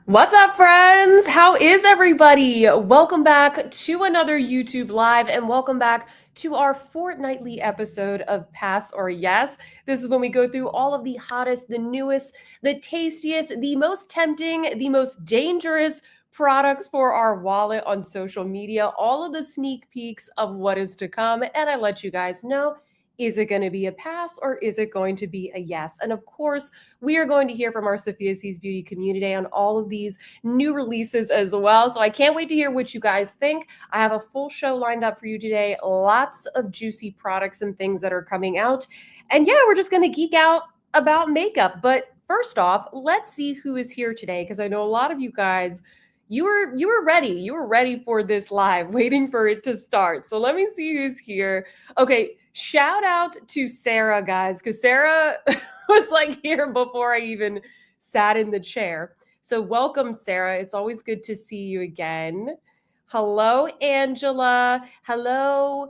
What's up, friends? How is everybody? Welcome back to another YouTube Live and welcome back to our fortnightly episode of Pass or Yes. This is when we go through all of the hottest, the newest, the tastiest, the most tempting, the most dangerous products for our wallet on social media, all of the sneak peeks of what is to come. And I let you guys know, is it going to be a pass or is it going to be a yes? And of course, we are going to hear from our Sophia Sees Beauty community on all of these new releases as well. So I can't wait to hear what you guys think. I have a full show lined up for you today. Lots of juicy products and things that are coming out. And yeah, we're just going to geek out about makeup. But first off, let's see who is here today because I know a lot of you guys you were ready. You were ready for this live, waiting for it to start. So let me see who's here. Okay, shout out to Sarah, guys, because Sarah was like here before I even sat in the chair. So welcome, Sarah. It's always good to see you again. Hello, Angela. Hello,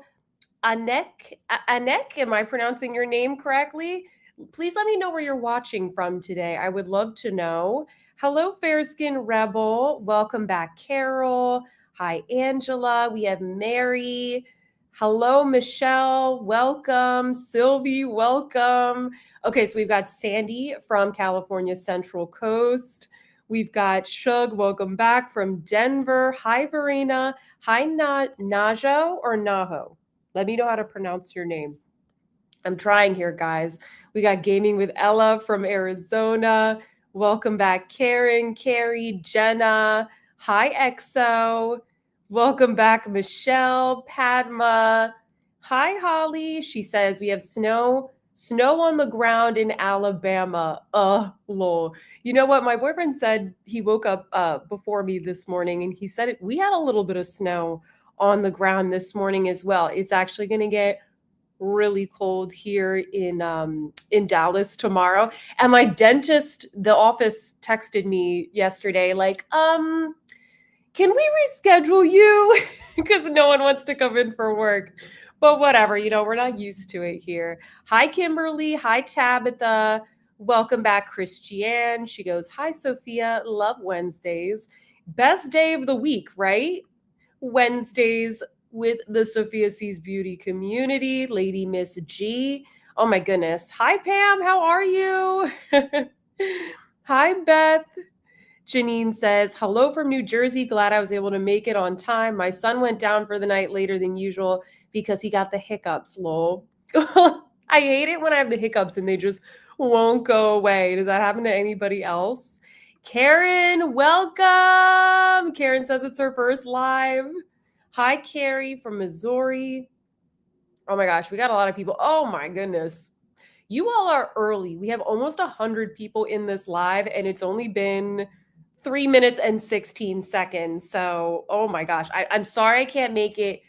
Anek. Anek, am I pronouncing your name correctly? Please let me know where you're watching from today. I would love to know. Hello, Fairskin Rebel. Welcome back, Carol. Hi, Angela. We have Mary. Hello, Michelle. Welcome. Sylvie, welcome. Okay, so we've got Sandy from California Central Coast. We've got Shug, welcome back from Denver. Hi, Verena. Hi, Najo or Naho. Let me know how to pronounce your name. I'm trying here, guys. We got Gaming with Ella from Arizona. Welcome back, Karen, Carrie, Jenna. Hi, EXO. Welcome back, Michelle, Padma. Hi, Holly. She says we have snow on the ground in Alabama. Lol. You know what? My boyfriend said he woke up before me this morning and he said we had a little bit of snow on the ground this morning as well. It's actually going to get really cold here in Dallas tomorrow. And my dentist, the office texted me yesterday like, can we reschedule you? Because no one wants to come in for work. But whatever, we're not used to it here. Hi, Kimberly. Hi, Tabitha. Welcome back, Christiane. She goes, hi, Sophia. Love Wednesdays. Best day of the week, right? Wednesdays with the Sophia Sees Beauty community. Lady Miss G. Oh my goodness. Hi, Pam. How are you? Hi, Beth. Janine says, hello from New Jersey. Glad I was able to make it on time. My son went down for the night later than usual because he got the hiccups, lol. I hate it when I have the hiccups and they just won't go away. Does that happen to anybody else? Karen, welcome. Karen says it's her first live. Hi, Carrie from Missouri. Oh my gosh, we got a lot of people. Oh my goodness. You all are early. We have almost 100 people in this live, and it's only been 3 minutes and 16 seconds. So, oh my gosh. I'm sorry I can't make it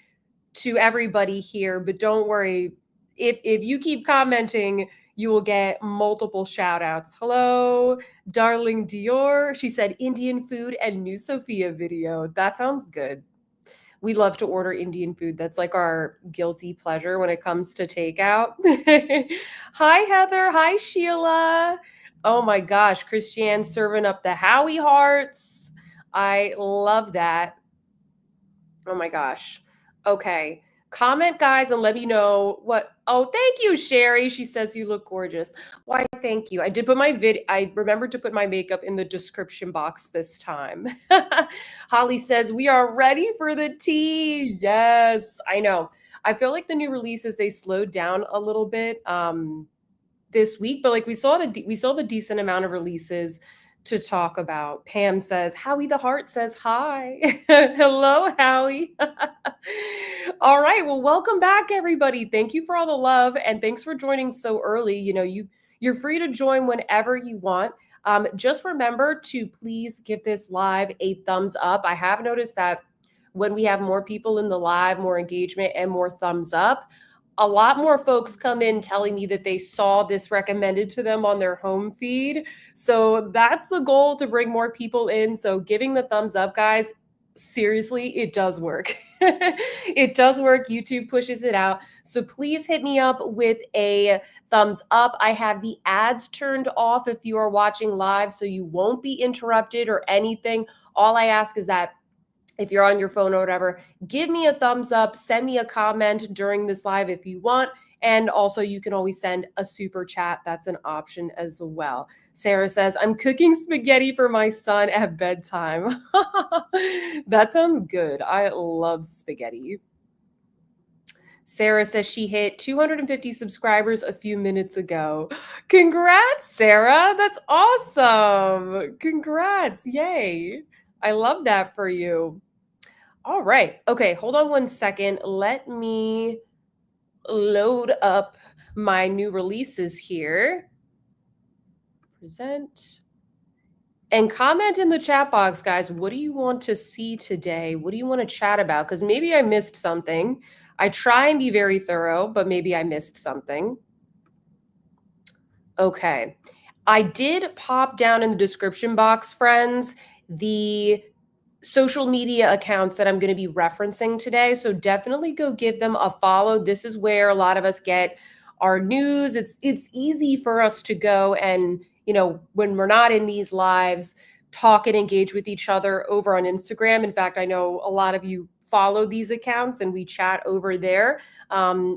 to everybody here, but don't worry. If you keep commenting, you will get multiple shout outs. Hello, darling Dior. She said Indian food and new Sophia video. That sounds good. We love to order Indian food. That's like our guilty pleasure when it comes to takeout. Hi, Heather. Hi, Sheila. Oh my gosh, Christiane serving up the Howie hearts. I love that. Oh my gosh. Okay. Comment, guys, and let me know what. Oh, thank you, Sherry. She says you look gorgeous. Why, thank you. I did put my I remembered to put my makeup in the description box this time. Holly says we are ready for the tea. Yes, I know. I feel like the new releases they slowed down a little bit this week, but like we saw a decent amount of releases to talk about. Pam says, Howie the Heart says hi. Hello, Howie. All right. Well, welcome back, everybody. Thank you for all the love and thanks for joining so early. You're free to join whenever you want. Just remember to please give this live a thumbs up. I have noticed that when we have more people in the live, more engagement and more thumbs up, a lot more folks come in telling me that they saw this recommended to them on their home feed. So that's the goal, to bring more people in. So giving the thumbs up, guys, seriously, it does work. It does work. YouTube pushes it out. So please hit me up with a thumbs up. I have the ads turned off if you are watching live, so you won't be interrupted or anything. All I ask is that if you're on your phone or whatever, give me a thumbs up, send me a comment during this live if you want. And also, you can always send a super chat. That's an option as well. Sarah says, I'm cooking spaghetti for my son at bedtime. That sounds good. I love spaghetti. Sarah says she hit 250 subscribers a few minutes ago. Congrats, Sarah. That's awesome. Congrats. Yay. I love that for you. All right. Okay, hold on one second. Let me load up my new releases here. Present. And comment in the chat box, guys. What do you want to see today? What do you want to chat about? Because maybe I missed something. I try and be very thorough, but maybe I missed something. Okay. I did pop down in the description box, friends, the social media accounts that I'm going to be referencing today. So definitely go give them a follow. This is where a lot of us get our news. It's easy for us to go and, when we're not in these lives, talk and engage with each other over on Instagram. In fact, I know a lot of you follow these accounts and we chat over there.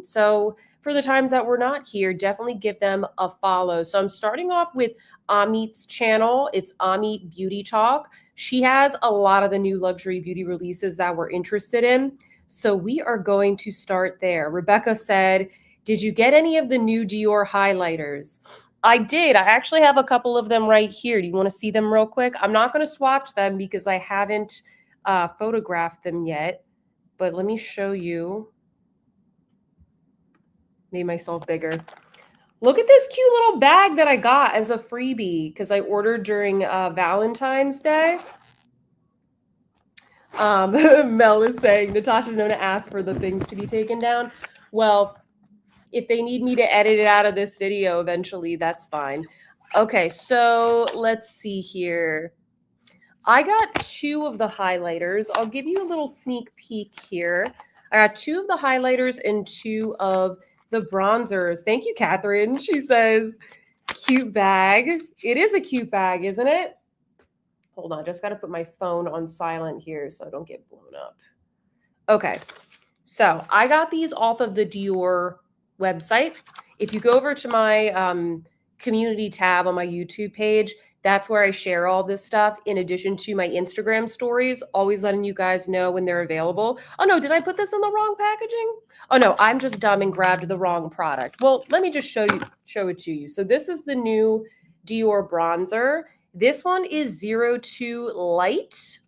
So for the times that we're not here, definitely give them a follow. So I'm starting off with Amit's channel. It's Amit Beauty Talk. She has a lot of the new luxury beauty releases that we're interested in. So we are going to start there. Rebecca said, did you get any of the new Dior highlighters? I did. I actually have a couple of them right here. Do you want to see them real quick? I'm not going to swatch them because I haven't photographed them yet. But let me show you. Made myself bigger. Look at this cute little bag that I got as a freebie because I ordered during Valentine's Day. Mel is saying, Natasha's known to ask for the things to be taken down. Well, if they need me to edit it out of this video eventually, that's fine. Okay, so let's see here. I got 2 of the highlighters. I'll give you a little sneak peek here. I got 2 of the highlighters and 2 of the bronzers. Thank you, Catherine. She says, cute bag. It is a cute bag, isn't it? Hold on, just got to put my phone on silent here so I don't get blown up. Okay, so I got these off of the Dior website. If you go over to my community tab on my YouTube page, that's where I share all this stuff in addition to my Instagram stories, always letting you guys know when they're available. Oh no, did I put this in the wrong packaging? Oh no, I'm just dumb and grabbed the wrong product. Well, let me just show it to you. So this is the new Dior bronzer. This one is 02 Light.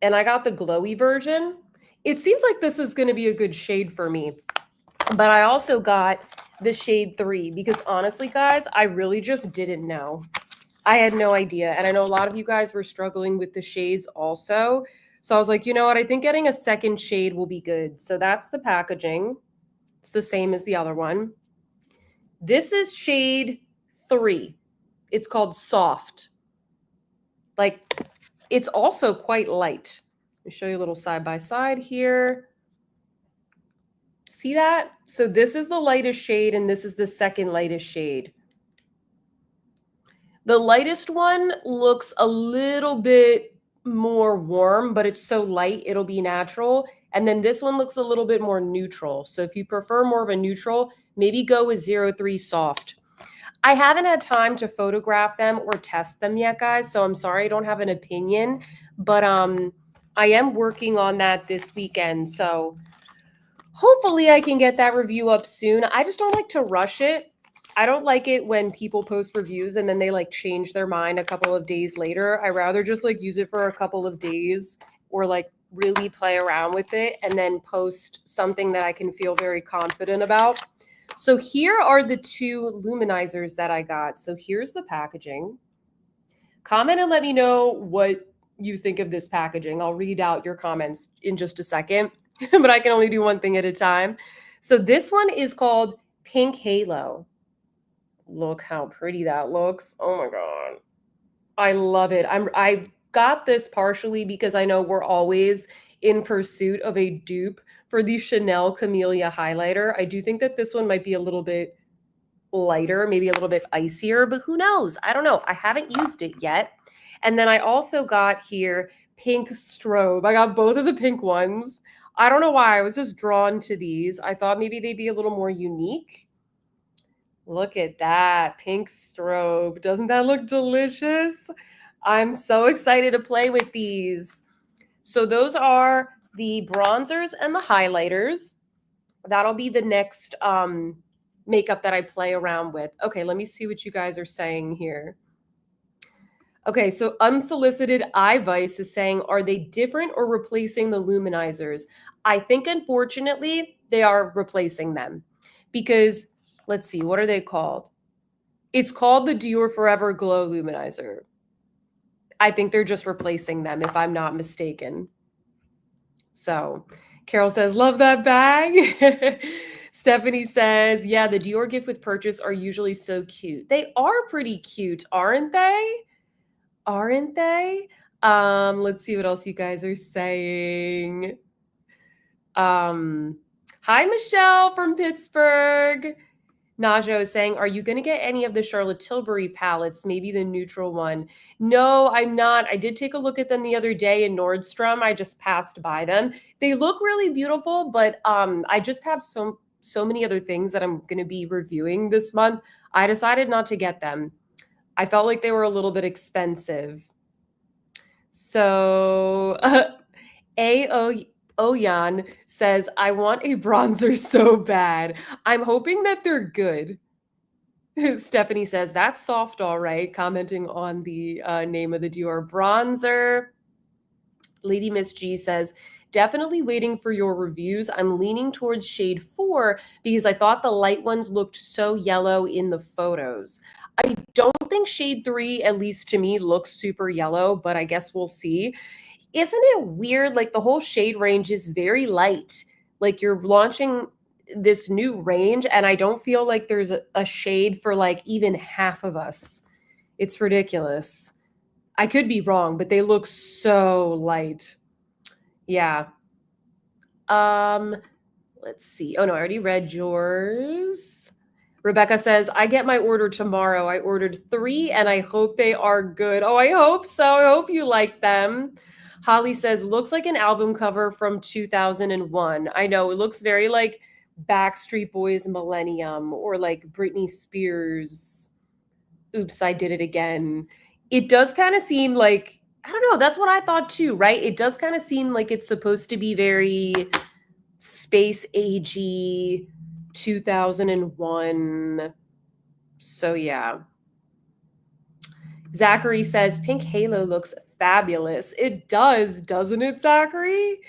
And I got the glowy version. It seems like this is going to be a good shade for me. But I also got the shade 3 because honestly, guys, I really just didn't know. I had no idea. And I know a lot of you guys were struggling with the shades also. So I was like, you know what? I think getting a second shade will be good. So that's the packaging. It's the same as the other one. This is shade 3. It's called Soft. Like, it's also quite light. Let me show you a little side by side here. See that? So this is the lightest shade and this is the second lightest shade. The lightest one looks a little bit more warm, but it's so light, it'll be natural. And then this one looks a little bit more neutral. So if you prefer more of a neutral, maybe go with 03 Soft. I haven't had time to photograph them or test them yet, guys. So I'm sorry I don't have an opinion, but I am working on that this weekend. So hopefully I can get that review up soon. I just don't like to rush it. I don't like it when people post reviews and then they like change their mind a couple of days later. I rather just like use it for a couple of days or like really play around with it and then post something that I can feel very confident about. So here are the 2 luminizers that I got. So here's the packaging. Comment and let me know what you think of this packaging. I'll read out your comments in just a second, but I can only do one thing at a time. So this one is called Pink Halo. Look how pretty that looks. Oh my God. I love it. got this partially because I know we're always in pursuit of a dupe for the Chanel Camellia highlighter. I do think that this one might be a little bit lighter, maybe a little bit icier, but who knows? I don't know. I haven't used it yet. And then I also got here pink strobe. I got both of the pink ones. I don't know why. I was just drawn to these. I thought maybe they'd be a little more unique. Look at that pink strobe. Doesn't that look delicious? I'm so excited to play with these. So those are the bronzers and the highlighters. That'll be the next makeup that I play around with. Okay, let me see what you guys are saying here. Okay, so Unsolicited Eye Vice is saying, are they different or replacing the luminizers? I think, unfortunately, they are replacing them because, let's see, what are they called? It's called the Dior Forever Glow Luminizer. I think they're just replacing them, if I'm not mistaken. So Carol says, love that bag. Stephanie says, yeah, the Dior gift with purchase are usually so cute. They are pretty cute, aren't they? Aren't they? Let's see what else you guys are saying. Hi, Michelle from Pittsburgh. Najo is saying, are you going to get any of the Charlotte Tilbury palettes? Maybe the neutral one. No, I'm not. I did take a look at them the other day in Nordstrom. I just passed by them. They look really beautiful, but I just have so many other things that I'm going to be reviewing this month. I decided not to get them. I felt like they were a little bit expensive. So Oyan says, I want a bronzer so bad. I'm hoping that they're good. Stephanie says, that's soft, all right, commenting on the name of the Dior bronzer. Lady Miss G says, definitely waiting for your reviews. I'm leaning towards shade 4 because I thought the light ones looked so yellow in the photos. I don't think shade 3, at least to me, looks super yellow, but I guess we'll see. Isn't it weird? Like the whole shade range is very light. Like you're launching this new range, and I don't feel like there's a shade for like even half of us. It's ridiculous. I could be wrong, but they look so light. Yeah. Let's see. Oh no, I already read yours. Rebecca says, I get my order tomorrow. I ordered 3 and I hope they are good. Oh, I hope so. I hope you like them. Holly says, looks like an album cover from 2001. I know, it looks very like Backstreet Boys Millennium or like Britney Spears. Oops, I did it again. It does kind of seem like, I don't know, that's what I thought too, right? It does kind of seem like it's supposed to be very space agey 2001. So yeah. Zachary says, pink halo looks fabulous. It does, doesn't it, Zachary?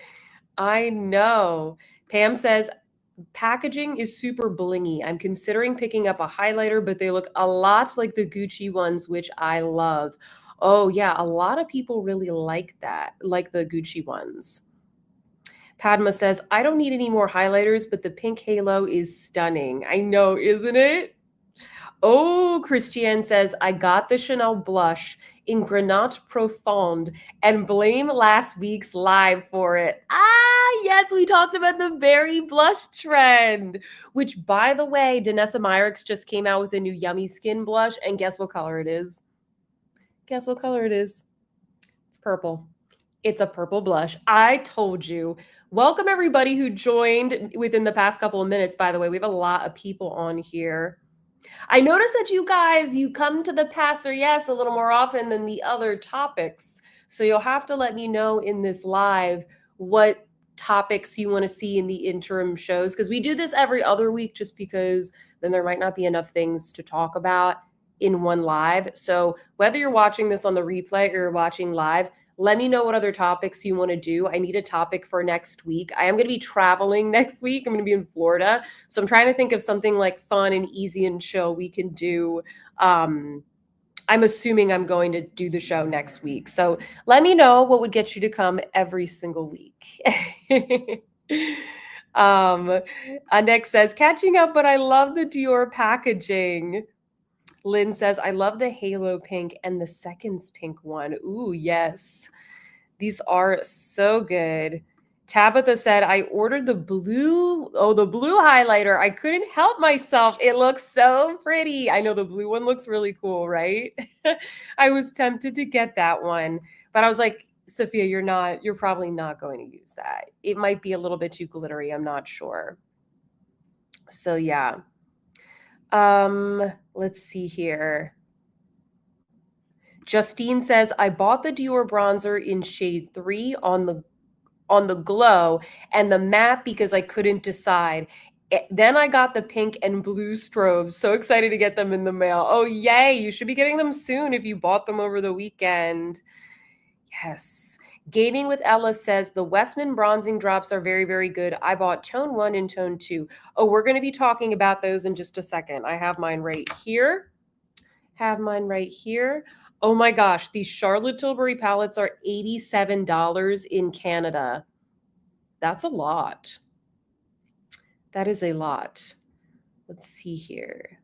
I know. Pam says, packaging is super blingy. I'm considering picking up a highlighter, but they look a lot like the Gucci ones, which I love. Oh, yeah. A lot of people really like that, like the Gucci ones. Padma says, I don't need any more highlighters, but the pink halo is stunning. I know, isn't it? Oh, Christiane says, I got the Chanel blush in Grenat Profonde and blame last week's live for it. Ah, yes, we talked about the berry blush trend, which, by the way, Danessa Myricks just came out with a new Yummy Skin blush, and guess what color it is? Guess what color it is? It's purple. It's a purple blush. I told you. Welcome, everybody who joined within the past couple of minutes, by the way. We have a lot of people on here. I noticed that you guys, you come to the Pass or Yes a little more often than the other topics. So you'll have to let me know in this live what topics you want to see in the interim shows, because we do this every other week just because then there might not be enough things to talk about in one live. So whether you're watching this on the replay or you're watching live, let me know what other topics you want to do. I need a topic for next week. I am going to be traveling next week. I'm going to be in Florida. So I'm trying to think of something like fun and easy and chill we can do. I'm assuming I'm going to do the show next week. So let me know what would get you to come every single week. Nick says, catching up, but I love the Dior packaging. Lynn says, I love the halo pink and the seconds pink one. Ooh, yes. These are so good. Tabitha said, I ordered the blue highlighter. I couldn't help myself. It looks so pretty. I know the blue one looks really cool, right? I was tempted to get that one, but I was like, Sophia, you're probably not going to use that. It might be a little bit too glittery. I'm not sure. So yeah. Let's see here. Justine says, I bought the Dior bronzer in shade 3 on the glow and the matte because I couldn't decide. Then I got the pink and blue strobes. So excited to get them in the mail. Oh, yay. You should be getting them soon if you bought them over the weekend. Yes. Gaming with Ella says the Westman bronzing drops are very, very good. I bought tone 1 and tone 2. Oh, we're going to be talking about those in just a second. I have mine right here. Oh my gosh, these Charlotte Tilbury palettes are $87 in Canada. That's a lot. That is a lot. Let's see here.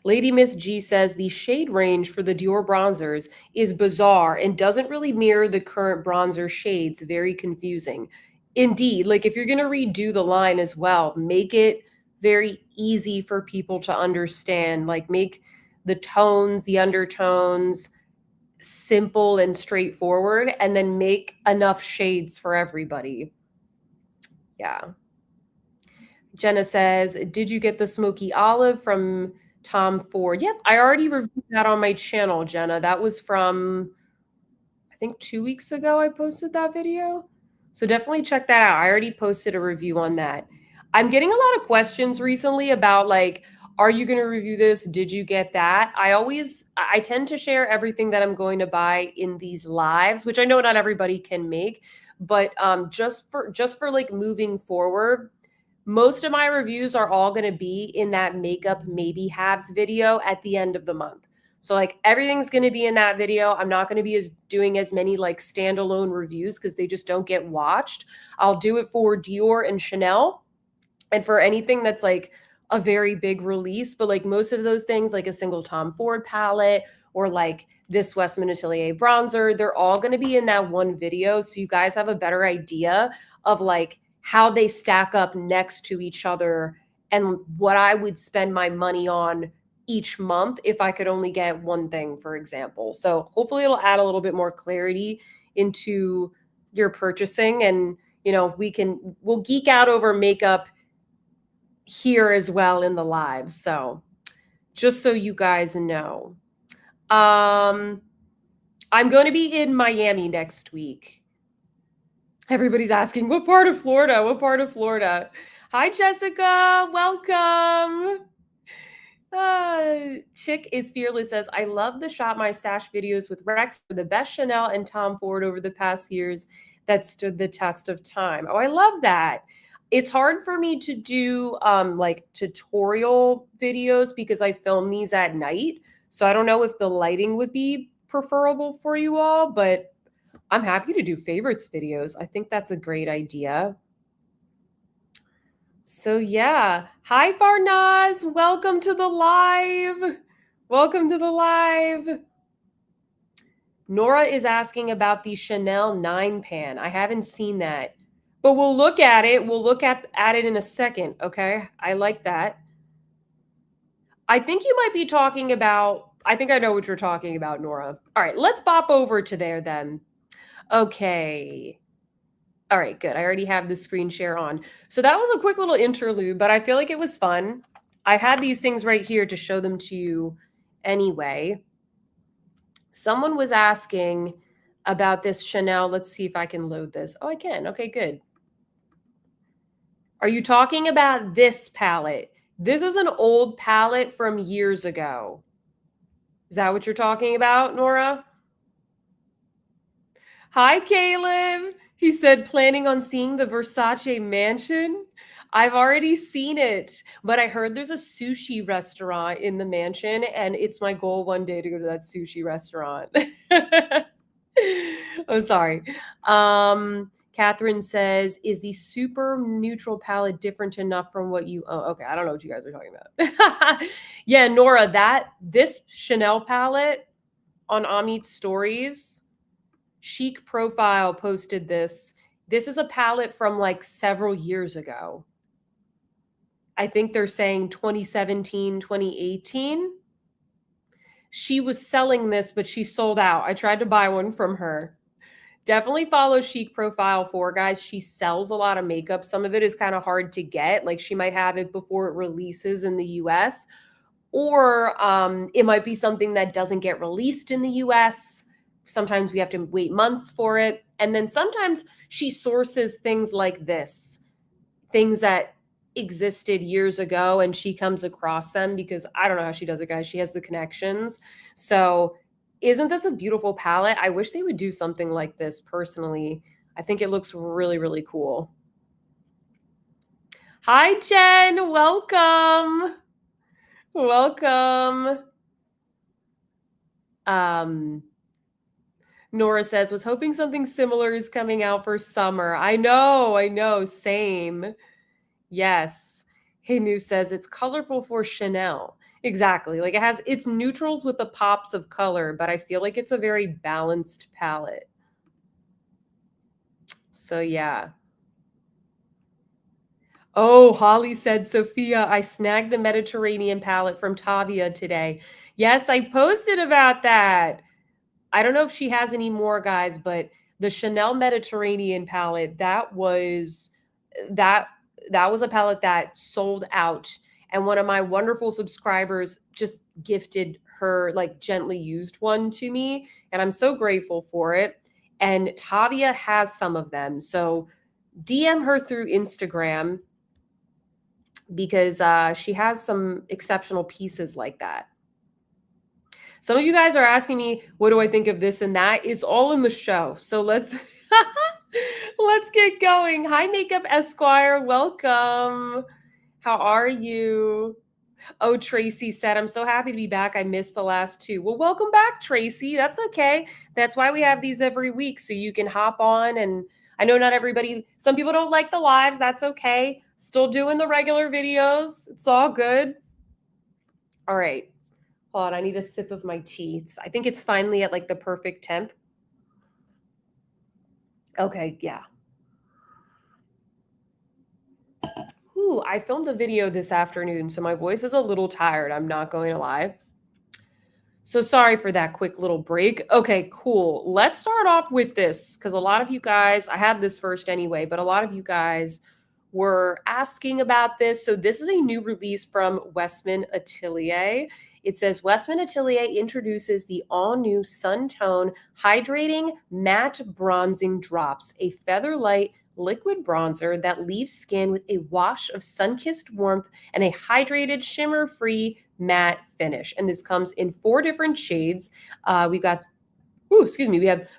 Lady Miss G says the shade range for the Dior bronzers is bizarre and doesn't really mirror the current bronzer shades. Very confusing. Indeed, like if you're going to redo the line as well, make it very easy for people to understand. Like make the tones, the undertones simple and straightforward, and then make enough shades for everybody. Yeah. Jenna says, did you get the smoky olive from Tom Ford? Yep, I already reviewed that on my channel, Jenna. That was from, I think 2 weeks ago I posted that video. So definitely check that out. I already posted a review on that. I'm getting a lot of questions recently about like, are you going to review this? Did you get that? I tend to share everything that I'm going to buy in these lives, which I know not everybody can make, but just for like moving forward, most of my reviews are all going to be in that makeup maybe haves video at the end of the month. So like everything's going to be in that video. I'm not going to be doing as many like standalone reviews because they just don't get watched. I'll do it for Dior and Chanel and for anything that's like a very big release, but like most of those things, like a single Tom Ford palette or like this Westman Atelier bronzer, they're all going to be in that one video. So you guys have a better idea of like how they stack up next to each other and what I would spend my money on each month if I could only get one thing, for example. So hopefully it'll add a little bit more clarity into your purchasing, and you know, we'll geek out over makeup here as well in the live. So just so you guys know. I'm going to be in Miami next week. Everybody's asking, what part of Florida? What part of Florida? Hi, Jessica. Welcome. Chick is Fearless says, I love the Shop My Stash videos with Rex for the best Chanel and Tom Ford over the past years that stood the test of time. Oh, I love that. It's hard for me to do like tutorial videos because I film these at night. So I don't know if the lighting would be preferable for you all, but I'm happy to do favorites videos. I think that's a great idea. So yeah. Hi, Farnaz. Welcome to the live. Welcome to the live. Nora is asking about the Chanel 9 pan. I haven't seen that, but we'll look at it. We'll look at it in a second. Okay. I like that. I think you might be talking about, I think I know what you're talking about, Nora. All right. Let's bop over to there then. Okay. All right, good. I already have the screen share on. So that was a quick little interlude, but I feel like it was fun. I had these things right here to show them to you anyway. Someone was asking about this Chanel. Let's see if I can load this. Oh, I can. Okay, good. Are you talking about this palette? This is an old palette from years ago. Is that what you're talking about, Nora? Hi, Caleb. He said, planning on seeing the Versace mansion. I've already seen it, but I heard there's a sushi restaurant in the mansion, and it's my goal one day to go to that sushi restaurant. I'm sorry. Catherine says, is the super neutral palette different enough from what you own? Okay, I don't know what you guys are talking about. Yeah, Nora, this Chanel palette on Amit's stories, Chic Profile posted this. This is a palette from like several years ago. I think they're saying 2017, 2018. She was selling this, but she sold out. I tried to buy one from her. Definitely follow Chic Profile 4, guys. She sells a lot of makeup. Some of it is kind of hard to get. Like she might have it before it releases in the US, or it might be something that doesn't get released in the US. Sometimes we have to wait months for it. And then sometimes she sources things like this, things that existed years ago, and she comes across them because I don't know how she does it, guys. She has the connections. So isn't this a beautiful palette? I wish they would do something like this personally. I think it looks really, really cool. Hi, Jen. Welcome. Welcome. Nora says, was hoping something similar is coming out for summer. I know. Same. Yes. Hey New says it's colorful for Chanel. Exactly. Like it's neutrals with the pops of color, but I feel like it's a very balanced palette. So yeah. Oh, Holly said, Sophia, I snagged the Mediterranean palette from Tavia today. Yes, I posted about that. I don't know if she has any more, guys, but the Chanel Mediterranean palette, that that was a palette that sold out. And one of my wonderful subscribers just gifted her like gently used one to me, and I'm so grateful for it. And Tavia has some of them. So DM her through Instagram because she has some exceptional pieces like that. Some of you guys are asking me, what do I think of this and that? It's all in the show. So let's let's get going. Hi, Makeup Esquire. Welcome. How are you? Oh, Tracy said, I'm so happy to be back. I missed the last two. Well, welcome back, Tracy. That's okay. That's why we have these every week. So you can hop on. And I know not everybody, some people don't like the lives. That's okay. Still doing the regular videos. It's all good. All right. Hold on, I need a sip of my tea. I think it's finally at like the perfect temp. Okay, yeah. Ooh, I filmed a video this afternoon, so my voice is a little tired. I'm not going to lie. So sorry for that quick little break. Okay, cool. Let's start off with this because a lot of you guys, I had this first anyway, but a lot of you guys were asking about this. So this is a new release from Westman Atelier. It says Westman Atelier introduces the all-new Sun Tone Hydrating Matte Bronzing Drops, a feather light liquid bronzer that leaves skin with a wash of sun-kissed warmth and a hydrated, shimmer-free matte finish. And this comes in 4 different shades. We have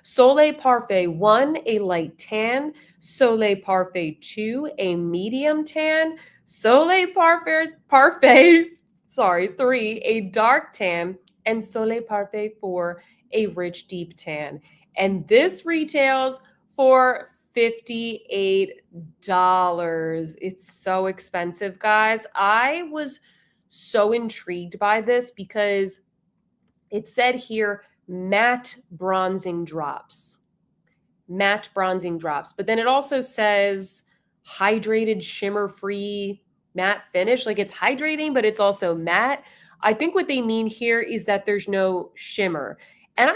Soleil Parfait 1, a light tan, Soleil Parfait 2, a medium tan, Soleil Parfait 3, a dark tan, and Soleil Parfait 4, a rich deep tan. And this retails for $58. It's so expensive, guys. I was so intrigued by this because it said here matte bronzing drops. Matte bronzing drops. But then it also says hydrated shimmer free matte finish. Like it's hydrating, but it's also matte. I think what they mean here is that there's no shimmer. And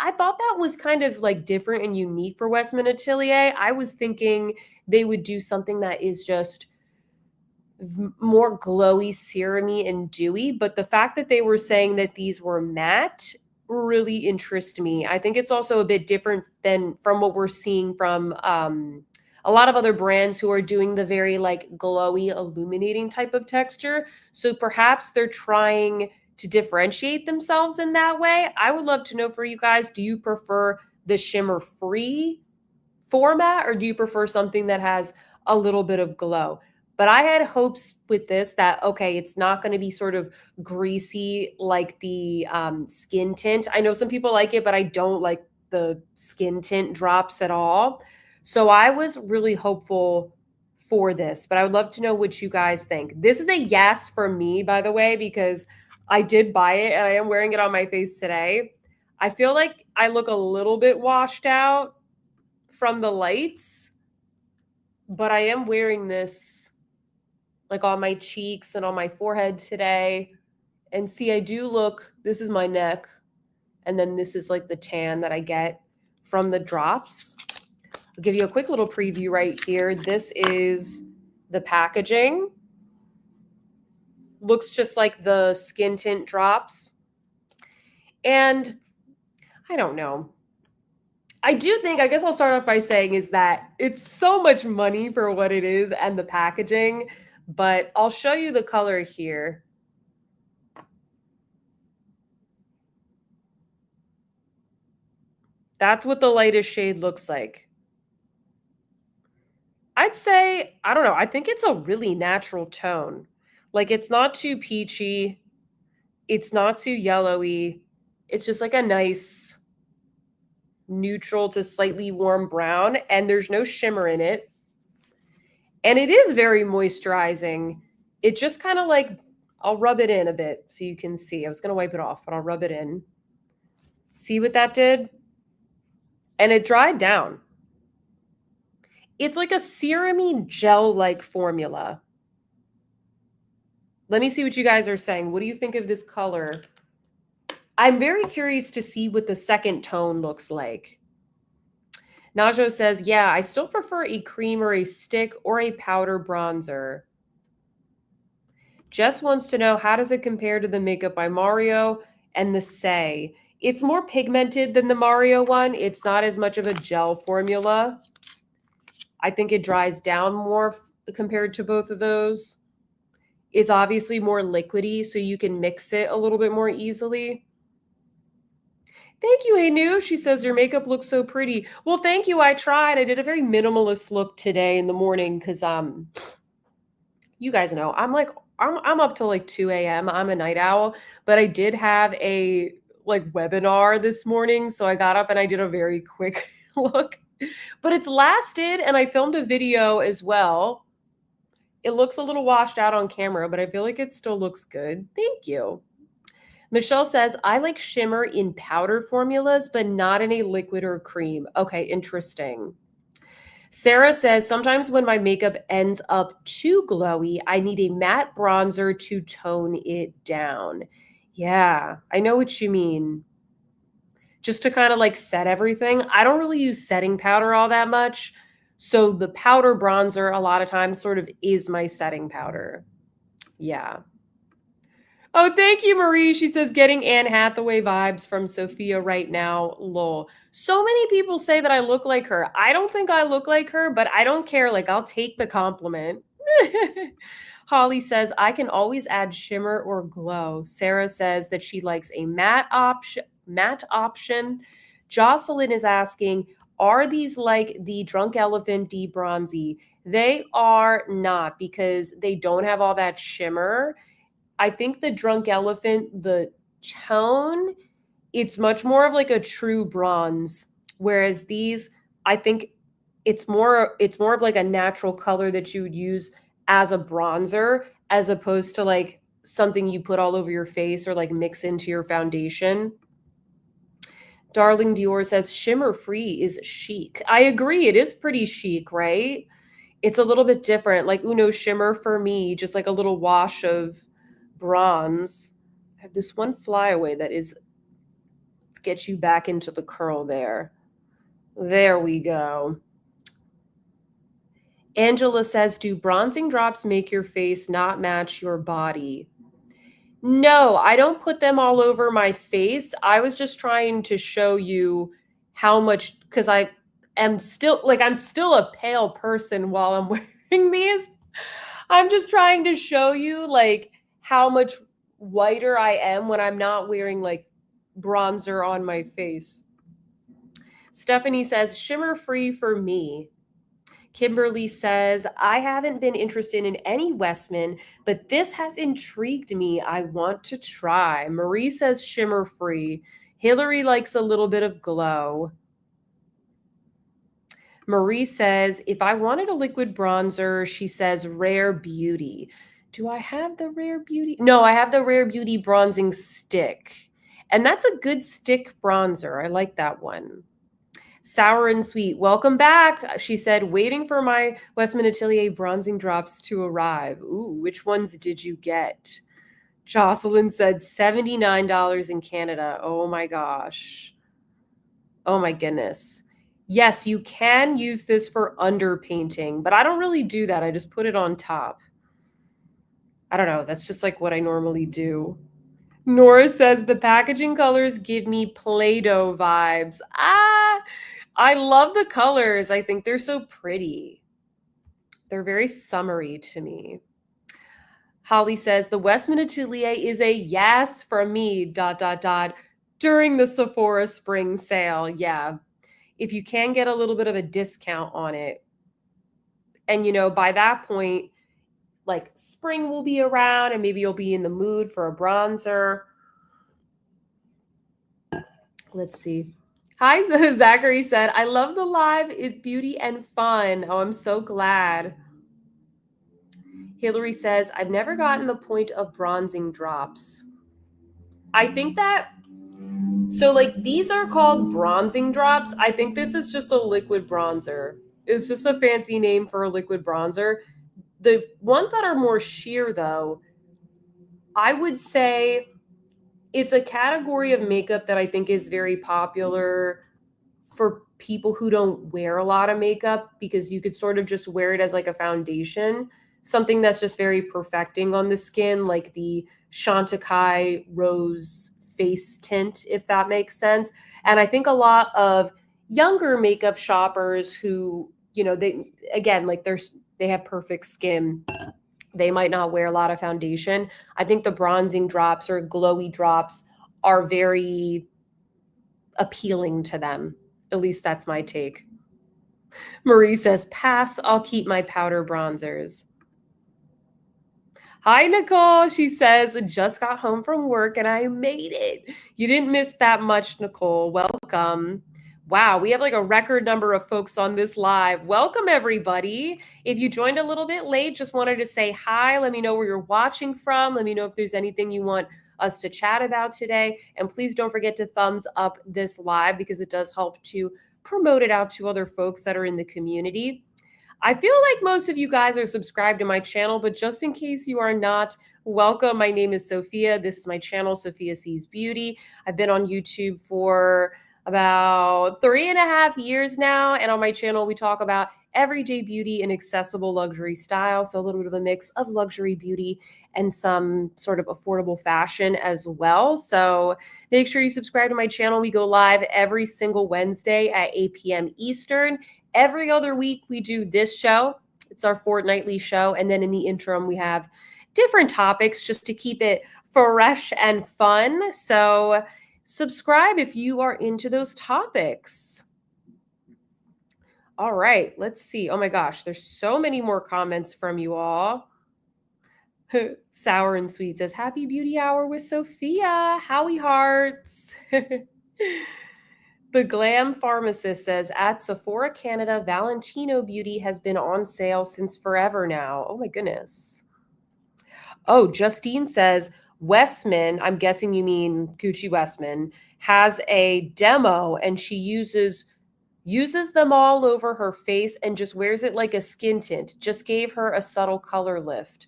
I thought that was kind of like different and unique for Westman Atelier. I was thinking they would do something that is just more glowy, serumy, and dewy. But the fact that they were saying that these were matte really interests me. I think it's also a bit different than from what we're seeing from a lot of other brands who are doing the very like glowy, illuminating type of texture. So perhaps they're trying to differentiate themselves in that way. I would love to know for you guys, do you prefer the shimmer free format or do you prefer something that has a little bit of glow? But I had hopes with this that, okay, it's not going to be sort of greasy like the skin tint. I know some people like it, but I don't like the skin tint drops at all. So I was really hopeful for this, but I would love to know what you guys think. This is a yes for me, by the way, because I did buy it and I am wearing it on my face today. I feel like I look a little bit washed out from the lights, but I am wearing this like on my cheeks and on my forehead today. And see, I do look, this is my neck, and then this is like the tan that I get from the drops. I'll give you a quick little preview right here. This is the packaging. Looks just like the skin tint drops. And I don't know. I do think, I guess I'll start off by saying is that it's so much money for what it is and the packaging, but I'll show you the color here. That's what the lightest shade looks like. I'd say, I don't know, I think it's a really natural tone. Like it's not too peachy, it's not too yellowy. It's just like a nice neutral to slightly warm brown, and there's no shimmer in it. And it is very moisturizing. It just kind of like, I'll rub it in a bit so you can see. I was going to wipe it off, but I'll rub it in. See what that did? And it dried down. It's like a serumy gel-like formula. Let me see what you guys are saying. What do you think of this color? I'm very curious to see what the second tone looks like. Najo says, yeah, I still prefer a cream or a stick or a powder bronzer. Jess wants to know, how does it compare to the Makeup by Mario and the Say? It's more pigmented than the Mario one. It's not as much of a gel formula. I think it dries down more compared to both of those. It's obviously more liquidy, so you can mix it a little bit more easily. Thank you, Anu. She says, your makeup looks so pretty. Well, thank you. I tried. I did a very minimalist look today in the morning because you guys know, I'm up till like 2 a.m. I'm a night owl, but I did have a like webinar this morning. So I got up and I did a very quick look, but it's lasted, and I filmed a video as well. It looks a little washed out on camera, but I feel like it still looks good. Thank you. Michelle says, I like shimmer in powder formulas, but not in a liquid or cream. Okay, interesting. Sarah says, sometimes when my makeup ends up too glowy, I need a matte bronzer to tone it down. Yeah, I know what you mean. Just to kind of like set everything. I don't really use setting powder all that much. So the powder bronzer a lot of times sort of is my setting powder. Yeah. Oh, thank you, Marie. She says, getting Anne Hathaway vibes from Sophia right now. Lol. So many people say that I look like her. I don't think I look like her, but I don't care. Like, I'll take the compliment. Holly says, I can always add shimmer or glow. Sarah says that she likes a matte option. Jocelyn is asking, are these like the Drunk Elephant D-Bronzy? They are not, because they don't have all that shimmer. I think the Drunk Elephant, the tone, it's much more of like a true bronze, whereas these, I think it's more of like a natural color that you would use as a bronzer, as opposed to like something you put all over your face or like mix into your foundation. Darling Dior says shimmer free is chic. I agree, it is pretty chic, right? It's a little bit different. Like Uno shimmer for me, just like a little wash of bronze. I have this one flyaway that is, let's get you back into the curl there. There we go. Angela says, do bronzing drops make your face not match your body? No, I don't put them all over my face. I was just trying to show you how much, because I'm still a pale person while I'm wearing these. I'm just trying to show you like how much whiter I am when I'm not wearing like bronzer on my face. Stephanie says, shimmer free for me. Kimberly says, I haven't been interested in any Westman, but this has intrigued me. I want to try. Marie says shimmer free. Hillary likes a little bit of glow. Marie says, if I wanted a liquid bronzer, she says Rare Beauty. Do I have the Rare Beauty? No, I have the Rare Beauty bronzing stick. And that's a good stick bronzer. I like that one. Sour and Sweet, welcome back. She said, waiting for my Westman Atelier bronzing drops to arrive. Ooh, which ones did you get? Jocelyn said $79 in Canada. Oh my gosh. Oh my goodness. Yes, you can use this for underpainting, but I don't really do that. I just put it on top. I don't know. That's just like what I normally do. Nora says the packaging colors give me Play-Doh vibes. Ah, I love the colors. I think they're so pretty. They're very summery to me. Holly says the Westman Atelier is a yes from me, during the Sephora spring sale. Yeah. If you can get a little bit of a discount on it. And, by that point, like spring will be around and maybe you'll be in the mood for a bronzer. Let's see. Hi, Zachary said, I love the live. It's beauty and fun. Oh, I'm so glad. Hillary says, I've never gotten the point of bronzing drops. I think that, so like these are called bronzing drops. I think this is just a liquid bronzer. It's just a fancy name for a liquid bronzer. The ones that are more sheer, though, I would say it's a category of makeup that I think is very popular for people who don't wear a lot of makeup, because you could sort of just wear it as like a foundation, something that's just very perfecting on the skin, like the Chantecaille Rose face tint, if that makes sense. And I think a lot of younger makeup shoppers who, they again, like they have perfect skin. They might not wear a lot of foundation. I think the bronzing drops or glowy drops are very appealing to them. At least that's my take. Marie says, pass, I'll keep my powder bronzers. Hi, Nicole. She says, just got home from work and I made it. You didn't miss that much, Nicole. Welcome. Wow, we have like a record number of folks on this live. Welcome, everybody. If you joined a little bit late, just wanted to say hi. Let me know where you're watching from. Let me know if there's anything you want us to chat about today. And please don't forget to thumbs up this live, because it does help to promote it out to other folks that are in the community. I feel like most of you guys are subscribed to my channel, but just in case you are not, welcome. My name is Sophia. This is my channel, Sophia Sees Beauty. I've been on YouTube for about 3.5 years now. And on my channel, we talk about everyday beauty and accessible luxury style. So a little bit of a mix of luxury beauty and some sort of affordable fashion as well. So make sure you subscribe to my channel. We go live every single Wednesday at 8 p.m. Eastern. Every other week, we do this show. It's our fortnightly show. And then in the interim, we have different topics just to keep it fresh and fun. So subscribe if you are into those topics. All right, let's see. Oh my gosh, there's so many more comments from you all. Sour and Sweet says, happy beauty hour with Sophia. Howie hearts. The Glam Pharmacist says, at Sephora Canada, Valentino Beauty has been on sale since forever now. Oh my goodness. Oh, Justine says, Westman, I'm guessing you mean Gucci Westman, has a demo and she uses them all over her face and just wears it like a skin tint. Just gave her a subtle color lift.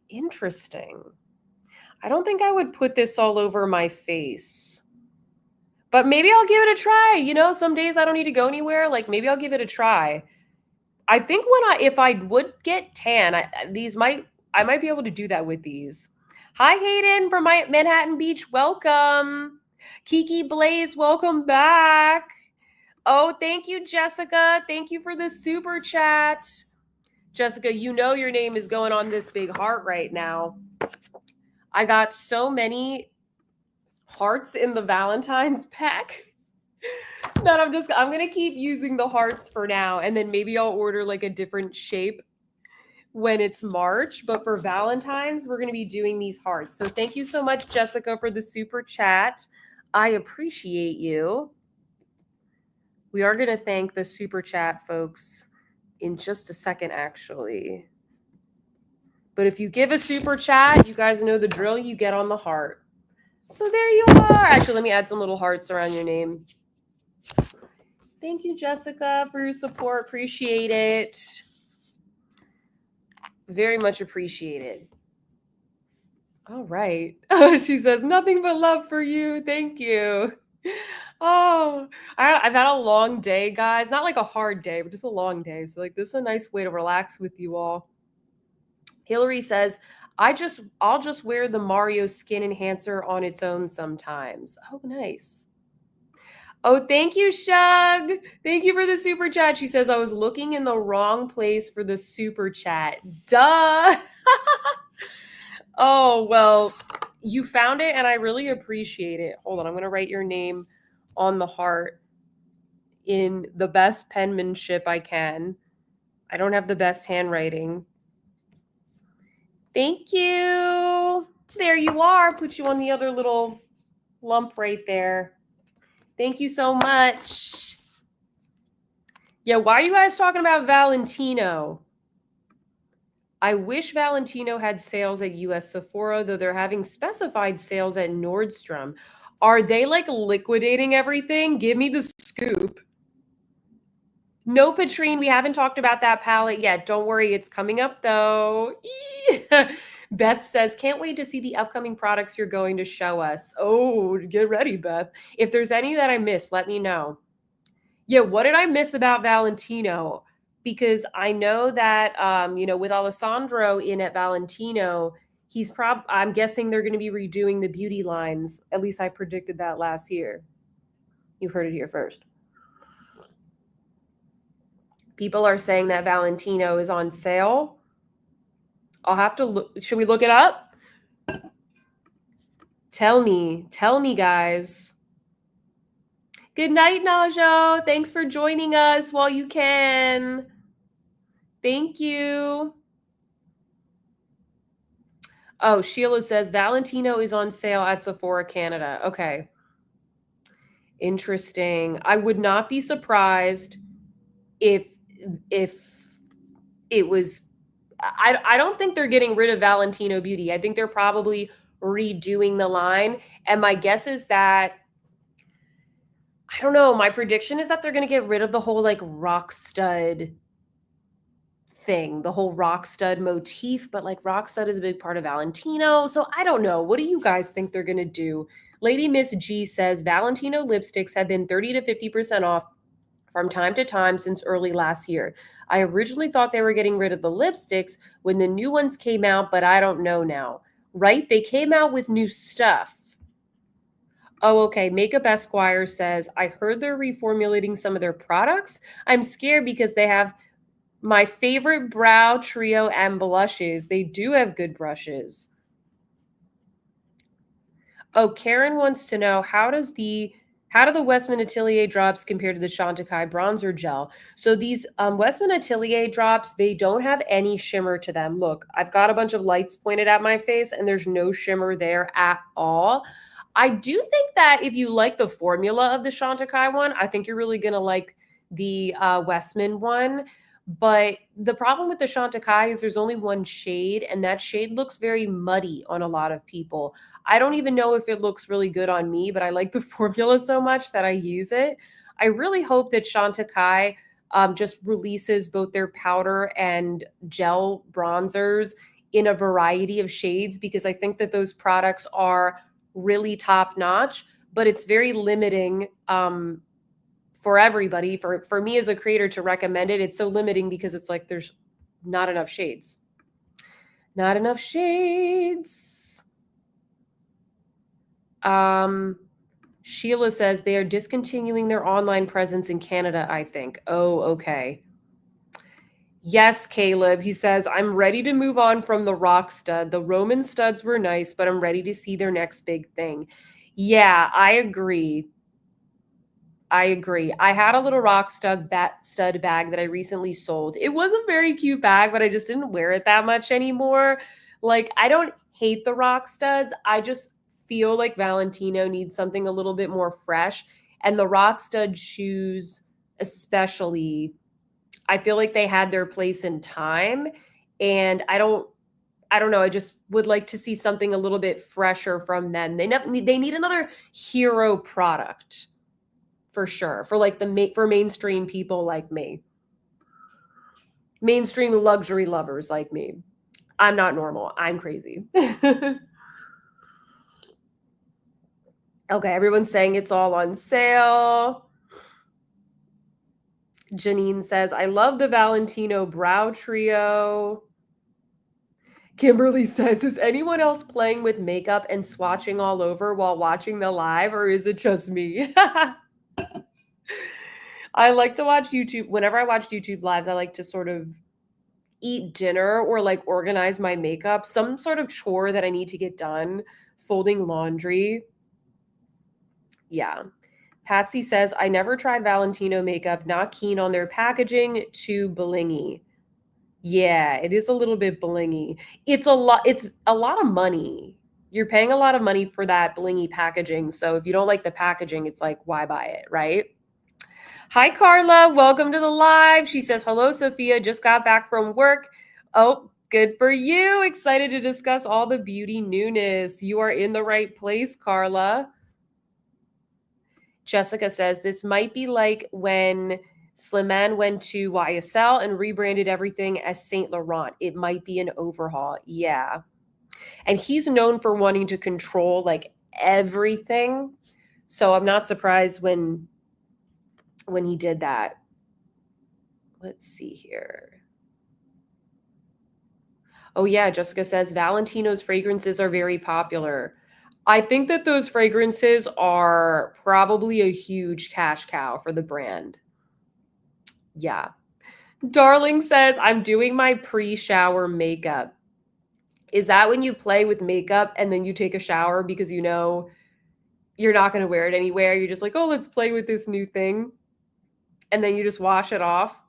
Interesting. I don't think I would put this all over my face. But maybe I'll give it a try. Some days I don't need to go anywhere. Like maybe I'll give it a try. I think if I would get tan, I might be able to do that with these. Hi, Hayden from Manhattan Beach. Welcome. Kiki Blaze, welcome back. Oh, thank you, Jessica. Thank you for the super chat. Jessica, your name is going on this big heart right now. I got so many hearts in the Valentine's pack that I'm going to keep using the hearts for now. And then maybe I'll order like a different shape when it's March. But for Valentine's, we're going to be doing these hearts. So thank you so much, Jessica, for the super chat. I appreciate you. We are going to thank the super chat folks in just a second, actually. But if you give a super chat, you guys know the drill. You get on the heart. So there you are. Actually, let me add some little hearts around your name. Thank you, Jessica, for your support. Appreciate it. Very much appreciated. All right. She says, nothing but love for you. Thank you. Oh, I've had a long day, guys. Not like a hard day, but just a long day. So, like, this is a nice way to relax with you all. Hillary says, I'll just wear the Mario skin enhancer on its own sometimes. Oh, nice. Oh, thank you, Shug. Thank you for the super chat. She says, I was looking in the wrong place for the super chat. Duh. Oh, well, you found it, and I really appreciate it. Hold on, I'm going to write your name on the heart in the best penmanship I can. I don't have the best handwriting. Thank you. There you are. Put you on the other little lump right there. Thank you so much. Yeah, why are you guys talking about Valentino? I wish Valentino had sales at US Sephora, though they're having specified sales at Nordstrom. Are they like liquidating everything? Give me the scoop. No, Patrine, we haven't talked about that palette yet. Don't worry, it's coming up though. Beth says, can't wait to see the upcoming products you're going to show us. Oh, get ready, Beth. If there's any that I missed, let me know. Yeah, what did I miss about Valentino? Because I know that, with Alessandro in at Valentino, I'm guessing they're going to be redoing the beauty lines. At least I predicted that last year. You heard it here first. People are saying that Valentino is on sale. I'll have to look. Should we look it up? Tell me, guys. Good night, Najo. Thanks for joining us while you can. Thank you. Oh, Sheila says Valentino is on sale at Sephora Canada. Okay. Interesting. I would not be surprised if it was I don't think they're getting rid of Valentino Beauty. I think they're probably redoing the line. And my guess is that I don't know. My prediction is that they're going to get rid of the whole like rock stud thing, the whole rock stud motif, but like rock stud is a big part of Valentino. So I don't know. What do you guys think they're going to do? Lady Miss G says Valentino lipsticks have been 30 to 50% off from time to time since early last year. I originally thought they were getting rid of the lipsticks when the new ones came out, but I don't know now. Right? They came out with new stuff. Oh, okay. Makeup Esquire says, I heard they're reformulating some of their products. I'm scared because they have my favorite brow trio and blushes. They do have good brushes. Oh, Karen wants to know, how do the Westman Atelier drops compare to the Chantecaille bronzer gel? So these Westman Atelier drops, they don't have any shimmer to them. Look, I've got a bunch of lights pointed at my face and there's no shimmer there at all. I do think that if you like the formula of the Chantecaille one, I think you're really going to like the Westman one. But the problem with the Chantecaille is there's only one shade, and that shade looks very muddy on a lot of people. I don't even know if it looks really good on me, but I like the formula so much that I use it. I really hope that Chantecaille just releases both their powder and gel bronzers in a variety of shades, because I think that those products are really top notch, but it's very limiting for everybody. For me as a creator to recommend it, it's so limiting because it's like there's not enough shades. Not enough shades. Sheila says they are discontinuing their online presence in Canada, I think. Oh, okay. Yes, Caleb. He says, I'm ready to move on from the rock stud. The Roman studs were nice, but I'm ready to see their next big thing. Yeah, I agree. I had a little rock stud bag that I recently sold. It was a very cute bag, but I just didn't wear it that much anymore. Like, I don't hate the rock studs. I just feel like Valentino needs something a little bit more fresh. And the rock stud shoes especially, I feel like they had their place in time, and I don't know, I just would like to see something a little bit fresher from them. They need another hero product for sure, for like for mainstream people like me. Mainstream luxury lovers like me. I'm not normal. I'm crazy. Okay, everyone's saying it's all on sale. Janine says, I love the Valentino brow trio. Kimberly says, is anyone else playing with makeup and swatching all over while watching the live, or is it just me? I like to watch YouTube. Whenever I watch YouTube lives, I like to sort of eat dinner or like organize my makeup, some sort of chore that I need to get done, folding laundry. Yeah. Patsy says, I never tried Valentino makeup, not keen on their packaging, too blingy. Yeah, it is a little bit blingy. It's a lot of money. You're paying a lot of money for that blingy packaging. So if you don't like the packaging, it's like, why buy it, right? Hi, Carla. Welcome to the live. She says, hello, Sophia. Just got back from work. Oh, good for you. Excited to discuss all the beauty newness. You are in the right place, Carla. Jessica says, this might be like when Slimane went to YSL and rebranded everything as Saint Laurent. It might be an overhaul. Yeah. And he's known for wanting to control like everything. So I'm not surprised when he did that. Let's see here. Oh yeah, Jessica says Valentino's fragrances are very popular. I think that those fragrances are probably a huge cash cow for the brand. Yeah. Darling says, I'm doing my pre-shower makeup. Is that when you play with makeup and then you take a shower because you know you're not going to wear it anywhere? You're just like, oh, let's play with this new thing. And then you just wash it off.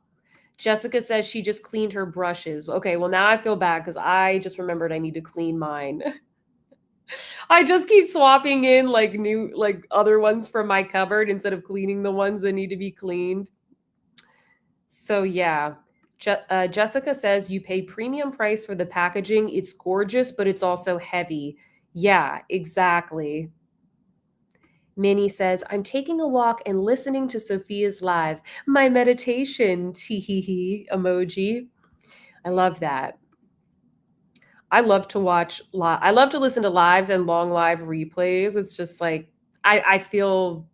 Jessica says she just cleaned her brushes. Okay, well, now I feel bad because I just remembered I need to clean mine. I just keep swapping in like new, like other ones from my cupboard instead of cleaning the ones that need to be cleaned. So, yeah. Jessica says you pay premium price for the packaging. It's gorgeous, but it's also heavy. Yeah, exactly. Minnie says, I'm taking a walk and listening to Sophia's live. My meditation, tee emoji. I love that. I love to watch I love to listen to lives and long live replays. It's just like I feel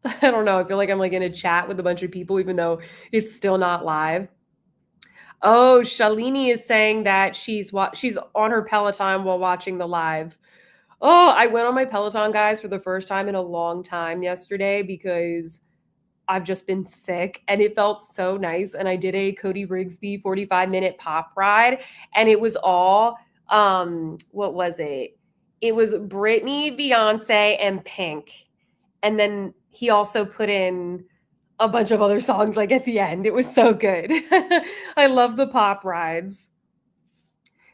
I don't know, I feel like I'm like in a chat with a bunch of people even though it's still not live. Oh, Shalini is saying that she's on her Peloton while watching the live. Oh, I went on my Peloton, guys, for the first time in a long time yesterday because I've just been sick and it felt so nice. And I did a Cody Rigsby 45-minute pop ride and it was all, what was it? It was Britney, Beyonce, and Pink. And then he also put in a bunch of other songs like at the end. It was so good. I love the pop rides.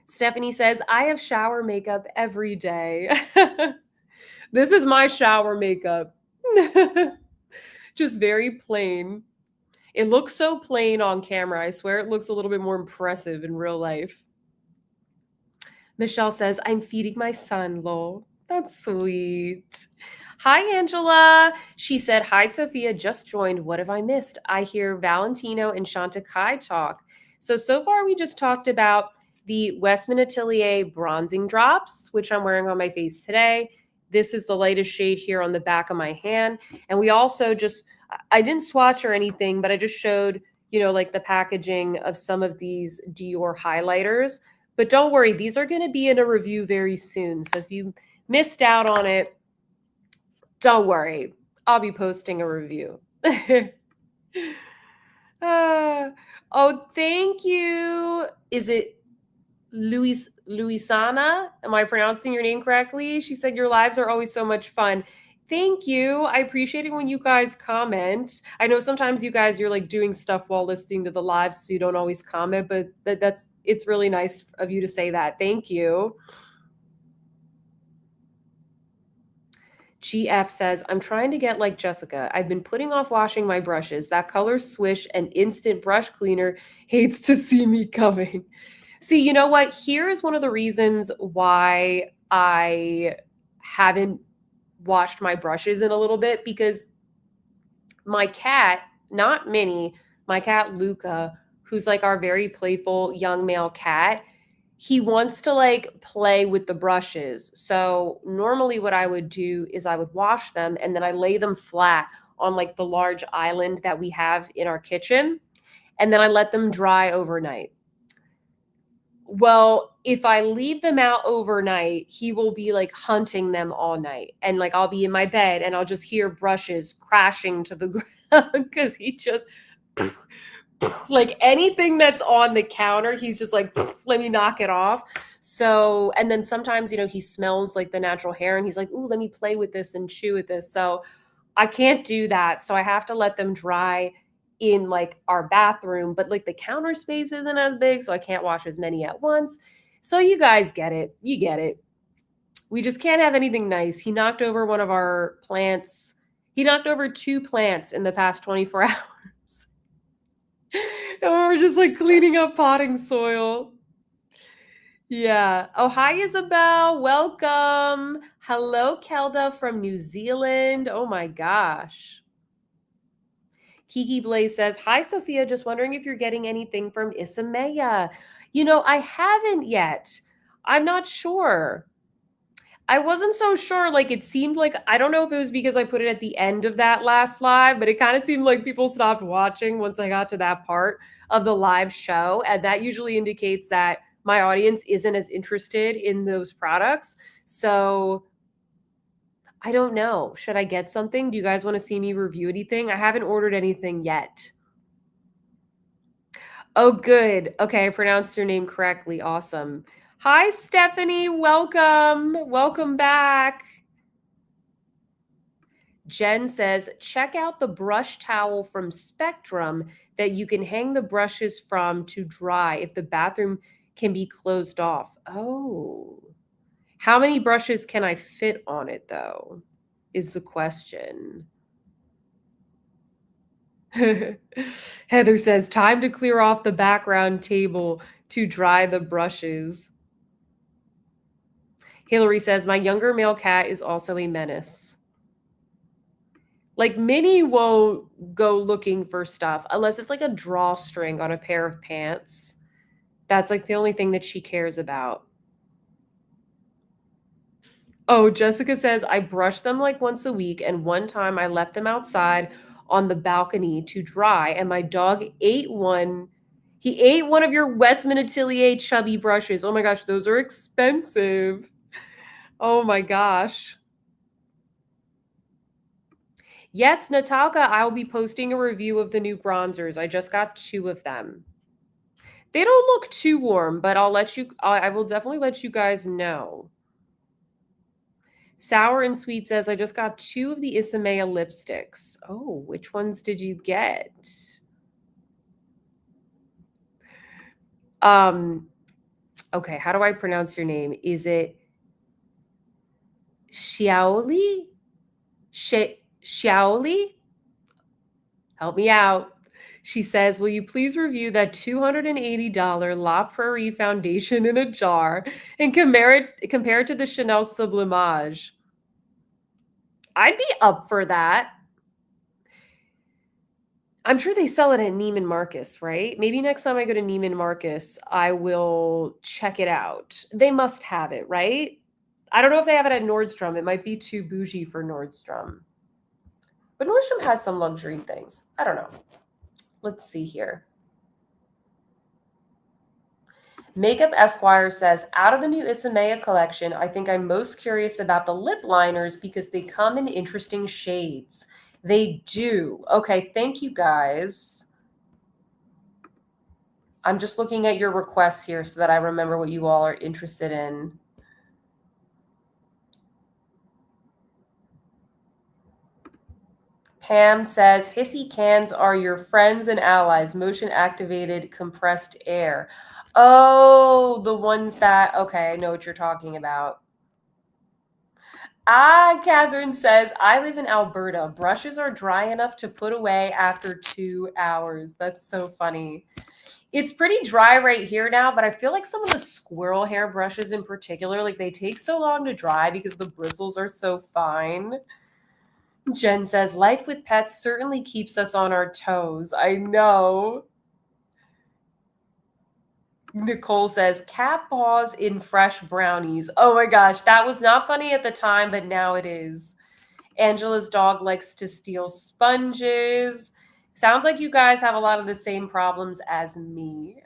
Stephanie says, I have shower makeup every day. This is my shower makeup. Just very plain. It looks so plain on camera. I swear it looks a little bit more impressive in real life. Michelle says, I'm feeding my son, lol. That's sweet. Hi, Angela. She said, hi, Sophia. Just joined. What have I missed? I hear Valentino and Shanta Kai talk. So far we just talked about the Westman Atelier bronzing drops, which I'm wearing on my face today. This is the lightest shade here on the back of my hand. And we also I didn't swatch or anything, but I just showed, like the packaging of some of these Dior highlighters. But don't worry, these are going to be in a review very soon. So if you missed out on it, don't worry. I'll be posting a review. Oh, thank you. Is it Luisana? Am I pronouncing your name correctly? She said your lives are always so much fun. Thank you. I appreciate it when you guys comment. I know sometimes you guys, you're like doing stuff while listening to the live, so you don't always comment, but it's really nice of you to say that. Thank you. GF says, I'm trying to get like Jessica. I've been putting off washing my brushes. That color swish and instant brush cleaner hates to see me coming. See, you know what? Here's one of the reasons why I haven't washed my brushes in a little bit, because my cat, not Minnie, my cat Luca, who's like our very playful young male cat, he wants to like play with the brushes. So normally what I would do is I would wash them and then I lay them flat on like the large island that we have in our kitchen, and then I let them dry overnight. Well, if I leave them out overnight, he will be like hunting them all night. And like I'll be in my bed and I'll just hear brushes crashing to the ground because he just like anything that's on the counter, he's just like, let me knock it off. So, and then sometimes, you know, he smells like the natural hair and he's like, ooh, let me play with this and chew with this. So I can't do that. So I have to let them dry in like our bathroom, but like the counter space isn't as big, so I can't wash as many at once. So you guys get it. You get it. We just can't have anything nice. He knocked over one of our plants. He knocked over 2 plants in the past 24 hours. And we're just like cleaning up potting soil. Yeah. Oh, hi, Isabel. Welcome. Hello, Kelda from New Zealand. Oh my gosh. Kiki Blaze says, hi, Sophia. Just wondering if you're getting anything from Isamaya. You know, I haven't yet. I'm not sure. I wasn't so sure. Like, it seemed like, I don't know if it was because I put it at the end of that last live, but it kind of seemed like people stopped watching once I got to that part of the live show. And that usually indicates that my audience isn't as interested in those products. So I don't know. Should I get something? Do you guys want to see me review anything? I haven't ordered anything yet. Oh, good. Okay, I pronounced your name correctly. Awesome. Hi, Stephanie. Welcome. Welcome back. Jen says, check out the brush towel from Spectrum that you can hang the brushes from to dry if the bathroom can be closed off. Oh. How many brushes can I fit on it, though, is the question. Heather says, time to clear off the background table to dry the brushes. Hillary says, my younger male cat is also a menace. Like, Minnie won't go looking for stuff unless it's like a drawstring on a pair of pants. That's like the only thing that she cares about. Oh, Jessica says, I brush them like once a week, and one time I left them outside on the balcony to dry, and my dog ate one. He ate one of your Westman Atelier chubby brushes. Oh my gosh, those are expensive. Oh my gosh. Yes, Natalka, I will be posting a review of the new bronzers. I just got 2 of them. They don't look too warm, but I will definitely let you guys know. Sour and Sweet says, I just got 2 of the Isamaya lipsticks. Oh, which ones did you get? Okay, how do I pronounce your name? Is it Xiaoli? Xiaoli? Help me out. She says, will you please review that $280 La Prairie foundation in a jar and compare it to the Chanel Sublimage? I'd be up for that. I'm sure they sell it at Neiman Marcus, right? Maybe next time I go to Neiman Marcus, I will check it out. They must have it, right? I don't know if they have it at Nordstrom. It might be too bougie for Nordstrom. But Nordstrom has some luxury things. I don't know. Let's see here. Makeup Esquire says, out of the new Isamaya collection, I think I'm most curious about the lip liners because they come in interesting shades. They do. Okay, thank you guys. I'm just looking at your requests here so that I remember what you all are interested in. Pam says, hissy cans are your friends and allies, motion activated compressed air. Oh, the ones that, okay, I know what you're talking about. Catherine says, I live in Alberta. Brushes are dry enough to put away after 2 hours. That's so funny. It's pretty dry right here now, but I feel like some of the squirrel hair brushes in particular, like they take so long to dry because the bristles are so fine. Jen says, life with pets certainly keeps us on our toes. I know. Nicole says, cat paws in fresh brownies. Oh my gosh, that was not funny at the time, but now it is. Angela's dog likes to steal sponges. Sounds like you guys have a lot of the same problems as me.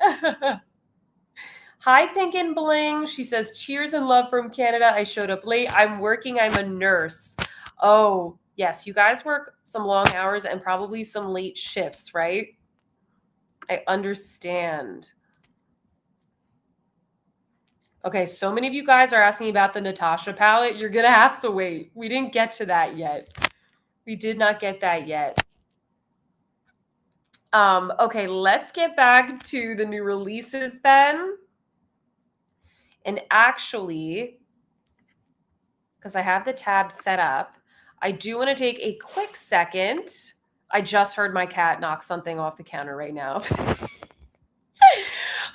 Hi, Pink and Bling. She says, cheers and love from Canada. I showed up late. I'm working. I'm a nurse. Oh, yes. You guys work some long hours and probably some late shifts, right? I understand. Okay, so many of you guys are asking about the Natasha palette. You're going to have to wait. We didn't get to that yet. We did not get that yet. Okay, let's get back to the new releases then. And actually, because I have the tab set up, I do want to take a quick second. I just heard my cat knock something off the counter right now.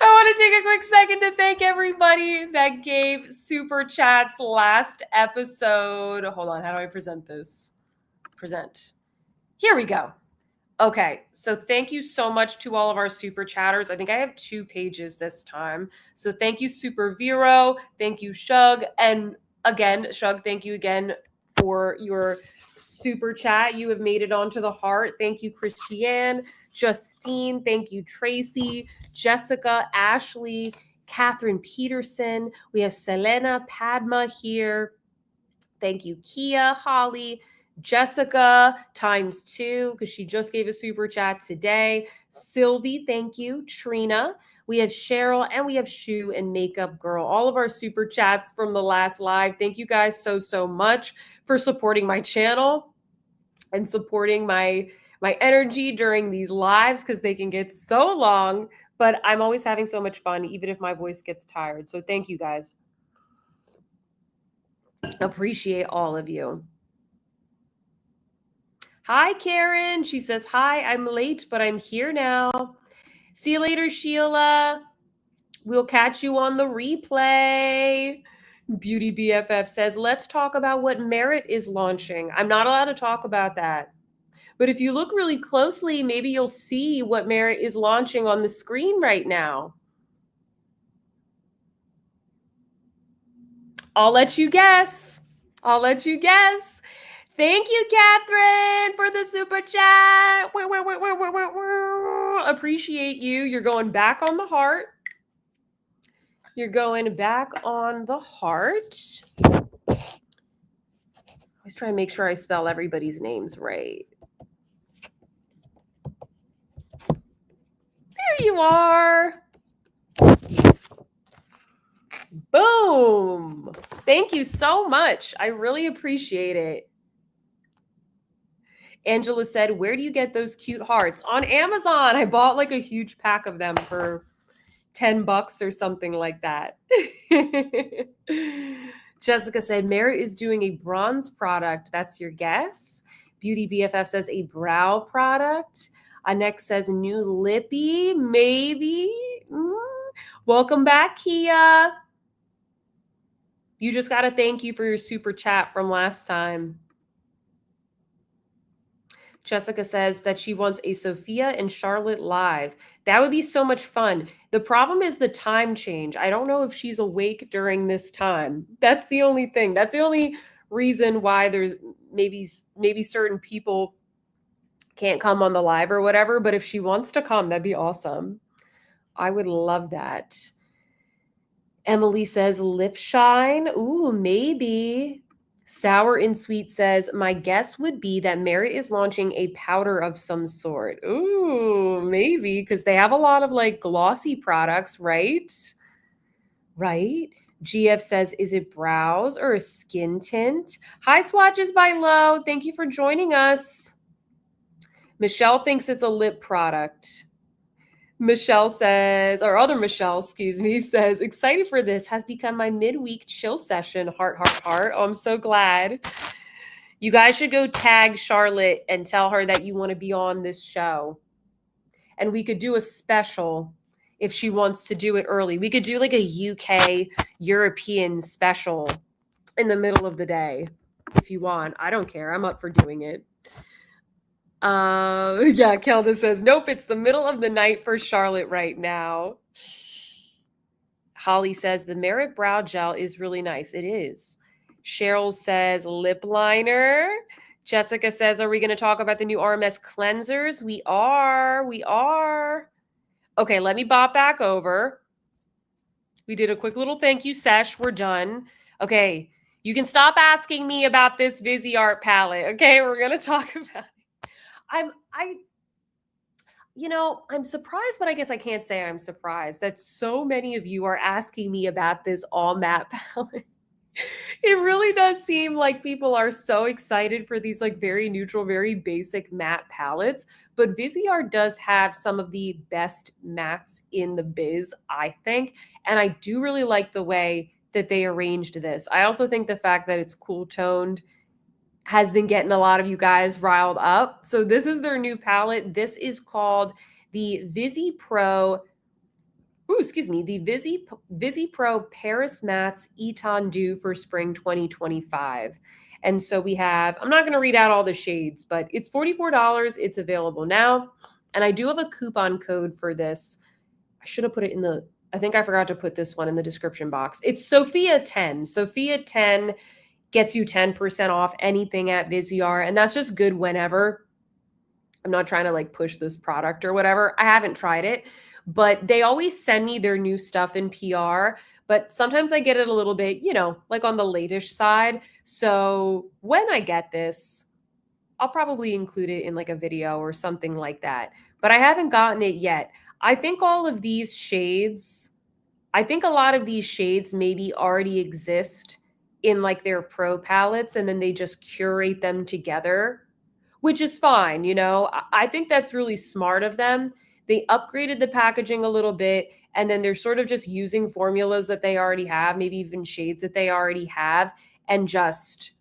I want to take a quick second to thank everybody that gave super chats last episode. Hold on, how do I present this? Present. Here we go. Okay, so thank you so much to all of our super chatters. I think I have 2 pages this time. So thank you, Super Vero. Thank you, Shug. And again, Shug, thank you again for your super chat. You have made it onto the heart. Thank you, Christiane. Justine. Thank you, Tracy. Jessica, Ashley, Catherine Peterson. We have Selena Padma here. Thank you, Kia, Holly, Jessica ×2 because she just gave a super chat today. Sylvie, thank you. Trina. We have Cheryl and we have Shoe and Makeup Girl. All of our super chats from the last live. Thank you guys so much for supporting my channel and supporting my energy during these lives because they can get so long, but I'm always having so much fun even if my voice gets tired. So thank you guys. Appreciate all of you. Hi, Karen. She says, hi, I'm late, but I'm here now. See you later, Sheila. We'll catch you on the replay. Beauty BFF says, let's talk about what Merit is launching. I'm not allowed to talk about that. But if you look really closely, maybe you'll see what Merit is launching on the screen right now. I'll let you guess. I'll let you guess. Thank you, Catherine, for the super chat. Appreciate you. You're going back on the heart. You're going back on the heart. I was trying to make sure I spell everybody's names right. There you are. Boom. Thank you so much. I really appreciate it. Angela said, where do you get those cute hearts? On Amazon. I bought like a huge pack of them for $10 or something like that. Jessica said, Merit is doing a bronze product. That's your guess. Beauty BFF says a brow product. Anek says new lippy, maybe. Welcome back, Kia. You just got to thank you for your super chat from last time. Jessica says that she wants a Sophia and Charlotte live. That would be so much fun. The problem is the time change. I don't know if she's awake during this time. That's the only thing. That's the only reason why there's maybe certain people can't come on the live or whatever. But if she wants to come, that'd be awesome. I would love that. Emily says lip shine. Ooh, maybe. Sour and Sweet says, my guess would be that Merit is launching a powder of some sort. Ooh, maybe, because they have a lot of like glossy products, right? Right? GF says, is it brows or a skin tint? Hi, Swatches by Low. Thank you for joining us. Michelle thinks it's a lip product. Michelle says, or other Michelle, excuse me, says, excited for this. Has become my midweek chill session. Heart, heart, heart. Oh, I'm so glad. You guys should go tag Charlotte and tell her that you want to be on this show. And we could do a special if she wants to do it early. We could do like a UK European special in the middle of the day if you want. I don't care. I'm up for doing it. Yeah, Kelda says, nope, it's the middle of the night for Charlotte right now. Holly says, the Merit Brow Gel is really nice. It is. Cheryl says, lip liner. Jessica says, are we going to talk about the new RMS cleansers? We are. We are. Okay, let me bop back over. We did a quick little thank you sesh. We're done. Okay, you can stop asking me about this Viseart palette. Okay, we're going to talk about it. I'm surprised, but I guess I can't say I'm surprised that so many of you are asking me about this all matte palette. It really does seem like people are so excited for these like very neutral, very basic matte palettes. But Viseart does have some of the best mattes in the biz, I think. And I do really like the way that they arranged this. I also think the fact that it's cool toned has been getting a lot of you guys riled up. So this is their new palette. This is called the the Visi Pro Paris Mattes Etendu for spring 2025. And so we have, I'm not going to read out all the shades, but it's $44. It's available now. And I do have a coupon code for this. I should have put it I think I forgot to put this one in the description box. It's Sophia 10. Sophia 10 gets you 10% off anything at Viseart. And that's just good whenever. I'm not trying to like push this product or whatever. I haven't tried it, but they always send me their new stuff in PR. But sometimes I get it a little bit, like on the latish side. So when I get this, I'll probably include it in like a video or something like that. But I haven't gotten it yet. I think a lot of these shades maybe already exist in like their pro palettes, and then they just curate them together, which is fine. I think that's really smart of them. They upgraded the packaging a little bit, and then they're sort of just using formulas that they already have, maybe even shades that they already have, and just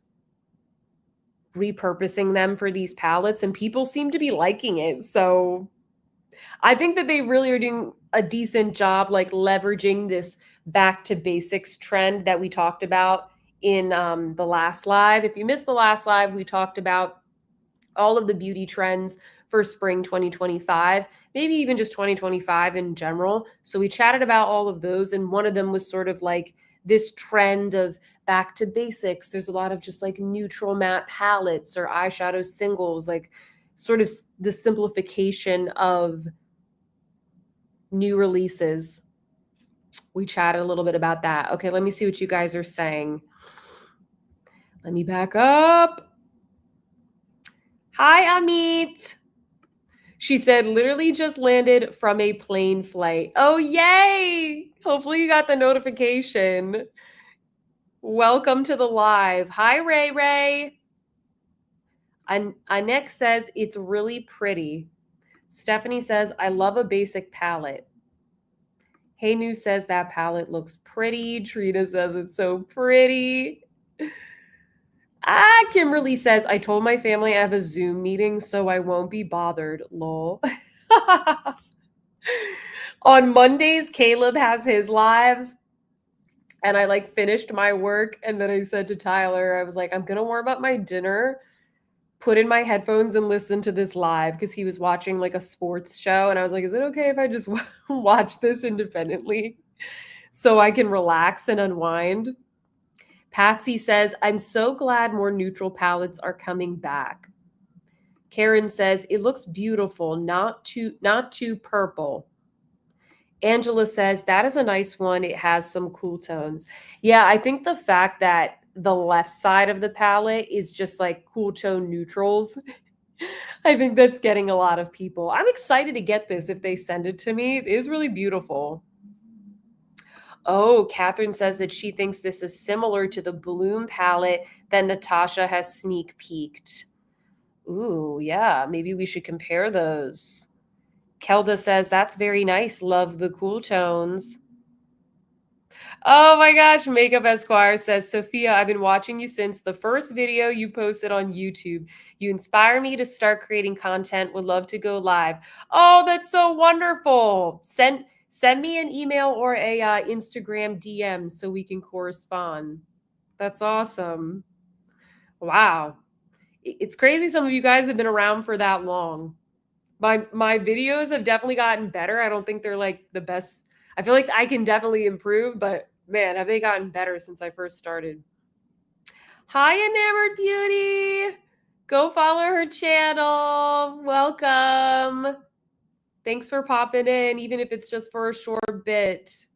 repurposing them for these palettes, and people seem to be liking it. So I think that they really are doing a decent job like leveraging this back to basics trend that we talked about in the last live. If you missed the last live, we talked about all of the beauty trends for spring 2025, maybe even just 2025 in general. So we chatted about all of those, and one of them was sort of like this trend of back to basics. There's a lot of just like neutral matte palettes or eyeshadow singles, like sort of the simplification of new releases. We chatted a little bit about that. Okay, let me see what you guys are saying. Let me back up. Hi, Amit. She said, literally just landed from a plane flight. Oh, yay! Hopefully you got the notification. Welcome to the live. Hi, Ray Ray. Anek says, it's really pretty. Stephanie says, I love a basic palette. Hey New says that palette looks pretty. Trina says it's so pretty. Kimberly says, I told my family I have a Zoom meeting, so I won't be bothered. Lol. On Mondays, Caleb has his lives. And I like finished my work. And then I said to Tyler, I was like, I'm going to warm up my dinner, put in my headphones and listen to this live, because he was watching like a sports show. And I was like, is it okay if I just watch this independently so I can relax and unwind? Patsy says, I'm so glad more neutral palettes are coming back. Karen says, it looks beautiful, not too purple. Angela says, that is a nice one. It has some cool tones. Yeah, I think the fact that the left side of the palette is just like cool tone neutrals, I think that's getting a lot of people. I'm excited to get this if they send it to me. It is really beautiful. Oh, Catherine says that she thinks this is similar to the Bloom palette that Natasha has sneak peeked. Ooh, yeah, maybe we should compare those. Kelda says, that's very nice. Love the cool tones. Oh my gosh, Makeup Esquire says, Sophia, I've been watching you since the first video you posted on YouTube. You inspire me to start creating content. Would love to go live. Oh, that's so wonderful. Send me an email or a Instagram DM so we can correspond. That's awesome. Wow. It's crazy some of you guys have been around for that long. My videos have definitely gotten better. I don't think they're like the best. I feel like I can definitely improve, but man, have they gotten better since I first started. Hi, Enamored Beauty. Go follow her channel. Welcome. Thanks for popping in, even if it's just for a short bit.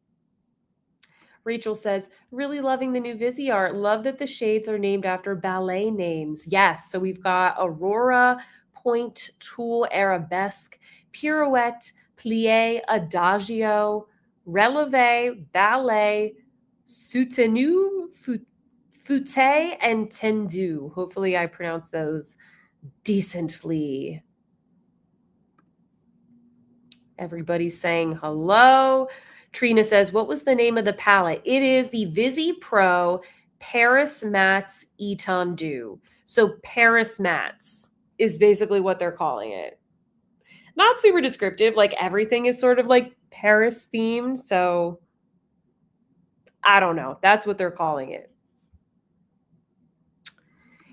Rachel says, really loving the new Viseart. Love that the shades are named after ballet names. Yes, so we've got Aurora, Point, Tool, Arabesque, Pirouette, Plie, Adagio, Releve, Ballet, Soutenu, Fute, and Tendu. Hopefully I pronounced those decently. Everybody's saying hello. Trina says, what was the name of the palette? It is the Visi Pro Paris Mattes Etendu. So Paris Mattes is basically what they're calling it. Not super descriptive. Like everything is sort of like Paris themed. So I don't know. That's what they're calling it.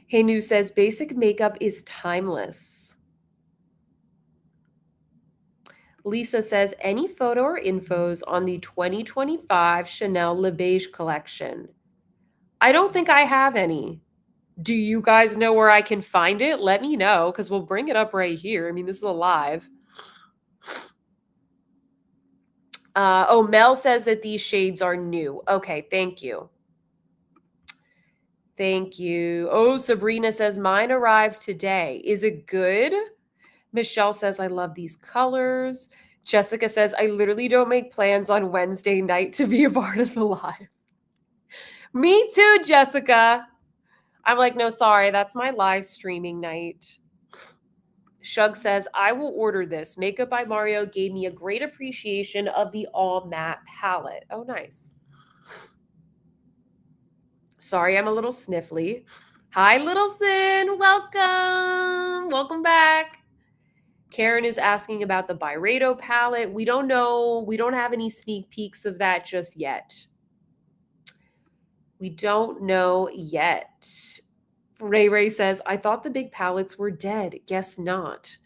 Hey New says, basic makeup is timeless. Lisa says, any photo or infos on the 2025 Chanel Le Beige collection? I don't think I have any. Do you guys know where I can find it? Let me know, because we'll bring it up right here. I mean, this is a live. Oh, Mel says that these shades are new. Okay, thank you. Thank you. Oh, Sabrina says, mine arrived today. Is it good? Michelle says, I love these colors. Jessica says, I literally don't make plans on Wednesday night to be a part of the live. Me too, Jessica. I'm like, no, sorry, that's my live streaming night. Shug says, I will order this. Makeup by Mario gave me a great appreciation of the all matte palette. Oh, nice. Sorry, I'm a little sniffly. Hi, Littleson. Welcome. Welcome back. Karen is asking about the Byredo palette. We don't know. We don't have any sneak peeks of that just yet. We don't know yet. Ray says, I thought the big palettes were dead. Guess not.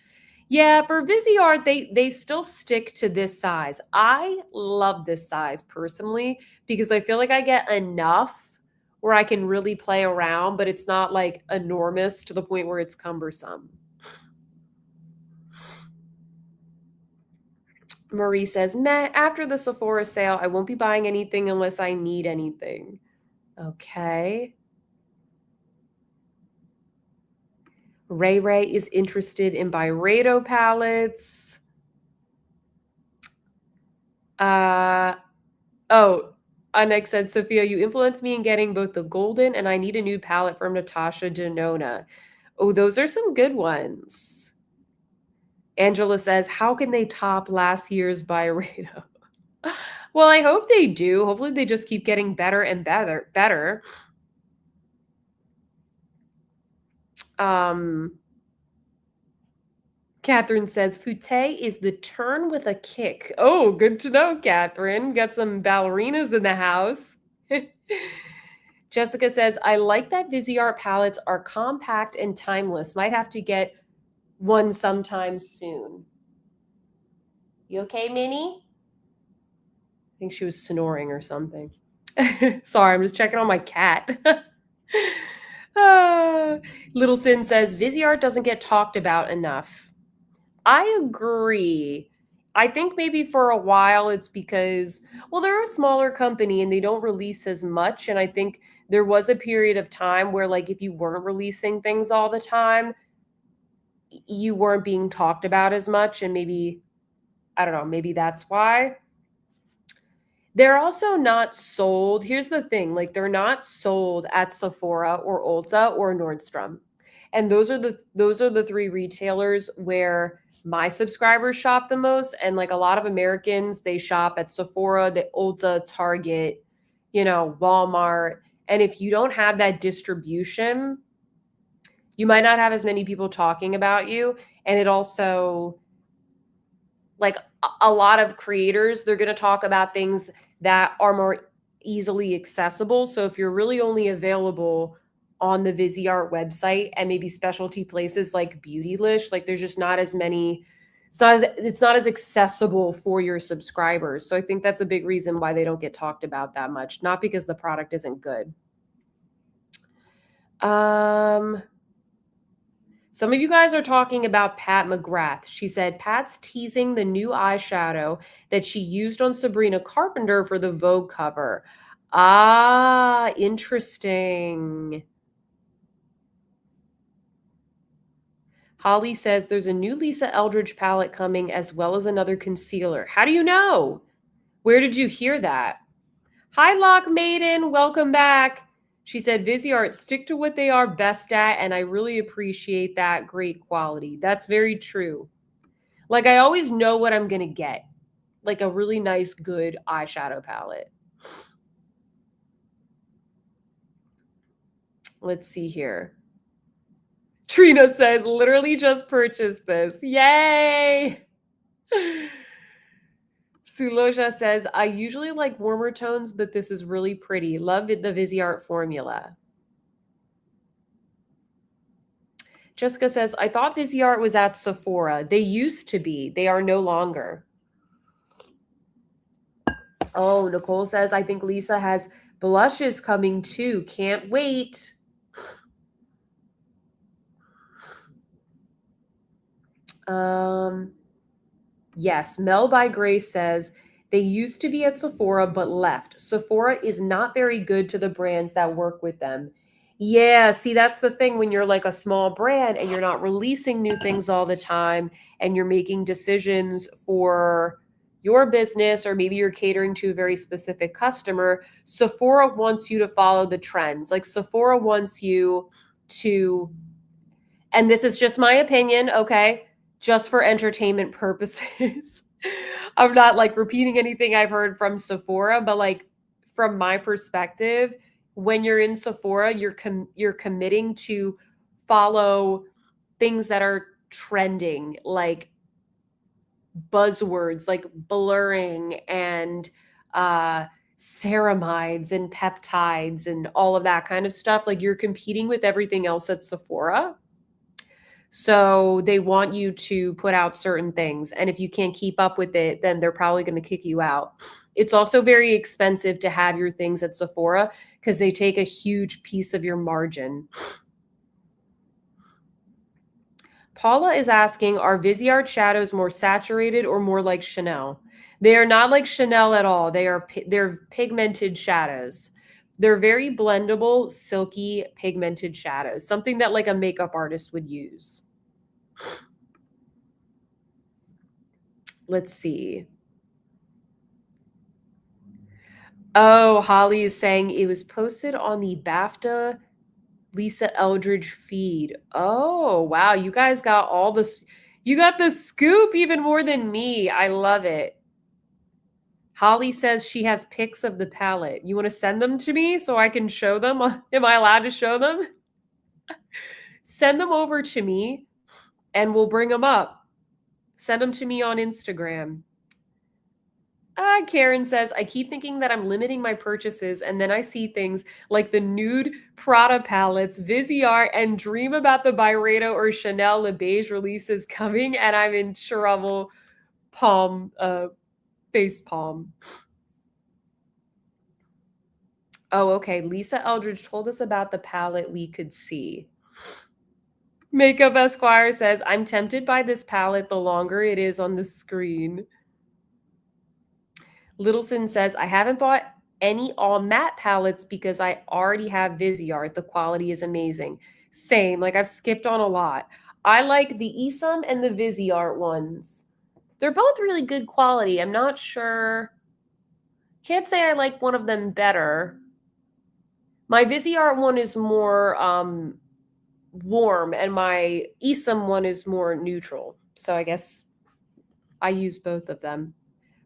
Yeah, for Viseart, they still stick to this size. I love this size personally because I feel like I get enough where I can really play around, but it's not like enormous to the point where it's cumbersome. Marie says, meh, after the Sephora sale, I won't be buying anything unless I need anything. Okay. Ray is interested in Byredo palettes. Anek said, Sophia, you influenced me in getting both the golden and I need a new palette from Natasha Denona. Oh, those are some good ones. Angela says, how can they top last year's Byredo? Well, I hope they do. Hopefully they just keep getting better and better. Catherine says, Fute is the turn with a kick. Oh, good to know, Catherine. Got some ballerinas in the house. Jessica says, I like that Viseart palettes are compact and timeless. Might have to get one sometime soon. You okay, Minnie? I think she was snoring or something. Sorry, I'm just checking on my cat. Little Sin says, Viseart doesn't get talked about enough. I agree. I think maybe for a while it's because, well, they're a smaller company and they don't release as much. And I think there was a period of time where, like, if you weren't releasing things all the time, you weren't being talked about as much. And maybe, I don't know, maybe that's why. They're also not sold. Here's the thing, like, they're not sold at Sephora or Ulta or Nordstrom. And those are the three retailers where my subscribers shop the most. And like a lot of Americans, they shop at Sephora, the Ulta, Target, Walmart. And if you don't have that distribution, you might not have as many people talking about you. And it also, like a lot of creators, they're going to talk about things that are more easily accessible. So if you're really only available on the Viseart website and maybe specialty places like Beautylish, like there's just not as many, it's not as accessible for your subscribers. So I think that's a big reason why they don't get talked about that much, not because the product isn't good. Some of you guys are talking about Pat McGrath. She said Pat's teasing the new eyeshadow that she used on Sabrina Carpenter for the Vogue cover. Ah, interesting. Holly says there's a new Lisa Eldridge palette coming as well as another concealer. How do you know? Where did you hear that? Hi, Lock Maiden. Welcome back. She said, Viseart, stick to what they are best at, and I really appreciate that great quality. That's very true. Like, I always know what I'm going to get. Like a really nice, good eyeshadow palette. Let's see here. Trina says, literally just purchased this. Yay! Suloja says, I usually like warmer tones, but this is really pretty. Love the Viseart formula. Jessica says, I thought Viseart was at Sephora. They used to be. They are no longer. Oh, Nicole says, I think Lisa has blushes coming too. Can't wait. Yes, Mel by Grace says, they used to be at Sephora but left. Sephora is not very good to the brands that work with them. Yeah, see, that's the thing when you're like a small brand and you're not releasing new things all the time and you're making decisions for your business, or maybe you're catering to a very specific customer. Sephora wants you to follow the trends. Like Sephora wants you to, and this is just my opinion, okay? Just for entertainment purposes. I'm not like repeating anything I've heard from Sephora, but like from my perspective, when you're in Sephora, you're committing to follow things that are trending, like buzzwords like blurring and ceramides and peptides and all of that kind of stuff. Like you're competing with everything else at Sephora. So they want you to put out certain things. And if you can't keep up with it, then they're probably going to kick you out. It's also very expensive to have your things at Sephora because they take a huge piece of your margin. Paula is asking, are Viseart shadows more saturated or more like Chanel? They are not like Chanel at all. They're pigmented shadows. They're very blendable, silky, pigmented shadows, something that like a makeup artist would use. Let's see. Oh, Holly is saying it was posted on the BAFTA Lisa Eldridge feed. Oh, wow. You guys got all this. You got the scoop even more than me. I love it. Holly says she has pics of the palette. You want to send them to me so I can show them? Am I allowed to show them? Send them over to me and we'll bring them up. Send them to me on Instagram. Karen says, I keep thinking that I'm limiting my purchases, and then I see things like the nude Prada palettes, Viseart, and dream about the Byredo or Chanel Le Beige releases coming, and I'm in trouble. Face palm. Oh, okay. Lisa Eldridge told us about the palette we could see. Makeup Esquire says, I'm tempted by this palette the longer it is on the screen. Littleson says, I haven't bought any all matte palettes because I already have Viseart. The quality is amazing. Same, like I've skipped on a lot. I like the Isom and the Viseart ones. They're both really good quality. I'm not sure. Can't say I like one of them better. My Viseart one is more warm and my Isom one is more neutral. So I guess I use both of them.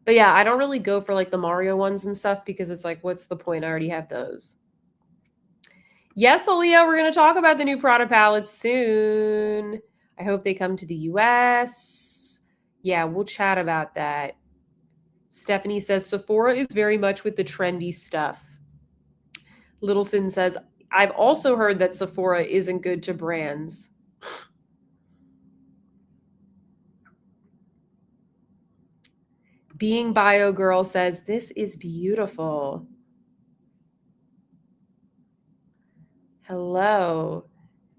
But yeah, I don't really go for like the Mario ones and stuff because it's like, what's the point? I already have those. Yes, Aaliyah, we're going to talk about the new Prada palettes soon. I hope they come to the US. Yeah, we'll chat about that. Stephanie says Sephora is very much with the trendy stuff. Littleson says, I've also heard that Sephora isn't good to brands. Being Bio Girl says, this is beautiful. Hello.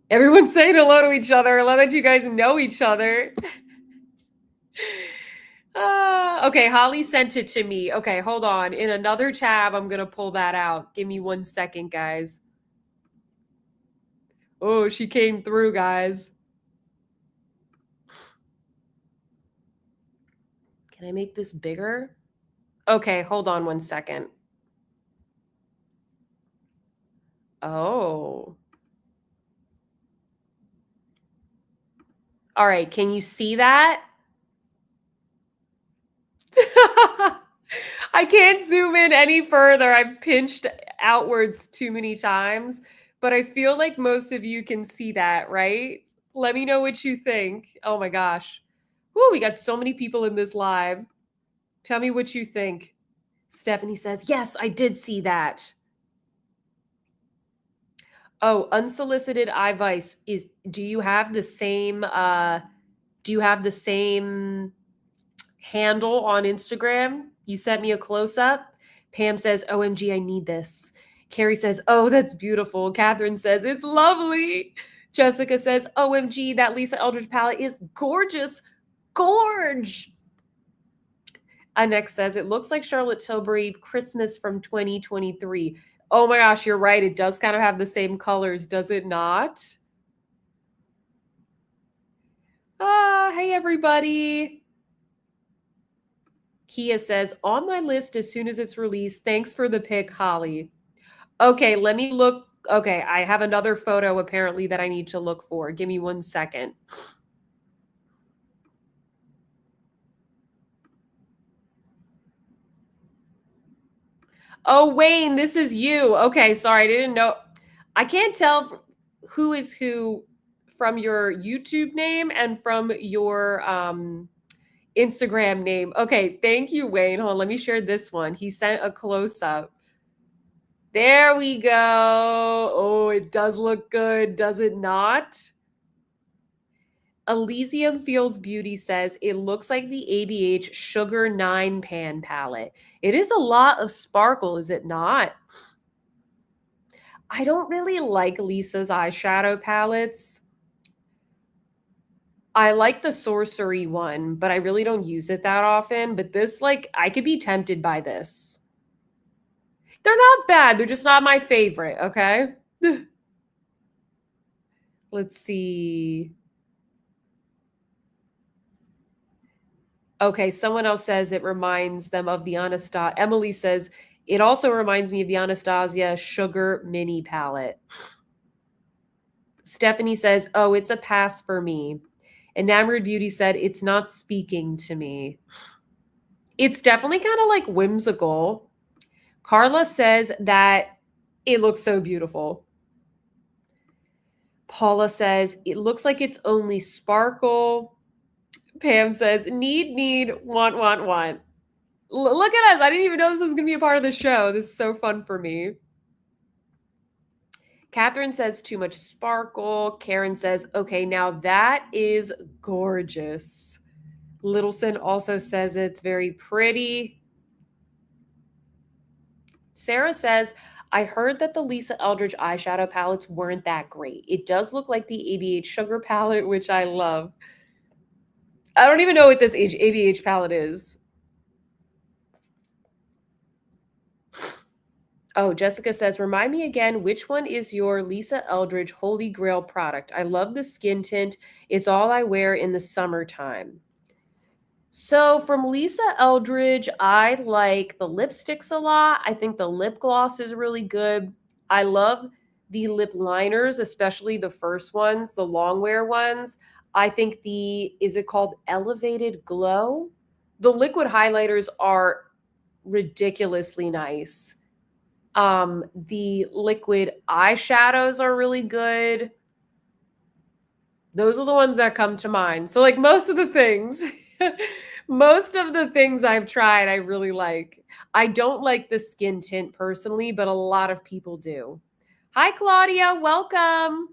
Everyone's saying hello to each other. I love that you guys know each other. Okay, Holly sent it to me. Okay, hold on. In another tab, I'm going to pull that out. Give me 1 second, guys. Oh, she came through, guys. Can I make this bigger? Okay, hold on 1 second. Oh. All right, can you see that? I can't zoom in any further. I've pinched outwards too many times, but I feel like most of you can see that, right? Let me know what you think. Oh my gosh. Whoo, we got so many people in this live. Tell me what you think. Stephanie says, yes, I did see that. Oh, unsolicited advice is, do you have the same handle on Instagram? You sent me a close up. Pam says, OMG, I need this. Carrie says, oh, that's beautiful. Catherine says, it's lovely. Jessica says, OMG, that Lisa Eldridge palette is gorgeous. Gorge. Anex says, it looks like Charlotte Tilbury Christmas from 2023. Oh my gosh, you're right. It does kind of have the same colors, does it not? Hey, everybody. Kia says, on my list as soon as it's released. Thanks for the pic, Holly. Okay, let me look. Okay, I have another photo apparently that I need to look for. Give me 1 second. Oh, Wayne, this is you. Okay, sorry, I didn't know. I can't tell who is who from your YouTube name and from your Instagram name. Okay, thank you, Wayne. Hold on, let me share this one. He sent a close-up. There we go. Oh, it does look good, does it not? Elysium Fields Beauty says it looks like the ABH Sugar 9 pan palette. It is a lot of sparkle, is it not? I don't really like Lisa's eyeshadow palettes. I like the Sorcery one, but I really don't use it that often. But this, like, I could be tempted by this. They're not bad. They're just not my favorite, okay? Let's see. Okay, someone else says it reminds them of the Anastasia. Emily says it also reminds me of the Anastasia Sugar Mini palette. Stephanie says, oh, it's a pass for me. Enamored Beauty said, it's not speaking to me. It's definitely kind of like whimsical. Carla says that it looks so beautiful. Paula says, it looks like it's only sparkle. Pam says, need, want. Look at us. I didn't even know this was going to be a part of the show. This is so fun for me. Catherine says too much sparkle. Karen says, okay, now that is gorgeous. Littleson also says it's very pretty. Sarah says, I heard that the Lisa Eldridge eyeshadow palettes weren't that great. It does look like the ABH Sugar palette, which I love. I don't even know what this ABH palette is. Oh, Jessica says, remind me again, which one is your Lisa Eldridge Holy Grail product? I love the skin tint. It's all I wear in the summertime. So from Lisa Eldridge, I like the lipsticks a lot. I think the lip gloss is really good. I love the lip liners, especially the first ones, the long wear ones. I think is it called Elevated Glow? The liquid highlighters are ridiculously nice. The liquid eyeshadows are really good. Those are the ones that come to mind. So like most of the things, most of the things I've tried, I really like. I don't like the skin tint personally, but a lot of people do. Hi, Claudia. Welcome.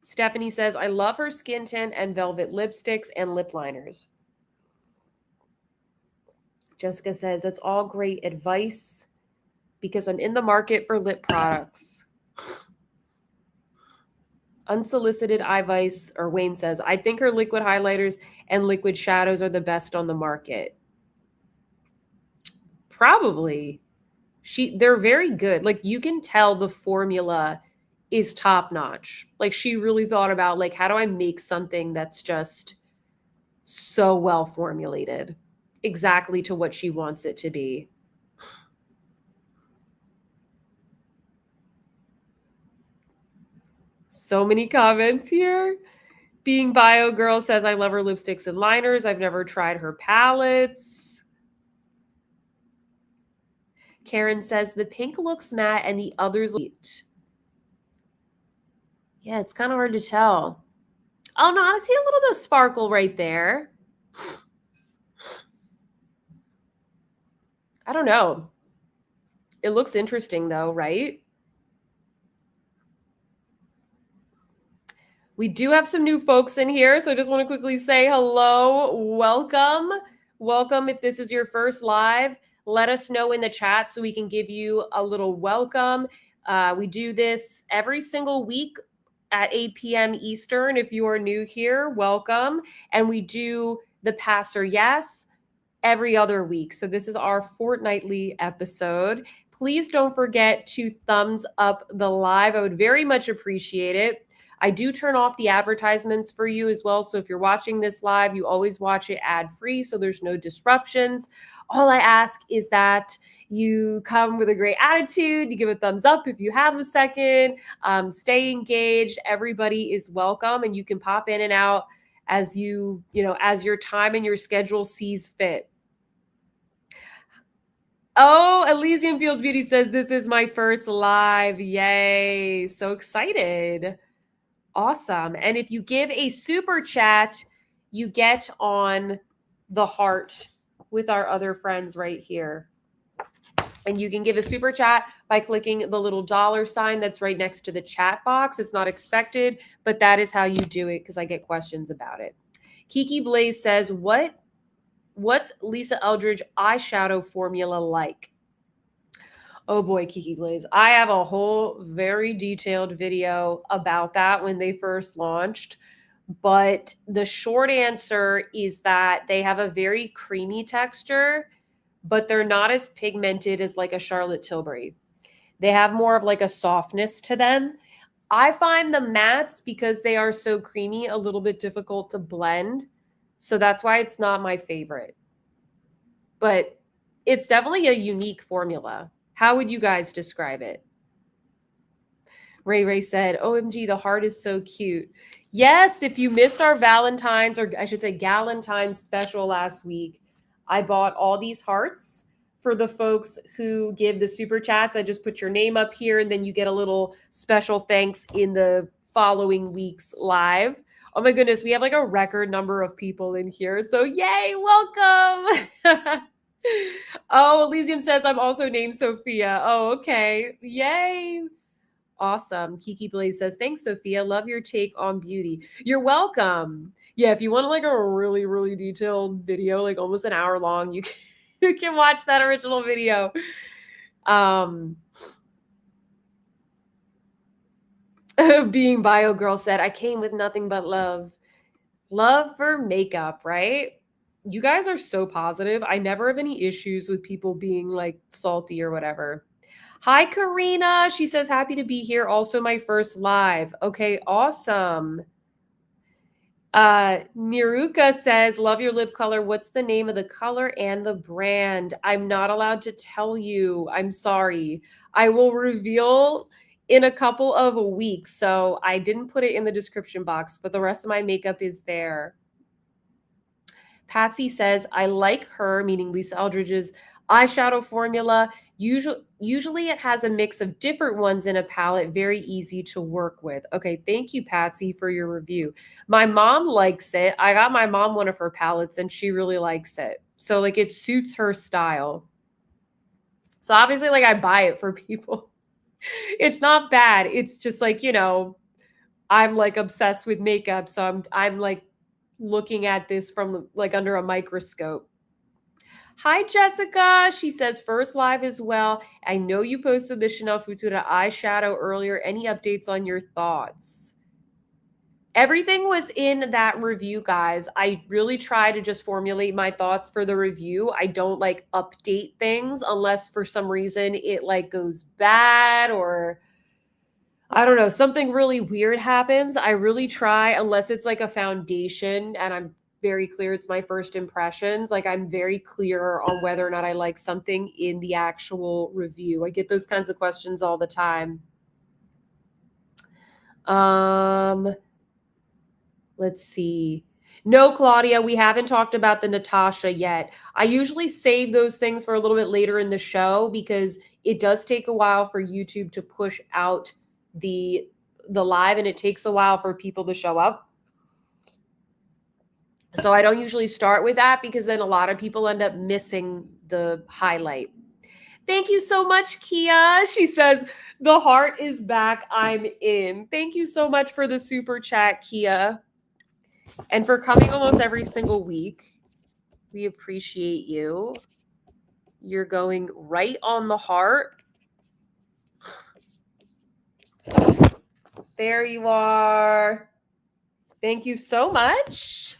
Stephanie says, I love her skin tint and velvet lipsticks and lip liners. Jessica says, that's all great advice because I'm in the market for lip products. Unsolicited advice, or Wayne says, I think her liquid highlighters and liquid shadows are the best on the market. Probably. They're very good. Like you can tell the formula is top notch. Like she really thought about like how do I make something that's just so well formulated exactly to what she wants it to be. So many comments here. Being Bio Girl says, I love her lipsticks and liners. I've never tried her palettes. Karen says, the pink looks matte and the others light. Yeah, it's kind of hard to tell. Oh, no, I see a little bit of sparkle right there. I don't know. It looks interesting though, right? We do have some new folks in here, so I just want to quickly say hello, welcome. Welcome. If this is your first live, let us know in the chat so we can give you a little welcome. We do this every single week at 8 p.m. Eastern. If you are new here, welcome. And we do the Pass or Yes every other week. So this is our fortnightly episode. Please don't forget to thumbs up the live. I would very much appreciate it. I do turn off the advertisements for you as well. So if you're watching this live, you always watch it ad-free so there's no disruptions. All I ask is that you come with a great attitude, you give a thumbs up if you have a second, stay engaged. Everybody is welcome and you can pop in and out as as your time and your schedule sees fit. Oh, Elysium Fields Beauty says, this is my first live. Yay. So excited. Awesome. And if you give a super chat, you get on the heart with our other friends right here. And you can give a super chat by clicking the little $sign that's right next to the chat box. It's not expected, but that is how you do it because I get questions about it. Kiki Blaze says, what's Lisa Eldridge eyeshadow formula like? Oh boy, Kiki Blaze. I have a whole very detailed video about that when they first launched. But the short answer is that they have a very creamy texture, but they're not as pigmented as like a Charlotte Tilbury. They have more of like a softness to them. I find the mattes, because they are so creamy, a little bit difficult to blend. So that's why it's not my favorite. But it's definitely a unique formula. How would you guys describe it? Ray said, OMG, the heart is so cute. Yes, if you missed our Valentine's, or I should say Galentine's special last week, I bought all these hearts for the folks who give the super chats. I just put your name up here and then you get a little special thanks in the following week's live. Oh my goodness, we have like a record number of people in here. So yay, welcome. Oh, Elysium says I'm also named Sophia. Oh, okay. Yay. Awesome. Kiki Blaze says, thanks, Sophia. Love your take on beauty. You're welcome. Yeah, if you want like a really, really detailed video, like almost an hour long, you can watch that original video. Being Bio Girl said, I came with nothing but love. Love for makeup, right? You guys are so positive. I never have any issues with people being like salty or whatever. Hi, Karina. She says, happy to be here. Also my first live. Okay, awesome. Niruka says, love your lip color. What's the name of the color and the brand? I'm not allowed to tell you. I'm sorry. I will reveal in a couple of weeks. So I didn't put it in the description box, but the rest of my makeup is there. Patsy says, I like her, meaning Lisa Eldridge's eyeshadow formula. Usually it has a mix of different ones in a palette, very easy to work with. Okay, thank you, Patsy, for your review. My mom likes it. I got my mom one of her palettes and she really likes it. So like it suits her style. So obviously like I buy it for people. It's not bad. It's just like, you know, I'm like obsessed with makeup, so I'm like looking at this from like under a microscope. Hi, Jessica. She says, first live as well. I know you posted the Chanel Futura eyeshadow earlier. Any updates on your thoughts? Everything was in that review, guys. I really try to just formulate my thoughts for the review. I don't like update things unless for some reason it like goes bad or I don't know, something really weird happens. I really try, unless it's like a foundation and I'm very clear it's my first impressions. Like I'm very clear on whether or not I like something in the actual review. I get those kinds of questions all the time. Let's see. No, Claudia, we haven't talked about the Natasha yet. I usually save those things for a little bit later in the show because it does take a while for YouTube to push out the live and it takes a while for people to show up. So I don't usually start with that because then a lot of people end up missing the highlight. Thank you so much, Kia. She says, the heart is back. I'm in. Thank you so much for the super chat, Kia. And for coming almost every single week. We appreciate you. You're going right on the heart. There you are. Thank you so much.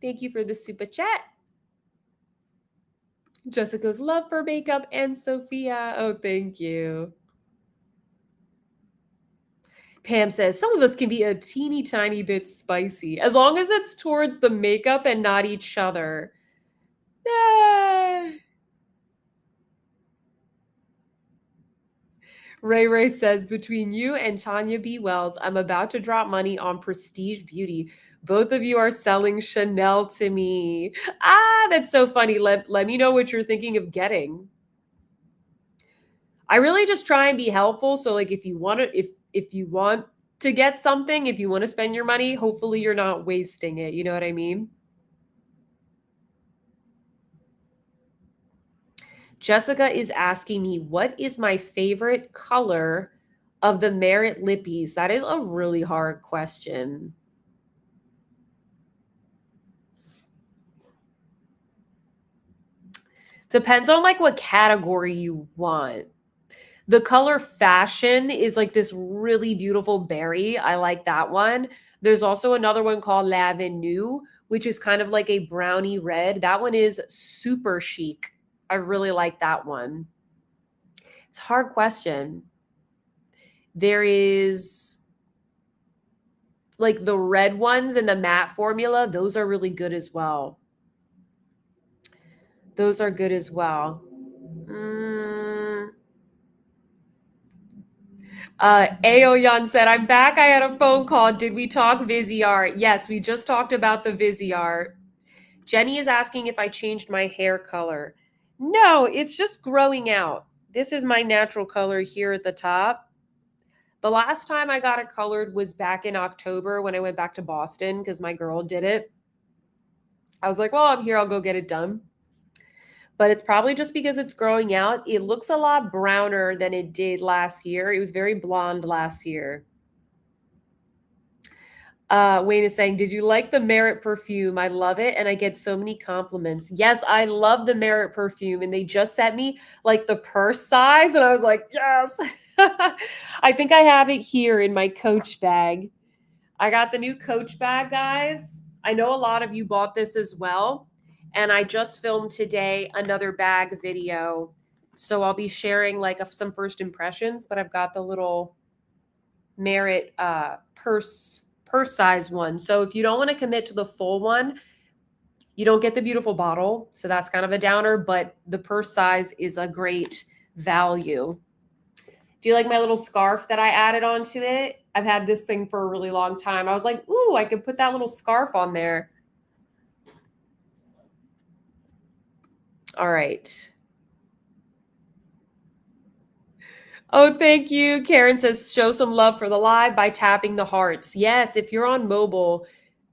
Thank you for the super chat. Jessica's love for makeup and Sophia. Oh, thank you. Pam says, some of us can be a teeny tiny bit spicy, as long as it's towards the makeup and not each other. Ray says, between you and Tanya B. Wells, I'm about to drop money on Prestige Beauty. Both of you are selling Chanel to me. Ah, that's so funny. Let me know what you're thinking of getting. I really just try and be helpful. So like if you want to get something, if you want to spend your money, hopefully you're not wasting it. You know what I mean? Jessica is asking me, what is my favorite color of the Merit Lippies? That is a really hard question. Depends on like what category you want. The color Fashion is like this really beautiful berry. I like that one. There's also another one called L'Avenue, which is kind of like a brownie red. That one is super chic. I really like that one. It's a hard question. There is like the red ones and the matte formula. Those are really good as well. Those are good as well. Aoyan said, I'm back. I had a phone call. Did we talk Viseart? Yes, we just talked about the Viseart. Jenny is asking if I changed my hair color. No, it's just growing out. This is my natural color here at the top. The last time I got it colored was back in October when I went back to Boston because my girl did it. I was like, well, I'm here. I'll go get it done. But it's probably just because it's growing out. It looks a lot browner than it did last year. It was very blonde last year. Wayne is saying, did you like the Merit perfume? I love it. And I get so many compliments. Yes, I love the Merit perfume. And they just sent me like the purse size. And I was like, yes. I think I have it here in my Coach bag. I got the new Coach bag, guys. I know a lot of you bought this as well. And I just filmed today another bag video. So I'll be sharing like some first impressions, but I've got the little Merit purse size one. So if you don't want to commit to the full one, you don't get the beautiful bottle. So that's kind of a downer, but the purse size is a great value. Do you like my little scarf that I added onto it? I've had this thing for a really long time. I was like, ooh, I could put that little scarf on there. All right. Oh, thank you. Karen says, show some love for the live by tapping the hearts. Yes, if you're on mobile,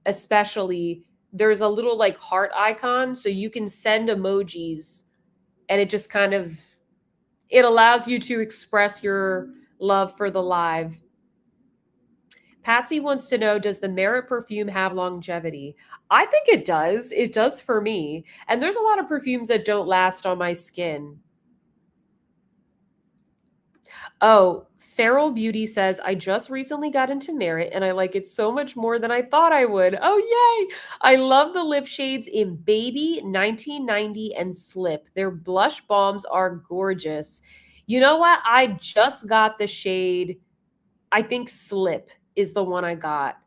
especially, there's a little like heart icon. So you can send emojis and it just kind of it allows you to express your love for the live. Patsy wants to know, does the Merit perfume have longevity? I think it does. It does for me. And there's a lot of perfumes that don't last on my skin. Oh, Feral Beauty says, I just recently got into Merit and I like it so much more than I thought I would. Oh, yay! I love the lip shades in Baby, 1990, and Slip. Their blush balms are gorgeous. You know what? I just got the shade, I think Slip is the one I got.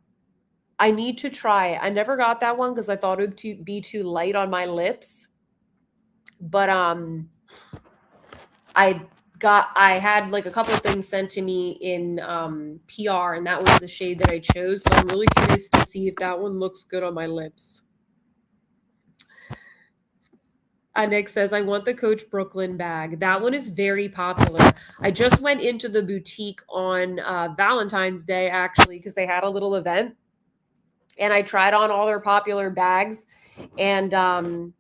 I need to try it. I never got that one because I thought it would be too light on my lips. But I had like a couple of things sent to me in PR, and that was the shade that I chose. So I'm really curious to see if that one looks good on my lips. Nick says, I want the Coach Brooklyn bag. That one is very popular. I just went into the boutique on Valentine's Day, actually, because they had a little event. And I tried on all their popular bags. And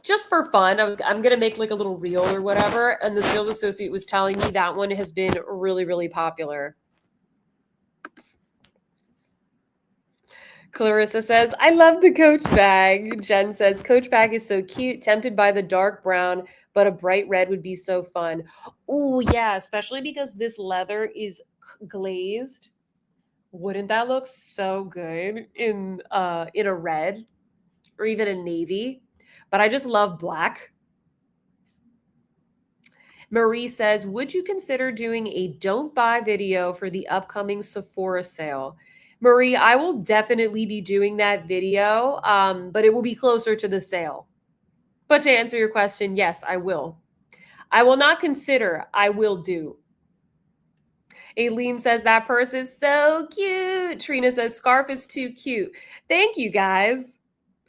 just for fun, I'm going to make like a little reel or whatever. And the sales associate was telling me that one has been really, really popular. Clarissa says, I love the Coach bag. Jen says, Coach bag is so cute. Tempted by the dark brown, but a bright red would be so fun. Oh, yeah, especially because this leather is glazed. Wouldn't that look so good in a red or even a navy? But I just love black. Marie says, would you consider doing a don't buy video for the upcoming Sephora sale? Marie, I will definitely be doing that video, but it will be closer to the sale. But to answer your question, yes, I will. I will not consider, I will do. Aileen says, that purse is so cute. Trina says, scarf is too cute. Thank you, guys.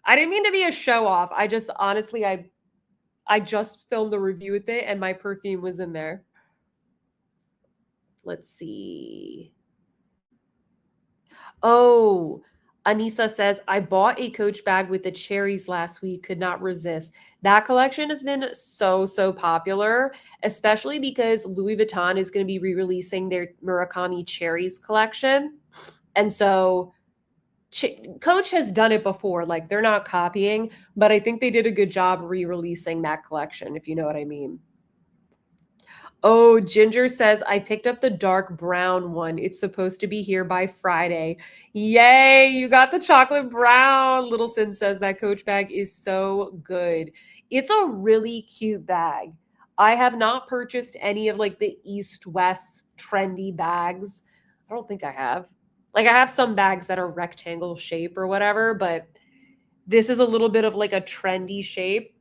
I didn't mean to be a show off. I just honestly, I just filmed the review with it and my perfume was in there. Let's see. Oh, Anissa says, I bought a Coach bag with the cherries last week, could not resist. That collection has been so, so popular, especially because Louis Vuitton is going to be re-releasing their Murakami Cherries collection. And so Coach has done it before. Like, they're not copying, but I think they did a good job re-releasing that collection, if you know what I mean. Oh, Ginger says, I picked up the dark brown one. It's supposed to be here by Friday. Yay, you got the chocolate brown. Little Sin says that Coach bag is so good. It's a really cute bag. I have not purchased any of like the East-West trendy bags. I don't think I have. Like, I have some bags that are rectangle shape or whatever, but this is a little bit of like a trendy shape.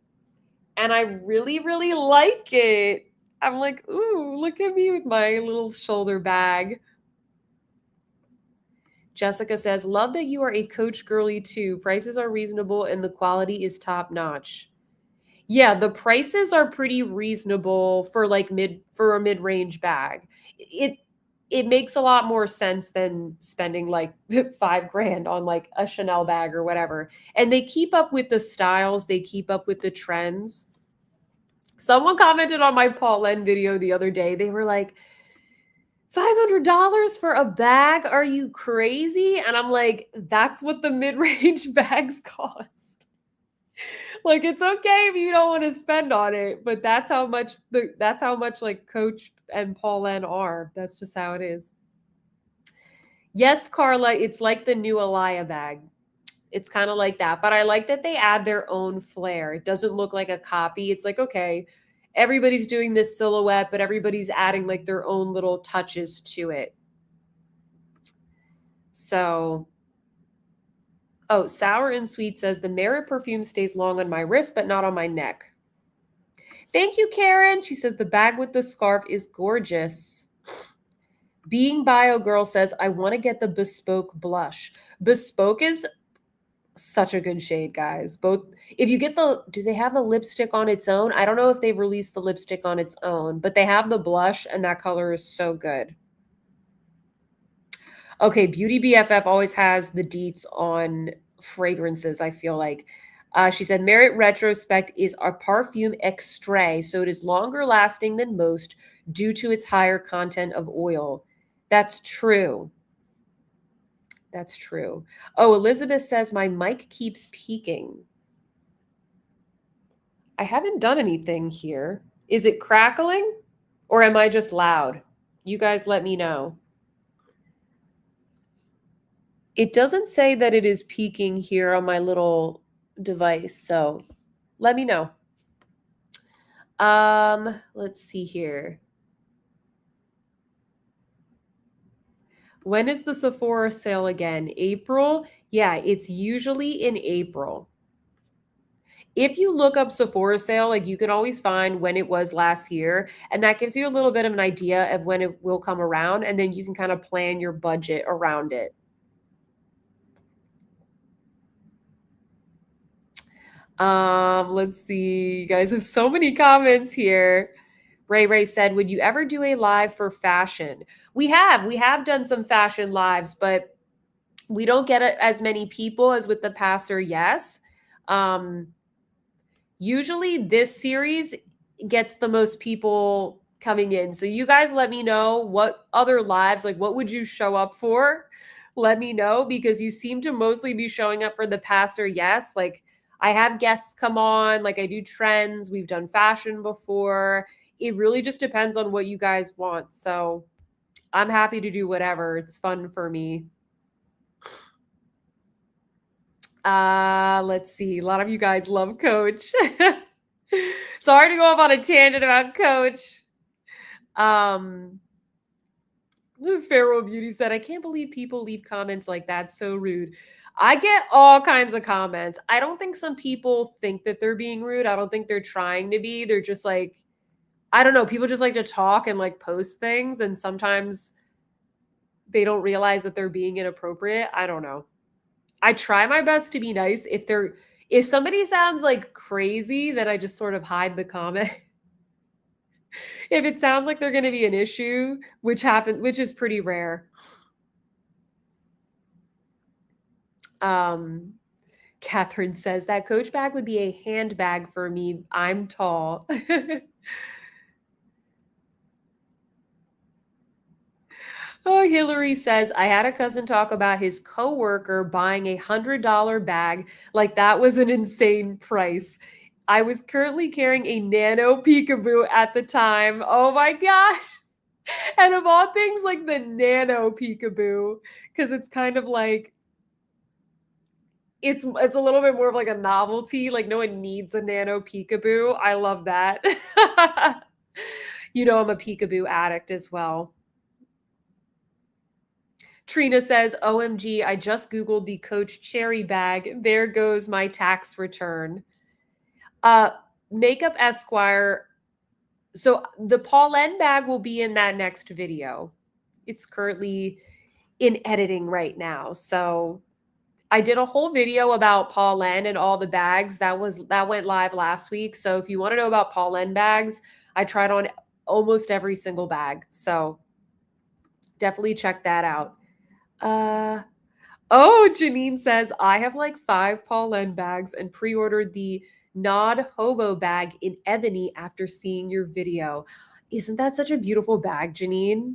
And I really, really like it. I'm like, ooh, look at me with my little shoulder bag. Jessica says, love that you are a Coach girly too. Prices are reasonable and the quality is top notch. Yeah, the prices are pretty reasonable for like a mid-range bag. It makes a lot more sense than spending like $5,000 on like a Chanel bag or whatever. And they keep up with the styles, they keep up with the trends. Someone commented on my Paul Len video the other day. They were like, $500 for a bag? Are you crazy? And I'm like, that's what the mid-range bags cost. Like, it's okay if you don't want to spend on it, but that's how much like Coach and Paul Len are. That's just how it is. Yes, Carla, it's like the new Alaya bag. It's kind of like that, but I like that they add their own flair. It doesn't look like a copy. It's like, okay, everybody's doing this silhouette, but everybody's adding like their own little touches to it. So, oh, Sour and Sweet says the Merit perfume stays long on my wrist, but not on my neck. Thank you, Karen. She says the bag with the scarf is gorgeous. Being Bio Girl says, I want to get the Bespoke blush. Bespoke is such a good shade, guys. Both, if you get the, do they have the lipstick on its own? I don't know if they've released the lipstick on its own, but they have the blush and that color is so good. Okay, Beauty BFF always has the deets on fragrances, I feel like. She said, Merit Retrospect is our perfume extrait, so it is longer lasting than most due to its higher content of oil. That's true. That's true. Oh, Elizabeth says, my mic keeps peaking. I haven't done anything here. Is it crackling or am I just loud? You guys let me know. It doesn't say that it is peaking here on my little device, so let me know. Let's see here. When is the Sephora sale again? April? Yeah, it's usually in April. If you look up Sephora sale, like you can always find when it was last year, and that gives you a little bit of an idea of when it will come around, and then you can kind of plan your budget around it. Let's see. You guys have so many comments here. Ray said, would you ever do a live for fashion? We have done some fashion lives, but we don't get as many people as with the pastor. Yes. Usually this series gets the most people coming in. So you guys let me know what other lives, like what would you show up for? Let me know, because you seem to mostly be showing up for the pastor. Yes. Like I have guests come on, like I do trends. We've done fashion before. It really just depends on what you guys want. So I'm happy to do whatever. It's fun for me. Let's see. A lot of you guys love Coach. Sorry to go off on a tangent about Coach. Pharaoh Beauty said, I can't believe people leave comments like that. So rude. I get all kinds of comments. I don't think some people think that they're being rude. I don't think they're trying to be. They're just like, I don't know. People just like to talk and like post things. And sometimes they don't realize that they're being inappropriate. I don't know. I try my best to be nice. If somebody sounds like crazy, then I just sort of hide the comment. If it sounds like they're going to be an issue, which is pretty rare. Catherine says that Coach bag would be a handbag for me. I'm tall. Oh, Hillary says, I had a cousin talk about his coworker buying a $100 bag like that was an insane price. I was currently carrying a nano peekaboo at the time. Oh my gosh. And of all things, like the nano peekaboo, because it's kind of like, it's a little bit more of like a novelty. Like no one needs a nano peekaboo. I love that. You know, I'm a peekaboo addict as well. Trina says, OMG, I just Googled the Coach Cherry bag. There goes my tax return. Makeup Esquire. So the Pauline bag will be in that next video. It's currently in editing right now. So I did a whole video about Pauline and all the bags. That went live last week. So if you want to know about Pauline bags, I tried on almost every single bag. So definitely check that out. Oh, Janine says, I have like 5 Pauline bags and pre-ordered the Nod Hobo bag in ebony after seeing your video. Isn't that such a beautiful bag, Janine?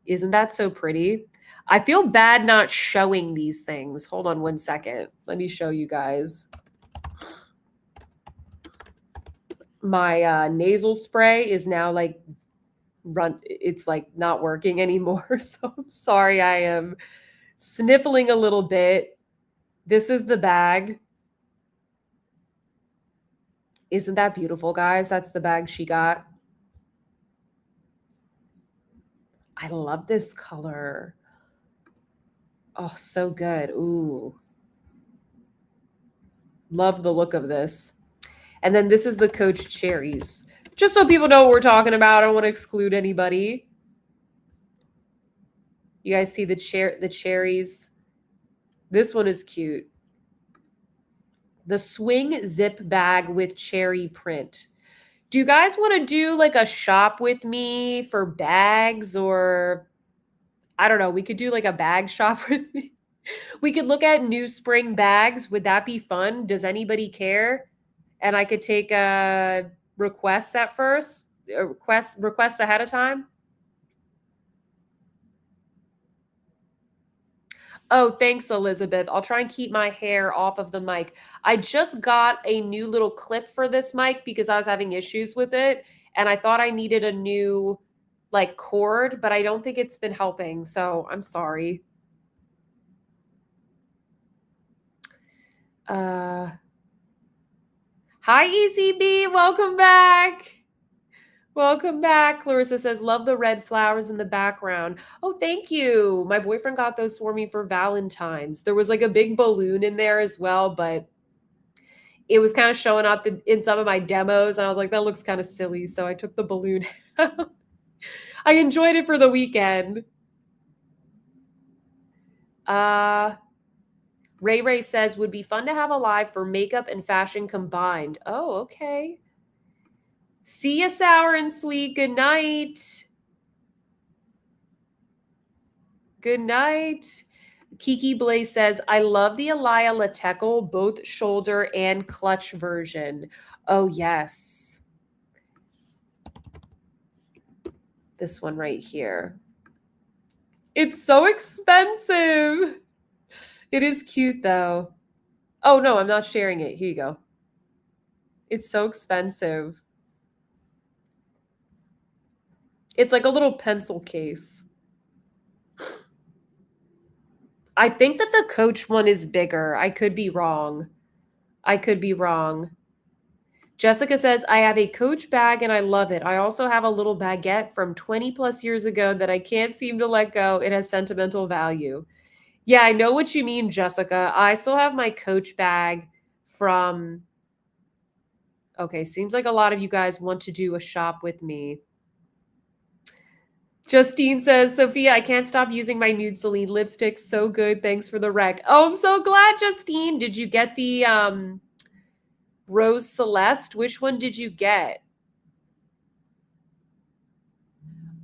Isn't that so pretty? I feel bad not showing these things. Hold on one second. Let me show you guys. My nasal spray is now like it's like not working anymore. So I'm sorry, I am sniffling a little bit. This is the bag. Isn't that beautiful, guys? That's the bag she got. I love this color. Oh, so good. Ooh. Love the look of this. And then this is the Coach Cherries. Just so people know what we're talking about. I don't want to exclude anybody. You guys see the cherries? This one is cute. The swing zip bag with cherry print. Do you guys want to do like a shop with me for bags, or I don't know, we could do like a bag shop with me. We could look at new spring bags. Would that be fun? Does anybody care? And I could take requests at first, requests ahead of time. Oh, thanks, Elizabeth. I'll try and keep my hair off of the mic. I just got a new little clip for this mic because I was having issues with it, and I thought I needed a new like cord, but I don't think it's been helping, so I'm sorry. Hi, ECB. Welcome back. Welcome back. Clarissa says, love the red flowers in the background. Oh, thank you. My boyfriend got those for me for Valentine's. There was like a big balloon in there as well, but it was kind of showing up in some of my demos. And I was like, that looks kind of silly. So I took the balloon out. I enjoyed it for the weekend. Ray Ray says, would be fun to have a live for makeup and fashion combined. Oh, okay. See ya, sour and sweet. Good night. Good night. Kiki Blaze says, I love the Elia Latecal, both shoulder and clutch version. Oh, yes. This one right here. It's so expensive. It is cute, though. Oh, no, I'm not sharing it. Here you go. It's so expensive. It's like a little pencil case. I think that the Coach one is bigger. I could be wrong. Jessica says, I have a Coach bag and I love it. I also have a little baguette from 20 plus years ago that I can't seem to let go. It has sentimental value. Yeah, I know what you mean, Jessica. I still have my Coach bag from... Okay, seems like a lot of you guys want to do a shop with me. Justine says, Sophia, I can't stop using my Nude Celine lipstick. So good. Thanks for the rec. Oh, I'm so glad, Justine. Did you get the Rose Celeste? Which one did you get?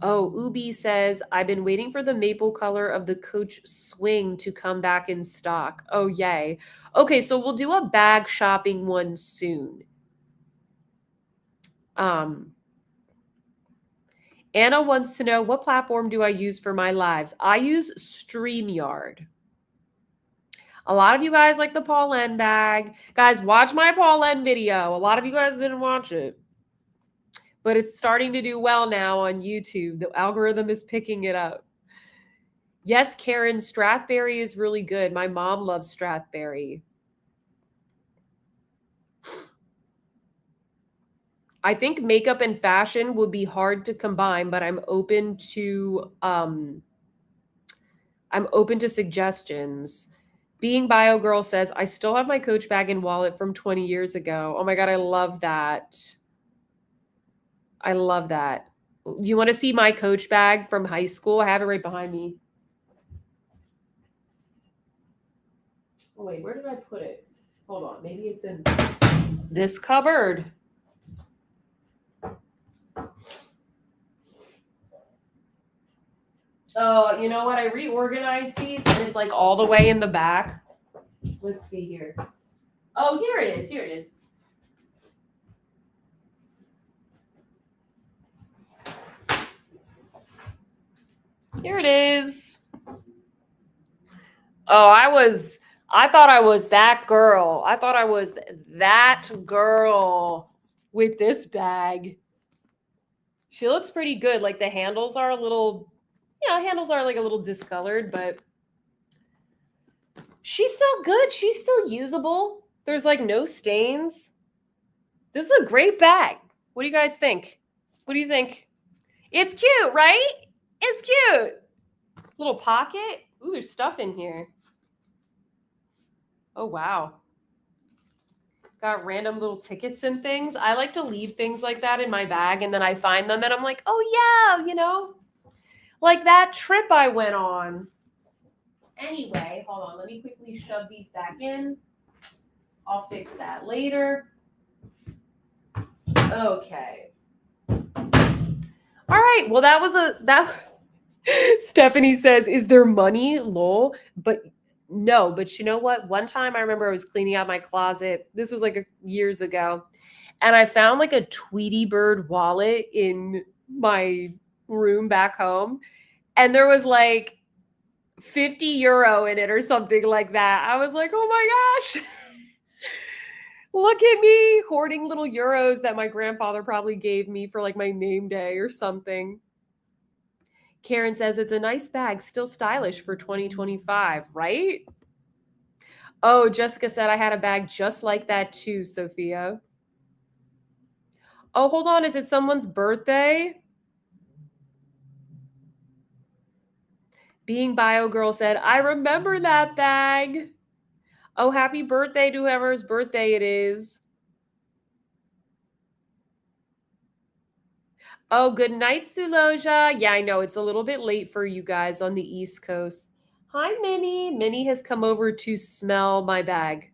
Oh, Ubi says, I've been waiting for the maple color of the Coach Swing to come back in stock. Oh, yay. Okay, so we'll do a bag shopping one soon. Anna wants to know, what platform do I use for my lives? I use StreamYard. A lot of you guys like the Paulin bag. Guys, watch my Paulin video. A lot of you guys didn't watch it. But it's starting to do well now on YouTube. The algorithm is picking it up. Yes, Karen, Strathberry is really good. My mom loves Strathberry. I think makeup and fashion would be hard to combine, but I'm open to suggestions. Being Bio Girl says, I still have my Coach bag and wallet from 20 years ago. Oh my God, I love that. I love that. You want to see my Coach bag from high school? I have it right behind me. Oh, wait, where did I put it? Hold on. Maybe it's in this cupboard. Oh, you know what? I reorganized these and it's like all the way in the back. Let's see here. Oh, here it is. Here it is. Here it is. Oh, I thought I was that girl. I thought I was that girl with this bag. She looks pretty good. Like the handles are a little, handles are like a little discolored, but she's still good. She's still usable. There's like no stains. This is a great bag. What do you guys think? What do you think? It's cute, right? It's cute. Little pocket. Ooh, there's stuff in here. Oh, wow. Got random little tickets and things. I like to leave things like that in my bag, and then I find them and I'm like, oh yeah, Like that trip I went on. Anyway, hold on. Let me quickly shove these back in. I'll fix that later. Okay. All right. Well, that. Stephanie says, "Is there money?" Lol. But no. But you know what? One time I remember I was cleaning out my closet. This was like years ago, and I found like a Tweety Bird wallet in my room back home, and there was like 50 euro in it or something like that. I was like, oh my gosh. Look at me hoarding little euros that my grandfather probably gave me for like my name day or something. Karen says it's a nice bag, still stylish for 2025, right? Oh, Jessica said I had a bag just like that too, Sophia. Oh, hold on. Is it someone's birthday? Being Bio Girl said, I remember that bag. Oh, happy birthday to whoever's birthday it is. Oh, good night, Suloja. Yeah, I know it's a little bit late for you guys on the East Coast. Hi, Minnie. Minnie has come over to smell my bag.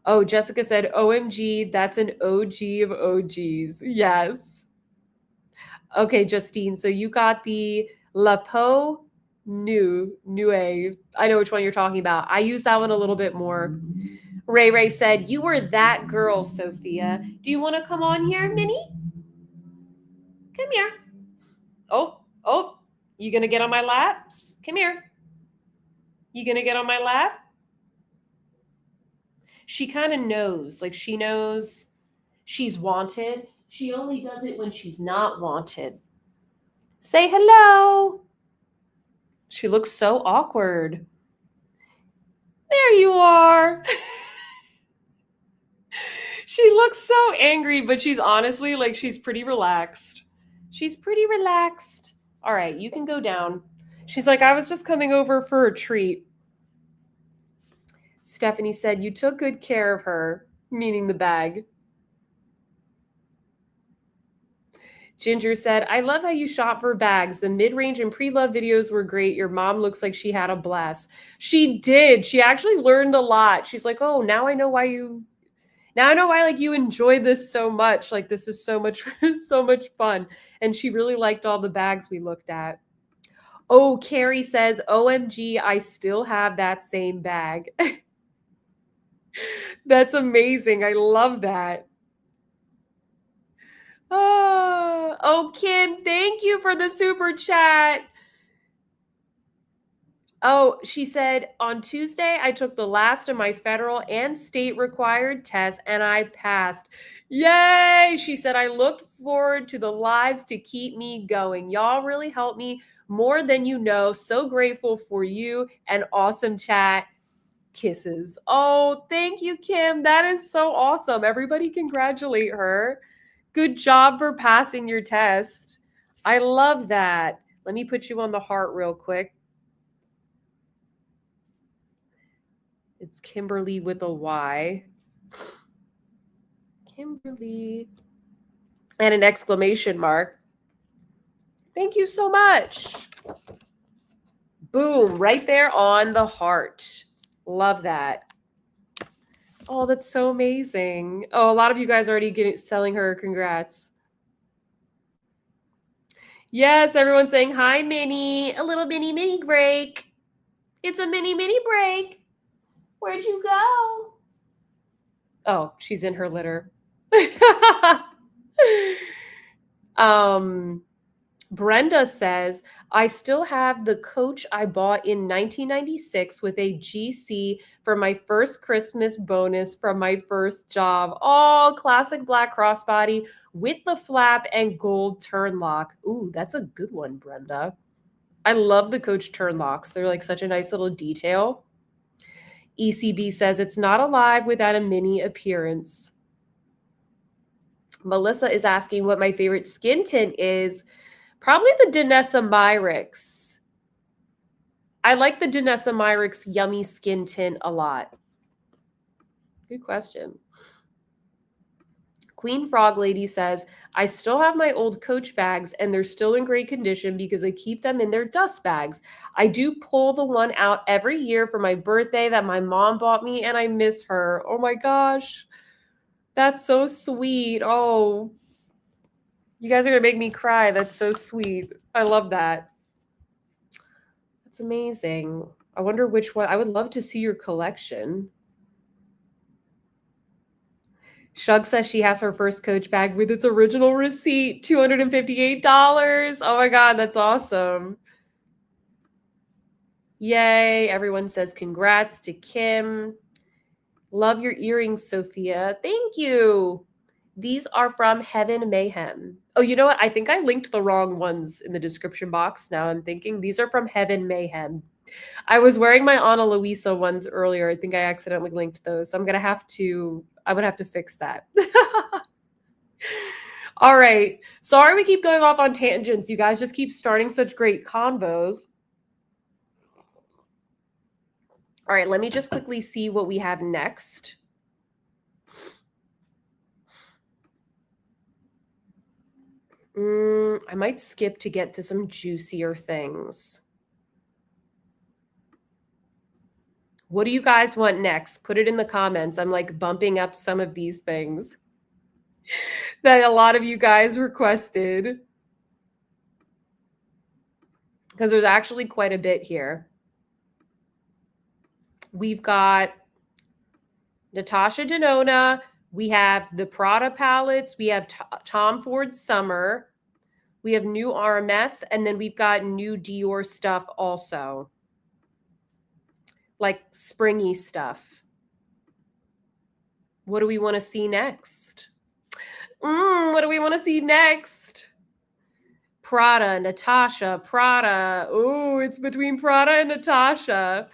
Oh, Jessica said, OMG, that's an OG of OGs. Yes. Okay, Justine. So you got the La Peau Nue. I know which one you're talking about. I use that one a little bit more. Ray Ray said, you were that girl, Sophia. Do you want to come on here, Minnie? Come here. Oh, you gonna get on my lap? Come here. You gonna get on my lap? She kind of knows. Like she knows she's wanted. She only does it when she's not wanted. Say hello. She looks so awkward. There you are. She looks so angry, but she's honestly like she's pretty relaxed. She's pretty relaxed. All right, you can go down. She's like, I was just coming over for a treat. Stephanie said, you took good care of her, meaning the bag. Ginger said, I love how you shop for bags. The mid-range and pre-love videos were great. Your mom looks like she had a blast. She did. She actually learned a lot. She's like, oh, now I know why like you enjoy this so much. Like this is so much so much fun. And she really liked all the bags we looked at. Oh, Carrie says, OMG, I still have that same bag. That's amazing. I love that. Oh, Kim, thank you for the super chat. Oh, she said, on Tuesday, I took the last of my federal and state required tests and I passed. Yay! She said, I looked forward to the lives to keep me going. Y'all really helped me more than you know. So grateful for you and awesome chat. Kisses. Oh, thank you, Kim. That is so awesome. Everybody congratulate her. Good job for passing your test. I love that. Let me put you on the heart real quick. It's Kimberly with a Y. Kimberly. And an exclamation mark. Thank you so much. Boom, right there on the heart. Love that. Oh, that's so amazing. Oh, a lot of you guys are already selling her congrats. Yes, everyone's saying, hi, Minnie. A little mini break. It's a mini break. Where'd you go? Oh, she's in her litter. Brenda says, I still have the Coach I bought in 1996 with a GC for my first Christmas bonus from my first job. Oh, classic black crossbody with the flap and gold turn lock. Ooh, that's a good one, Brenda. I love the Coach turn locks. They're like such a nice little detail. ECB says it's not alive without a mini appearance. Melissa is asking what my favorite skin tint is. Probably the Danessa Myrix. I like the Danessa Myrix Yummy Skin Tint a lot. Good question. Queen Frog Lady says, I still have my old Coach bags and they're still in great condition because I keep them in their dust bags. I do pull the one out every year for my birthday that my mom bought me and I miss her. Oh my gosh. That's so sweet. Oh, you guys are going to make me cry. That's so sweet. I love that. That's amazing. I wonder which one. I would love to see your collection. Shug says she has her first Coach bag with its original receipt, $258. Oh my God, that's awesome. Yay. Everyone says congrats to Kim. Love your earrings, Sophia. Thank you. These are from Heaven Mayhem. Oh, you know what? I think I linked the wrong ones in the description box. Now I'm thinking these are from Heaven Mayhem. I was wearing my Ana Luisa ones earlier. I think I accidentally linked those. So I would have to fix that. All right. Sorry we keep going off on tangents. You guys just keep starting such great convos. All right, let me just quickly see what we have next. I might skip to get to some juicier things. What do you guys want next? Put it in the comments. I'm like bumping up some of these things that a lot of you guys requested. Because there's actually quite a bit here. We've got Natasha Denona. We have the Prada palettes. We have Tom Ford Summer. We have new RMS. And then we've got new Dior stuff also. Like springy stuff. What do we want to see next? What do we want to see next? Prada, Natasha, Prada. Oh, it's between Prada and Natasha.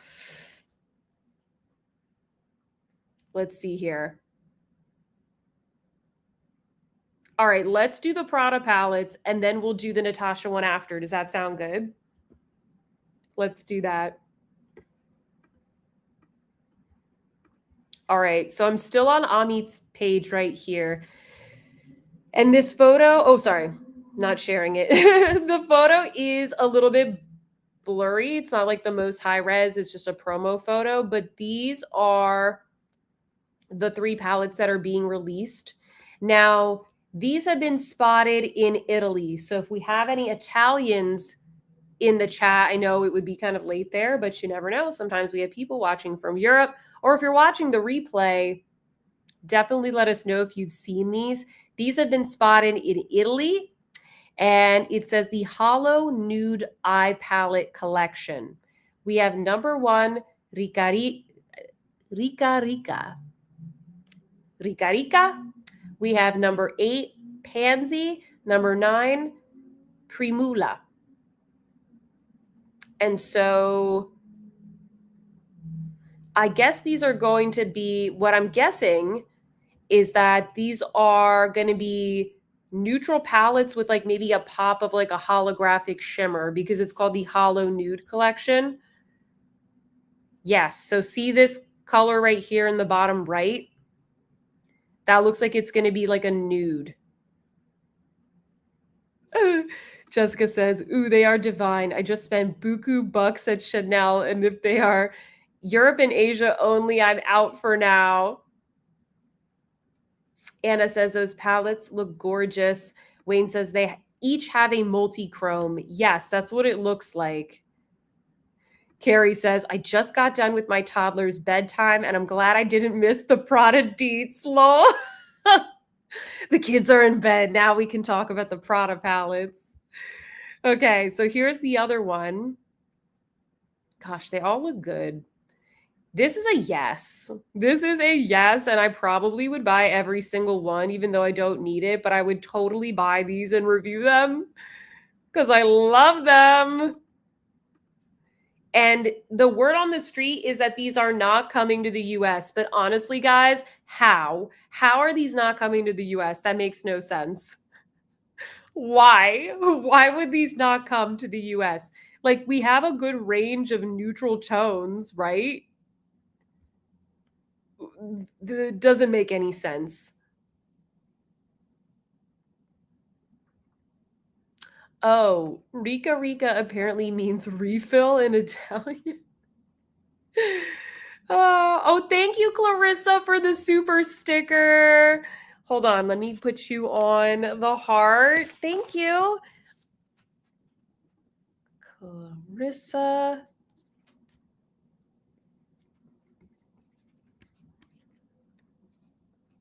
Let's see here. All right, let's do the Prada palettes and then we'll do the Natasha one after. Does that sound good? Let's do that. All right, so I'm still on Amit's page right here. And this photo, oh, sorry, not sharing it. The photo is a little bit blurry. It's not like the most high res. It's just a promo photo, but these are the 3 palettes that are being released. Now, these have been spotted in Italy. So if we have any Italians in the chat, I know it would be kind of late there, but you never know. Sometimes we have people watching from Europe, or if you're watching the replay, definitely let us know if you've seen these. These have been spotted in Italy, and it says the Hollow Nude Eye Palette Collection. We have number 1, Rica Rica. We have number 8, Pansy. Number 9, Primula. And so I guess these are going to be, what I'm guessing is that these are going to be neutral palettes with like maybe a pop of like a holographic shimmer because it's called the Hollow Nude Collection. Yes, so see this color right here in the bottom right? That looks like it's going to be like a nude. Jessica says, ooh, they are divine. I just spent buku bucks at Chanel, and if they are Europe and Asia only, I'm out for now. Anna says, those palettes look gorgeous. Wayne says, they each have a multi-chrome. Yes, that's what it looks like. Carrie says, I just got done with my toddler's bedtime, and I'm glad I didn't miss the Prada deets, lol. The kids are in bed. Now we can talk about the Prada palettes. Okay, so here's the other one. Gosh, they all look good. This is a yes. This is a yes, and I probably would buy every single one, even though I don't need it, but I would totally buy these and review them because I love them. And the word on the street is that these are not coming to the US. But honestly, guys, how? How are these not coming to the US? That makes no sense. Why? Why would these not come to the US? Like, we have a good range of neutral tones, right? It doesn't make any sense. Oh, Rica Rica apparently means refill in Italian. Oh, thank you, Clarissa, for the super sticker. Hold on, let me put you on the heart. Thank you. Clarissa.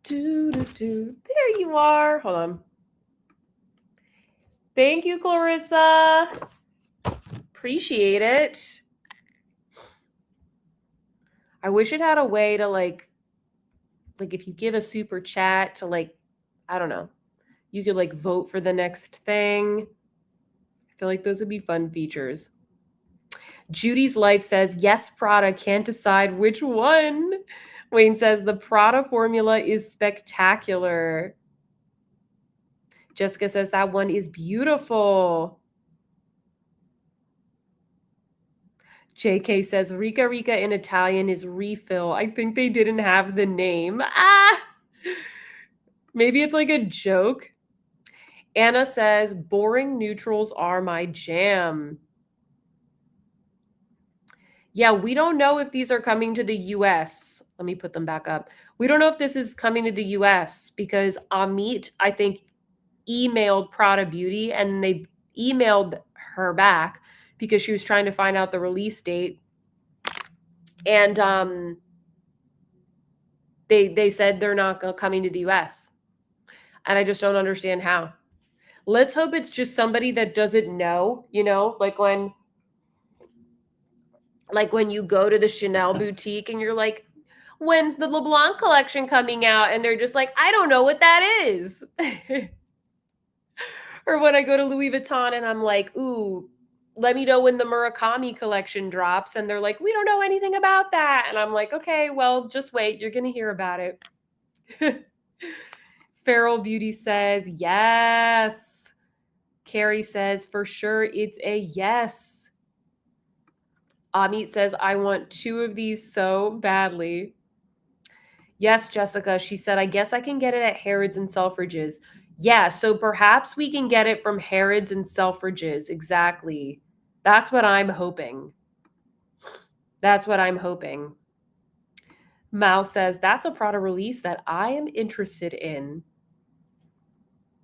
There you are. Hold on. Thank you, Clarissa. Appreciate it. I wish it had a way to like if you give a super chat to like, I don't know, you could like vote for the next thing. I feel like those would be fun features. Judy's Life says, yes, Prada, can't decide which one. Wayne says, the Prada formula is spectacular. Jessica says, that one is beautiful. JK says, Rica Rica in Italian is refill. I think they didn't have the name. Maybe it's like a joke. Anna says, boring neutrals are my jam. Yeah, we don't know if these are coming to the US. Let me put them back up. We don't know if this is coming to the US because Amit, I think, emailed Prada Beauty and they emailed her back because she was trying to find out the release date. And they said they're not coming to the US. And I just don't understand how. Let's hope it's just somebody that doesn't know, like when you go to the Chanel boutique and you're like, when's the LeBlanc collection coming out? And they're just like, I don't know what that is. Or when I go to Louis Vuitton and I'm like, ooh, let me know when the Murakami collection drops. And they're like, we don't know anything about that. And I'm like, okay, well, just wait. You're going to hear about it. Feral Beauty says, yes. Carrie says, for sure, it's a yes. Amit says, I want 2 of these so badly. Yes, Jessica, she said, I guess I can get it at Harrods and Selfridges. Yeah, so perhaps we can get it from Harrods and Selfridges. Exactly. That's what I'm hoping. That's what I'm hoping. Mal says, that's a Prada release that I am interested in.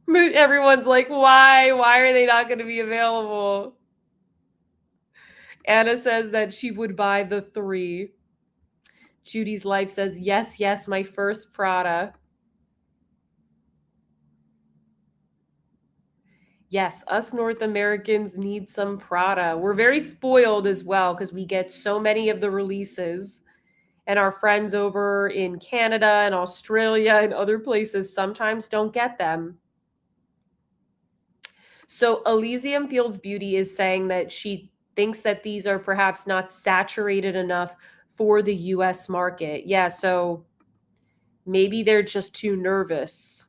Everyone's like, why? Why are they not going to be available? Anna says that she would buy the 3. Judy's Life says, yes, yes, my first Prada. Yes, us North Americans need some Prada. We're very spoiled as well because we get so many of the releases. And our friends over in Canada and Australia and other places sometimes don't get them. So Elysium Fields Beauty is saying that she thinks that these are perhaps not saturated enough for the US market. Yeah, so maybe they're just too nervous.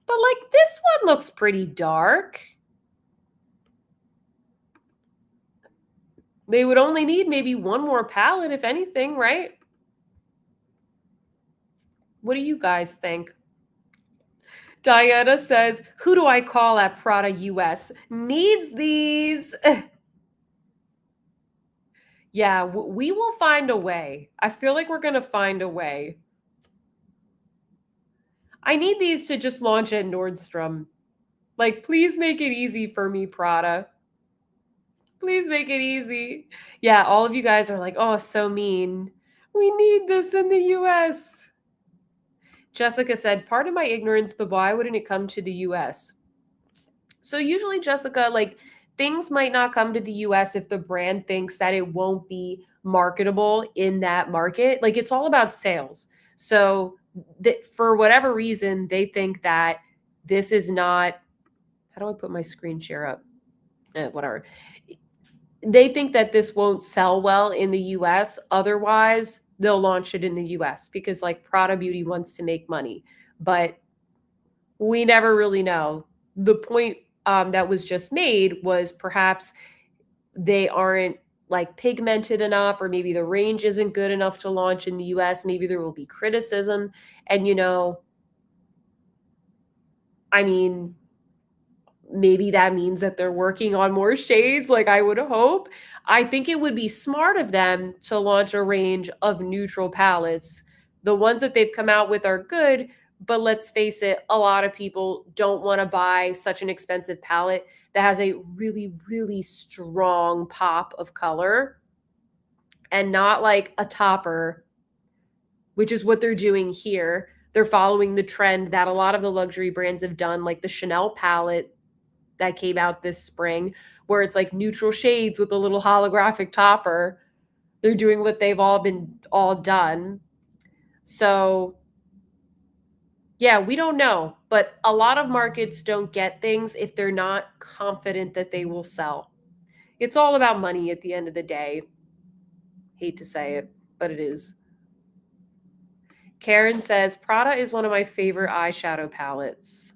But like this one looks pretty dark. They would only need maybe one more palette, if anything, right? What do you guys think? Diana says, who do I call at Prada US? Needs these. Yeah, we will find a way. I feel like we're going to find a way. I need these to just launch at Nordstrom. Like, please make it easy for me, Prada. Please make it easy. Yeah, all of you guys are like, oh, so mean. We need this in the US. Jessica said, pardon my ignorance, but why wouldn't it come to the US? So usually, Jessica, like things might not come to the US if the brand thinks that it won't be marketable in that market. Like it's all about sales. So for whatever reason, they think that this is not, how do I put my screen share up? Whatever. They think that this won't sell well in the US. Otherwise, they'll launch it in the US because like Prada Beauty wants to make money. But we never really know. The point that was just made was perhaps they aren't like pigmented enough, or maybe the range isn't good enough to launch in the US. Maybe there will be criticism. And, I mean, maybe that means that they're working on more shades, like I would hope. I think it would be smart of them to launch a range of neutral palettes. The ones that they've come out with are good, but let's face it, a lot of people don't want to buy such an expensive palette that has a really, really strong pop of color and not like a topper, which is what they're doing here. They're following the trend that a lot of the luxury brands have done, like the Chanel palette that came out this spring, where it's like neutral shades with a little holographic topper. They're doing what they've all done. So yeah, we don't know, but a lot of markets don't get things if they're not confident that they will sell. It's all about money at the end of the day. Hate to say it, but it is. Karen says, Prada is one of my favorite eyeshadow palettes.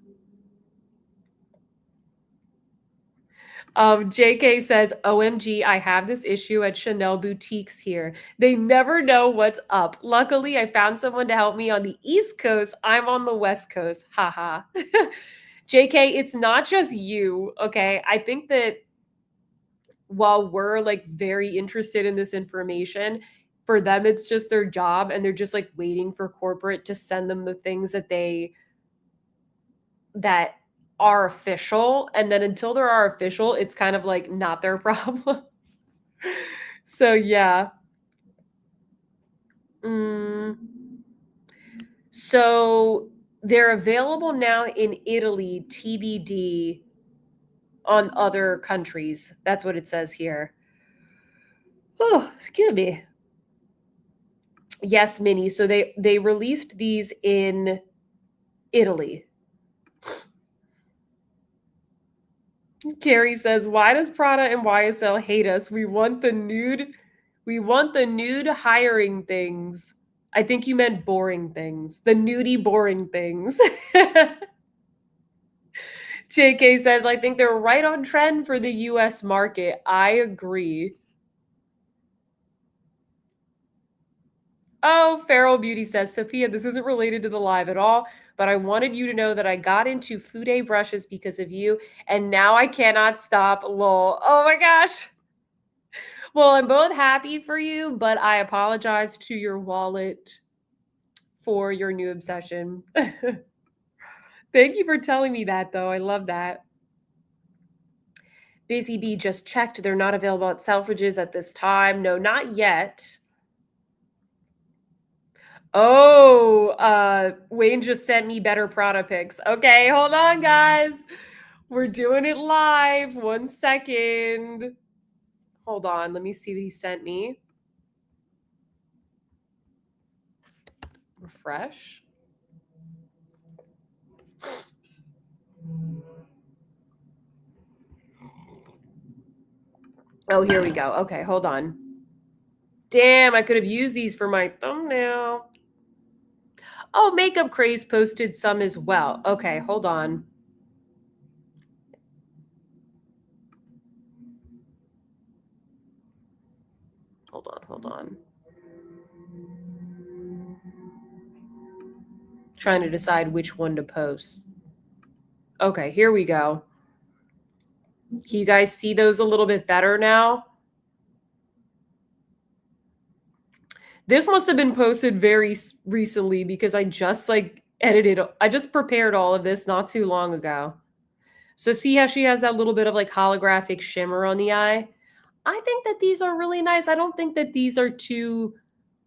JK says, OMG, I have this issue at Chanel boutiques here. They never know what's up. Luckily, I found someone to help me on the East Coast. I'm on the West Coast. Haha. JK, it's not just you, okay? I think that while we're like very interested in this information, for them, it's just their job and they're just like waiting for corporate to send them the things that are official, and then until there are official, it's kind of like not their problem. So yeah. Mm. So they're available now in Italy, TBD on other countries. That's what it says here. Oh, excuse me. Yes, Minnie. So they released these in Italy. Carrie says, "Why does Prada and YSL hate us? We want the nude hiring things." I think you meant boring things. The nudie boring things. JK says, "I think they're right on trend for the US market." I agree. Oh, Feral Beauty says, Sophia, this isn't related to the live at all, but I wanted you to know that I got into Fude brushes because of you, and now I cannot stop. Lol. Oh my gosh. Well, I'm both happy for you, but I apologize to your wallet for your new obsession. Thank you for telling me that, though. I love that. Busy Bee just checked. They're not available at Selfridges at this time. No, not yet. Oh, Wayne just sent me better Prada pics. Okay, hold on, guys. We're doing it live. 1 second. Hold on. Let me see what he sent me. Refresh. Oh, here we go. Okay, hold on. Damn, I could have used these for my thumbnail. Oh, Makeup Craze posted some as well. Okay, hold on. Hold on. Trying to decide which one to post. Okay, here we go. Can you guys see those a little bit better now? This must have been posted very recently because I just I just prepared all of this not too long ago. So see how she has that little bit of like holographic shimmer on the eye? I think that these are really nice. I don't think that these are too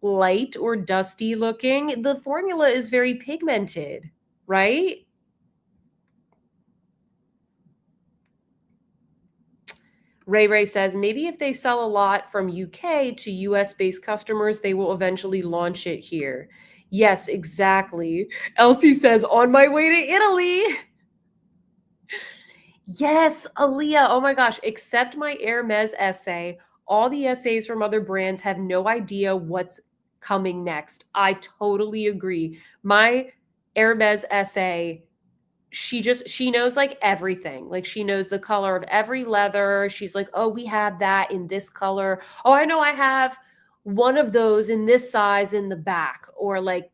light or dusty looking. The formula is very pigmented, right? Ray Ray says, maybe if they sell a lot from UK to US based customers, they will eventually launch it here. Yes, exactly. Elsie says, on my way to Italy. Yes, Aaliyah. Oh my gosh. Except my Hermes essay, all the essays from other brands have no idea what's coming next. I totally agree. My Hermes essay, she knows like everything. Like she knows the color of every leather. She's like, oh, we have that in this color. Oh, I know I have one of those in this size in the back. Or like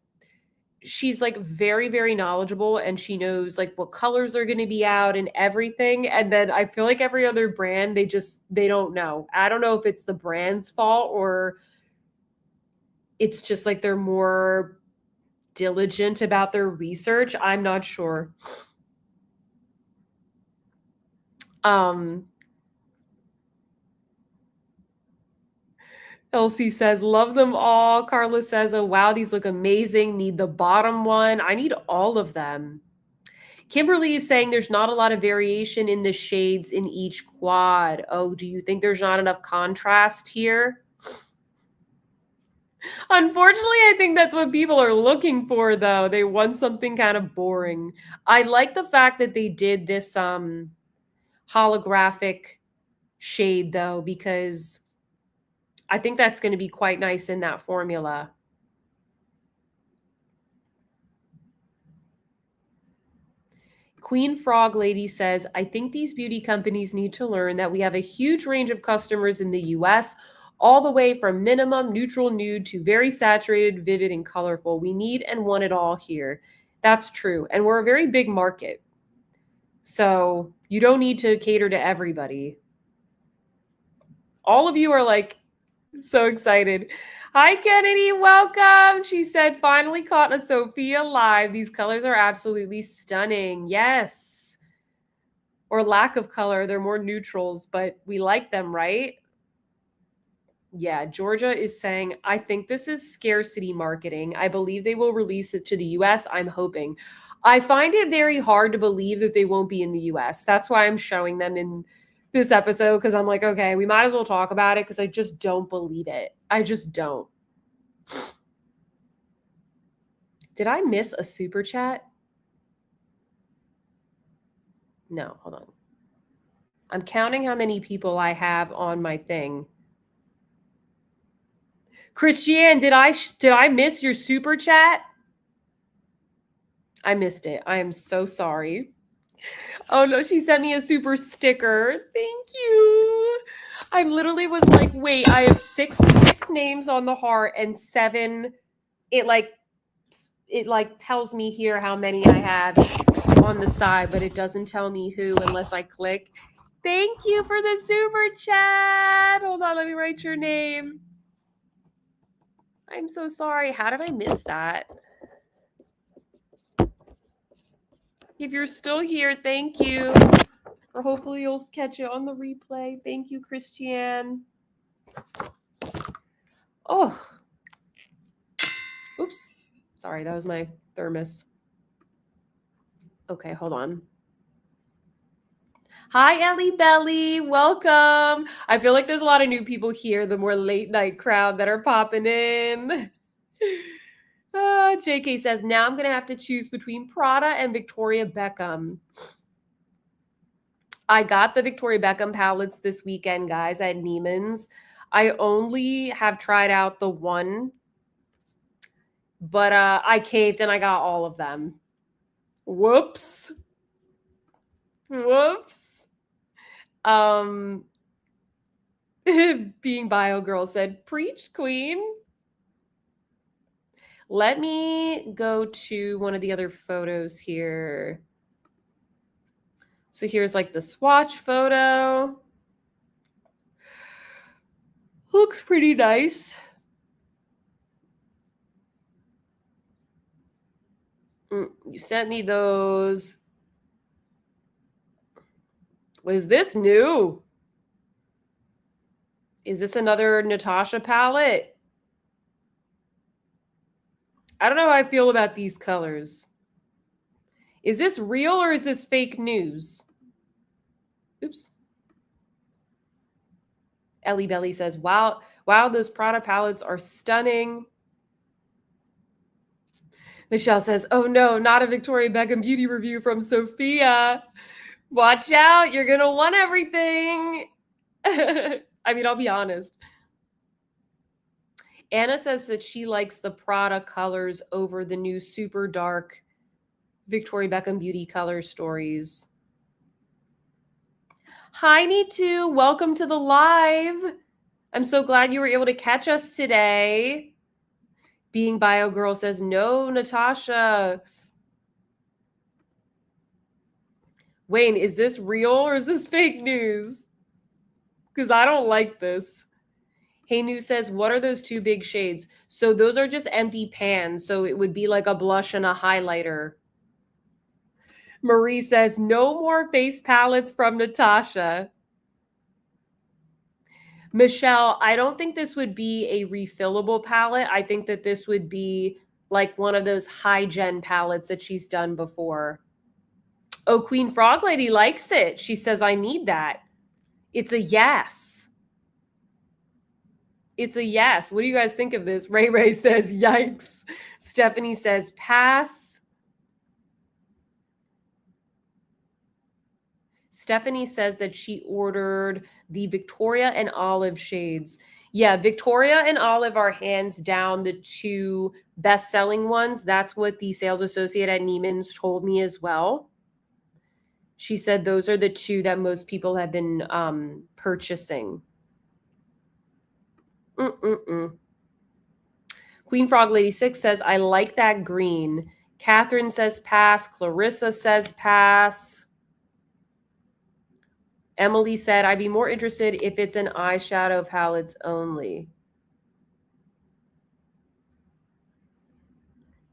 she's like very, very knowledgeable, and she knows like what colors are going to be out and everything. And then I feel like every other brand, they don't know. I don't know if it's the brand's fault or it's just like they're more diligent about their research. I'm not sure. Elsie says, love them all. Carla says, oh, wow, these look amazing. Need the bottom one. I need all of them. Kimberly is saying there's not a lot of variation in the shades in each quad. Oh, do you think there's not enough contrast here? Unfortunately, I think that's what people are looking for, though. They want something kind of boring. I like the fact that they did this holographic shade, though, because I think that's going to be quite nice in that formula. Queen Frog Lady says, I think these beauty companies need to learn that we have a huge range of customers in the US, all the way from minimum, neutral, nude to very saturated, vivid, and colorful. We need and want it all here. That's true. And we're a very big market. So you don't need to cater to everybody. All of you are like so excited. Hi, Kennedy. Welcome. She said, finally caught a Sophia live. These colors are absolutely stunning. Yes. Or lack of color. They're more neutrals, but we like them, right? Yeah, Georgia is saying, I think this is scarcity marketing. I believe they will release it to the US. I'm hoping. I find it very hard to believe that they won't be in the US. That's why I'm showing them in this episode, because I'm like, okay, we might as well talk about it because I just don't believe it. I just don't. Did I miss a super chat? No, hold on. I'm counting how many people I have on my thing. Christiane, did I miss your super chat? I missed it. I am so sorry. Oh no, she sent me a super sticker. Thank you. I literally was like, wait, I have six names on the heart and 7. It like tells me here how many I have on the side, but it doesn't tell me who unless I click. Thank you for the super chat. Hold on, let me write your name. I'm so sorry. How did I miss that? If you're still here, thank you. Or hopefully you'll catch it on the replay. Thank you, Christiane. Oh. Oops. Sorry, that was my thermos. Okay, hold on. Hi, Ellie Belly. Welcome. I feel like there's a lot of new people here, the more late night crowd that are popping in. JK says, now I'm going to have to choose between Prada and Victoria Beckham. I got the Victoria Beckham palettes this weekend, guys, at Neiman's. I only have tried out the one, but I caved and I got all of them. Whoops. Whoops. Being Bio Girl said, preach, queen. Let me go to one of the other photos here. So here's like the swatch photo. Looks pretty nice. You sent me those. Was this new? Is this another Natasha palette? I don't know how I feel about these colors. Is this real or is this fake news? Oops. Ellie Belly says, wow, those Prada palettes are stunning. Michelle says, oh no, not a Victoria Beckham beauty review from Sophia. Watch out, you're going to want everything. I mean, I'll be honest. Anna says that she likes the Prada colors over the new super dark Victoria Beckham beauty color stories. Hi, Neetu. Welcome to the live. I'm so glad you were able to catch us today. Being Bio Girl says, no, Natasha. Wayne, is this real or is this fake news? Because I don't like this. Hey New says, what are those two big shades? So those are just empty pans. So it would be like a blush and a highlighter. Marie says, no more face palettes from Natasha. Michelle, I don't think this would be a refillable palette. I think that this would be like one of those high gen palettes that she's done before. Oh, Queen Frog Lady likes it. She says, I need that. It's a yes. It's a yes. What do you guys think of this? Ray Ray says, yikes. Stephanie says, pass. Stephanie says that she ordered the Victoria and Olive shades. Yeah, Victoria and Olive are hands down the two best-selling ones. That's what the sales associate at Neiman's told me as well. She said those are the two that most people have been purchasing. Queen Frog Lady 6 says, I like that green. Catherine says pass. Clarissa says pass. Emily said, I'd be more interested if it's an eyeshadow palettes only.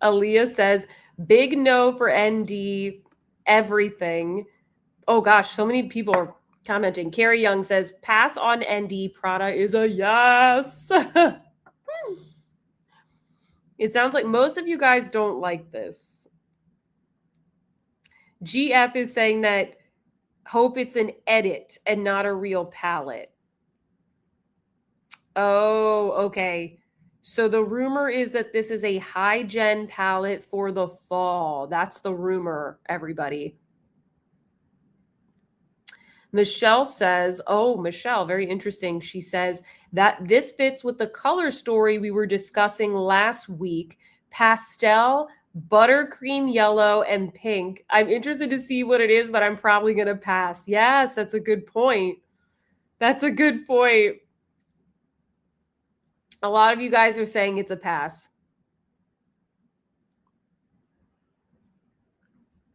Aaliyah says, big no for ND, everything. Oh gosh, so many people are commenting. Carrie Young says, pass on ND, Prada is a yes. It sounds like most of you guys don't like this. GF is saying that hope it's an edit and not a real palette. Oh, okay. So the rumor is that this is a high gen palette for the fall. That's the rumor, everybody. Michelle says, oh, Michelle, very interesting. She says that this fits with the color story we were discussing last week. Pastel, buttercream yellow, and pink. I'm interested to see what it is, but I'm probably going to pass. Yes, that's a good point. That's a good point. A lot of you guys are saying it's a pass.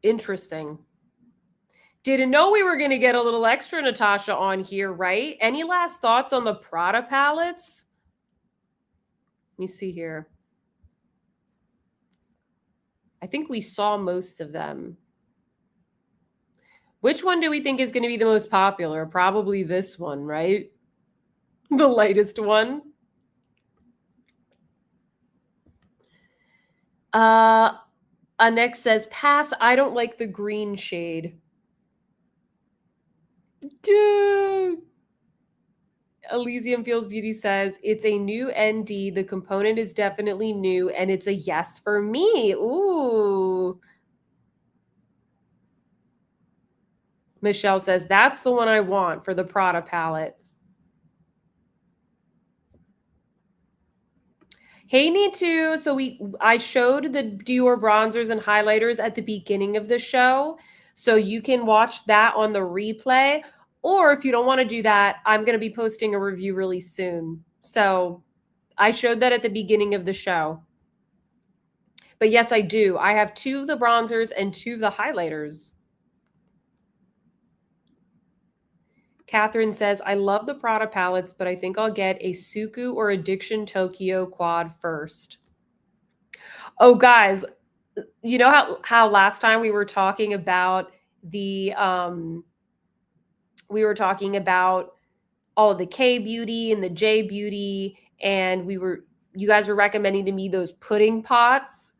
Interesting. Didn't know we were going to get a little extra Natasha on here, right? Any last thoughts on the Prada palettes? Let me see here. I think we saw most of them. Which one do we think is going to be the most popular? Probably this one, right? The lightest one. Anex says, pass. I don't like the green shade. Good. Elysium Feels Beauty says, it's a new ND. The component is definitely new, and it's a yes for me. Ooh. Michelle says, that's the one I want for the Prada palette. Hey, Nitu. So I showed the Dior bronzers and highlighters at the beginning of the show. So you can watch that on the replay. Or if you don't want to do that, I'm going to be posting a review really soon. So I showed that at the beginning of the show. But yes, I do. I have 2 of the bronzers and 2 of the highlighters. Catherine says, I love the Prada palettes, but I think I'll get a Suku or Addiction Tokyo quad first. Oh, guys, you know how last time we were talking about the we were talking about all of the K beauty and the J beauty, and you guys were recommending to me those pudding pots.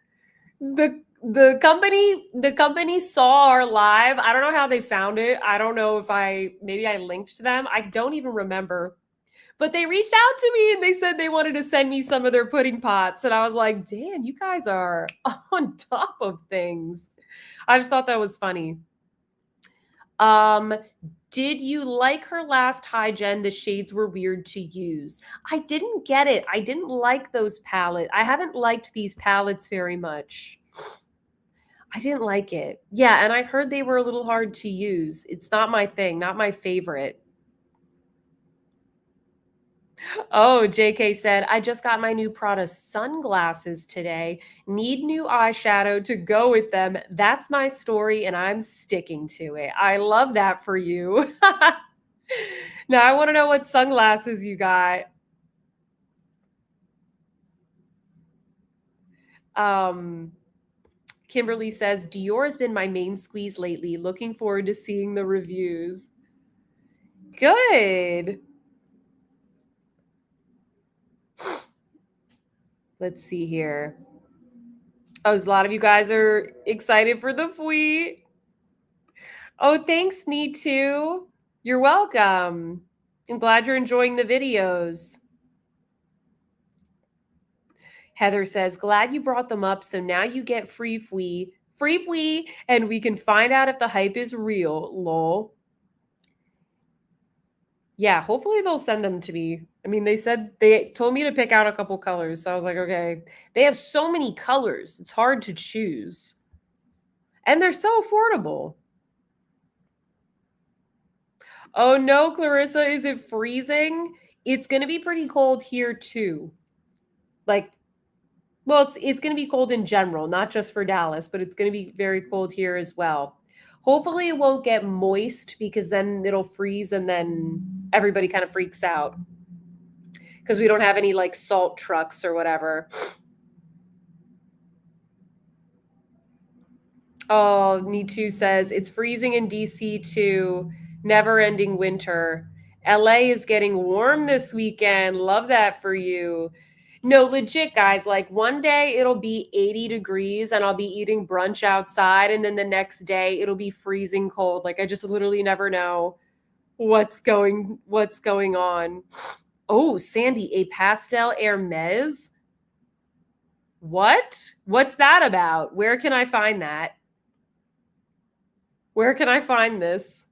The company saw our live. I don't know how they found it. I don't know if maybe I linked to them. I don't even remember. But they reached out to me and they said they wanted to send me some of their pudding pots. And I was like, damn, you guys are on top of things. I just thought that was funny. Did you like her last high gen? The shades were weird to use. I didn't get it. I didn't like those palettes. I haven't liked these palettes very much. I didn't like it. Yeah, and I heard they were a little hard to use. It's not my thing, not my favorite. Oh, JK said, I just got my new Prada sunglasses today. Need new eyeshadow to go with them. That's my story, and I'm sticking to it. I love that for you. Now, I want to know what sunglasses you got. Um, Kimberly says, Dior has been my main squeeze lately. Looking forward to seeing the reviews. Good. Let's see here. Oh, a lot of you guys are excited for the fleet. Oh, thanks, Me Too. You're welcome. I'm glad you're enjoying the videos. Heather says, glad you brought them up. So now you get free fwee, and we can find out if the hype is real. Lol. Yeah, hopefully they'll send them to me. I mean, they told me to pick out a couple colors. So I was like, okay. They have so many colors. It's hard to choose. And they're so affordable. Oh no, Clarissa, is it freezing? It's going to be pretty cold here too. Like, well, it's going to be cold in general, not just for Dallas, but it's going to be very cold here as well. Hopefully it won't get moist because then it'll freeze and then everybody kind of freaks out because we don't have any like salt trucks or whatever. Oh, Me Too says it's freezing in DC too. Never ending winter. LA is getting warm this weekend. Love that for you. No, legit, guys. Like one day it'll be 80 degrees and I'll be eating brunch outside. And then the next day it'll be freezing cold. Like I just literally never know what's going on. Oh, Sandy, a pastel Hermes. What? What's that about? Where can I find that? Where can I find this?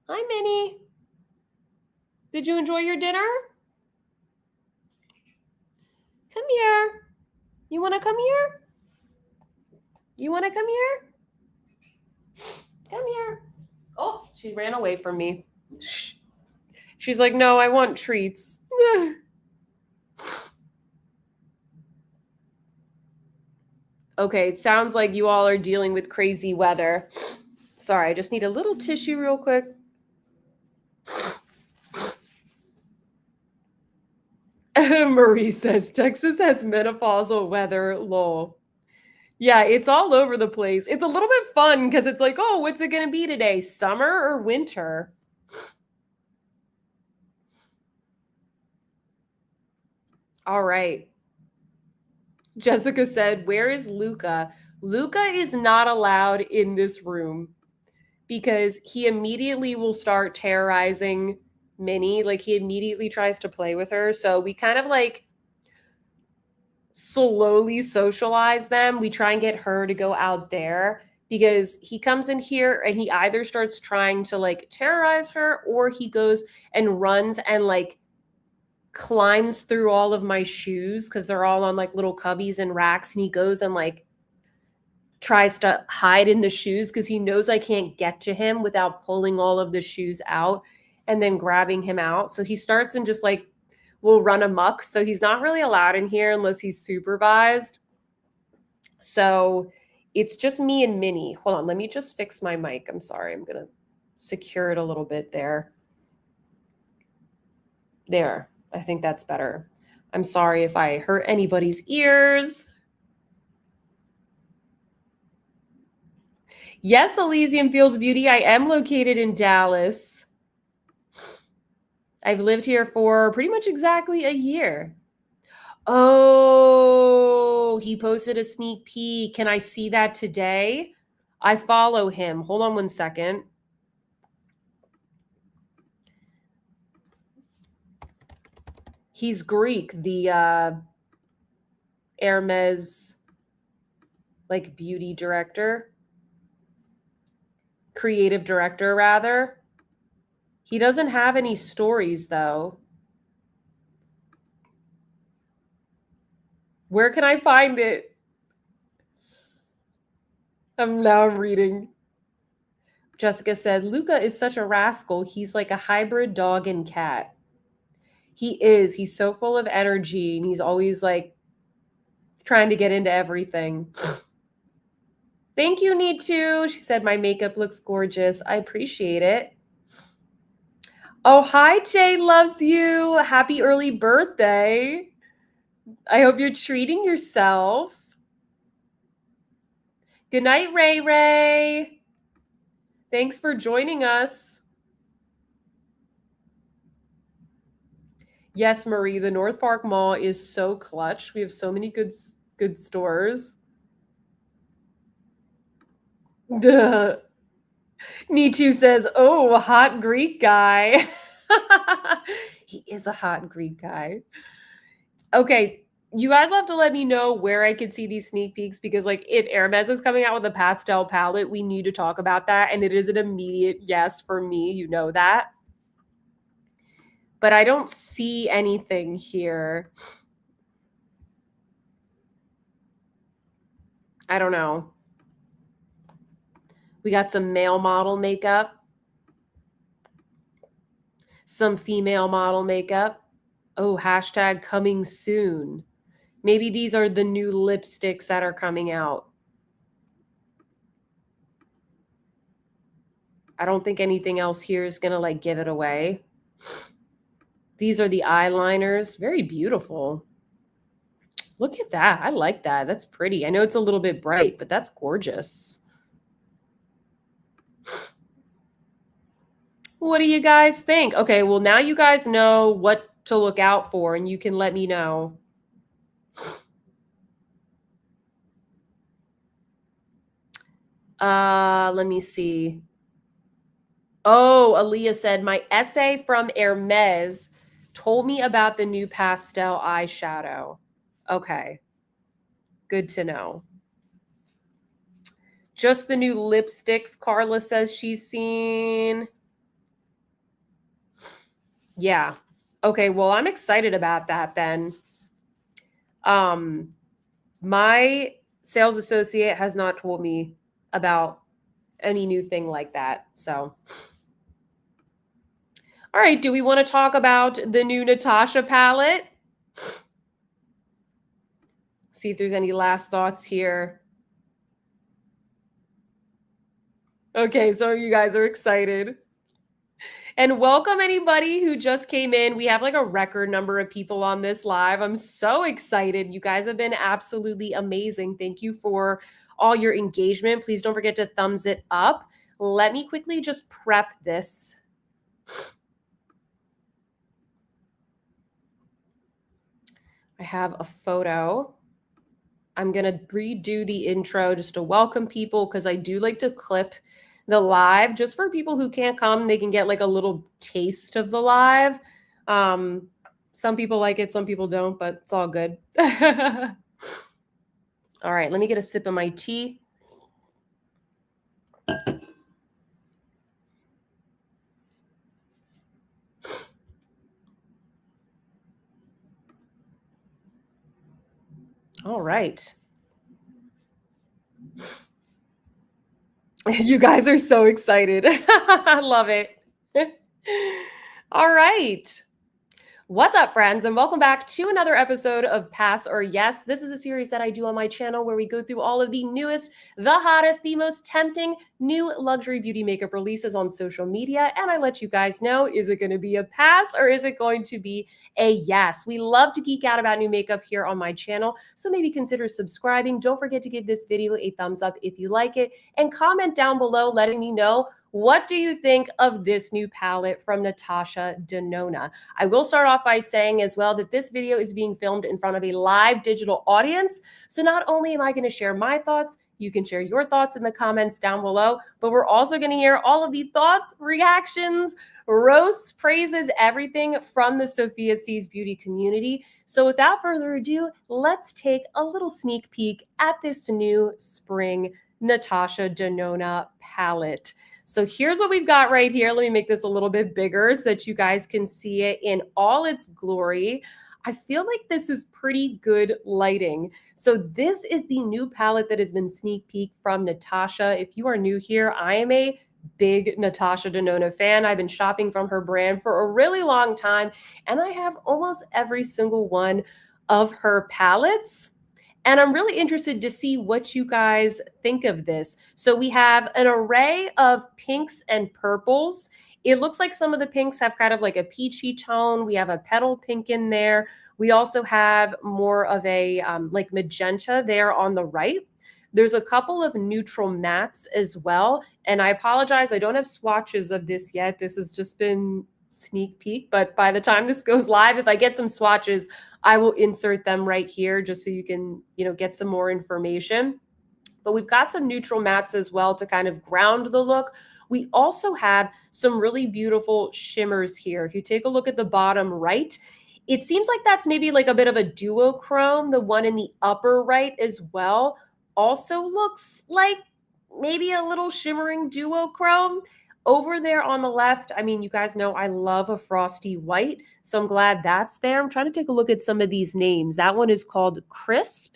Hi, Minnie. Did you enjoy your dinner? Come here. You want to come here? You want to come here? Come here. Oh, she ran away from me. She's like, no, I want treats. Okay, it sounds like you all are dealing with crazy weather. Sorry, I just need a little tissue real quick. Marie says Texas has menopausal weather. Lol. Yeah, it's all over the place. It's a little bit fun because it's like, oh, what's it going to be today? Summer or winter? All right. Jessica said, where is Luca? Luca is not allowed in this room because he immediately will start terrorizing Minnie. Like he immediately tries to play with her. So we kind of like slowly socialize them. We try and get her to go out there because he comes in here and he either starts trying to like terrorize her or he goes and runs and like climbs through all of my shoes because they're all on like little cubbies and racks, and he goes and like tries to hide in the shoes because he knows I can't get to him without pulling all of the shoes out and then grabbing him out. So he starts and just like will run amok. So he's not really allowed in here unless he's supervised. So it's just me and Minnie. Hold on, let me just fix my mic. I'm sorry. I'm going to secure it a little bit there. There. I think that's better. I'm sorry if I hurt anybody's ears. Yes, Elysium Fields Beauty. I am located in Dallas. I've lived here for pretty much exactly a year. Oh, he posted a sneak peek. Can I see that today? I follow him. Hold on one second. He's Greek, the Hermes like beauty director, creative director rather. He doesn't have any stories though. Where can I find it? I'm reading. Jessica said, Luca is such a rascal. He's like a hybrid dog and cat. He is. He's so full of energy and he's always like trying to get into everything. Thank you, Need to. She said, my makeup looks gorgeous. I appreciate it. Oh, hi, Jay loves you. Happy early birthday. I hope you're treating yourself. Good night, Ray Ray. Thanks for joining us. Yes, Marie, the North Park Mall is so clutch. We have so many good stores. Nitu says, oh, a hot Greek guy. He is a hot Greek guy. Okay, you guys will have to let me know where I could see these sneak peeks because, like, if Hermes is coming out with a pastel palette, we need to talk about that. And it is an immediate yes for me. You know that. But I don't see anything here. I don't know. We got some male model makeup, some female model makeup. Oh, hashtag coming soon. Maybe these are the new lipsticks that are coming out. I don't think anything else here is going to like give it away. These are the eyeliners. Very beautiful. Look at that. I like that. That's pretty. I know it's a little bit bright, but that's gorgeous. What do you guys think? Okay, well, now you guys know what to look out for, and you can let me know. Let me see. Oh, Aaliyah said, my essay from Hermes told me about the new pastel eyeshadow. Okay. Good to know. Just the new lipsticks, Carla says she's seen. Yeah. Okay, well, I'm excited about that then. My sales associate has not told me about any new thing like that. So, all right, do we want to talk about the new Natasha palette? See if there's any last thoughts here. Okay, so you guys are excited. And welcome anybody who just came in. We have like a record number of people on this live. I'm so excited. You guys have been absolutely amazing. Thank you for all your engagement. Please don't forget to thumbs it up. Let me quickly just prep this. I have a photo. I'm going to redo the intro just to welcome people because I do like to clip the live just for people who can't come. They can get like a little taste of the live. Some people like it, some people don't, but it's all good. All right, let me get a sip of my tea. All right. You guys are so excited. I love it. All right. What's up, friends, and welcome back to another episode of Pass or Yes. This is a series that I do on my channel where we go through all of the newest, the hottest, the most tempting new luxury beauty makeup releases on social media, and I let you guys know, is it going to be a pass or is it going to be a yes? We love to geek out about new makeup here on my channel, so maybe consider subscribing. Don't forget to give this video a thumbs up if you like it, and comment down below letting me know, what do you think of this new palette from Natasha Denona? I will start off by saying as well that this video is being filmed in front of a live digital audience. So not only am I going to share my thoughts, you can share your thoughts in the comments down below, but we're also going to hear all of the thoughts, reactions, roasts, praises, everything from the Sophia Sees Beauty community. So without further ado, let's take a little sneak peek at this new spring Natasha Denona palette. So here's what we've got right here. Let me make this a little bit bigger so that you guys can see it in all its glory. I feel like this is pretty good lighting. So this is the new palette that has been sneak peek from Natasha. If you are new here, I am a big Natasha Denona fan. I've been shopping from her brand for a really long time, and I have almost every single one of her palettes. And I'm really interested to see what you guys think of this. So we have an array of pinks and purples. It looks like some of the pinks have kind of like a peachy tone. We have a petal pink in there. We also have more of a like magenta there on the right. There's a couple of neutral mattes as well. And I apologize, I don't have swatches of this yet. This has just been sneak peek, but by the time this goes live, if I get some swatches, I will insert them right here just so you can, get some more information. But we've got some neutral mattes as well to kind of ground the look. We also have some really beautiful shimmers here. If you take a look at the bottom right, it seems like that's maybe like a bit of a duochrome. The one in the upper right as well also looks like maybe a little shimmering duochrome. Over there on the left, I mean, you guys know I love a frosty white, so I'm glad that's there. I'm trying to take a look at some of these names. That one is called Crisp.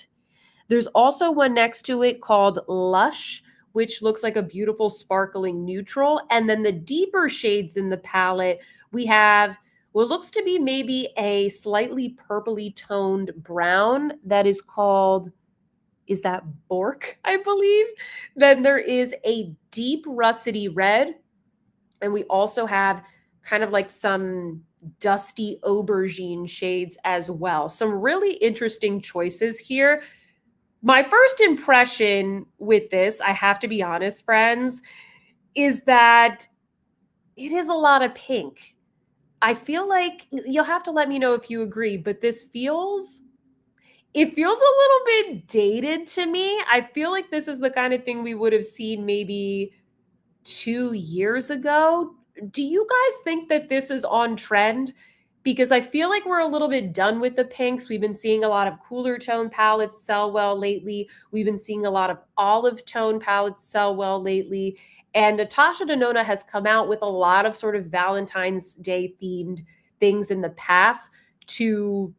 There's also one next to it called Lush, which looks like a beautiful sparkling neutral. And then the deeper shades in the palette, we have what looks to be maybe a slightly purpley toned brown that is called, is that Bork, I believe? Then there is a deep russety red. And we also have kind of like some dusty aubergine shades as well. Some really interesting choices here. My first impression with this, I have to be honest, friends, is that it is a lot of pink. I feel like you'll have to let me know if you agree, but it feels a little bit dated to me. I feel like this is the kind of thing we would have seen maybe 2 years ago. Do you guys think that this is on trend? Because I feel like we're a little bit done with the pinks. We've been seeing a lot of cooler tone palettes sell well lately. We've been seeing a lot of olive tone palettes sell well lately. And Natasha Denona has come out with a lot of sort of Valentine's Day themed things in the past to,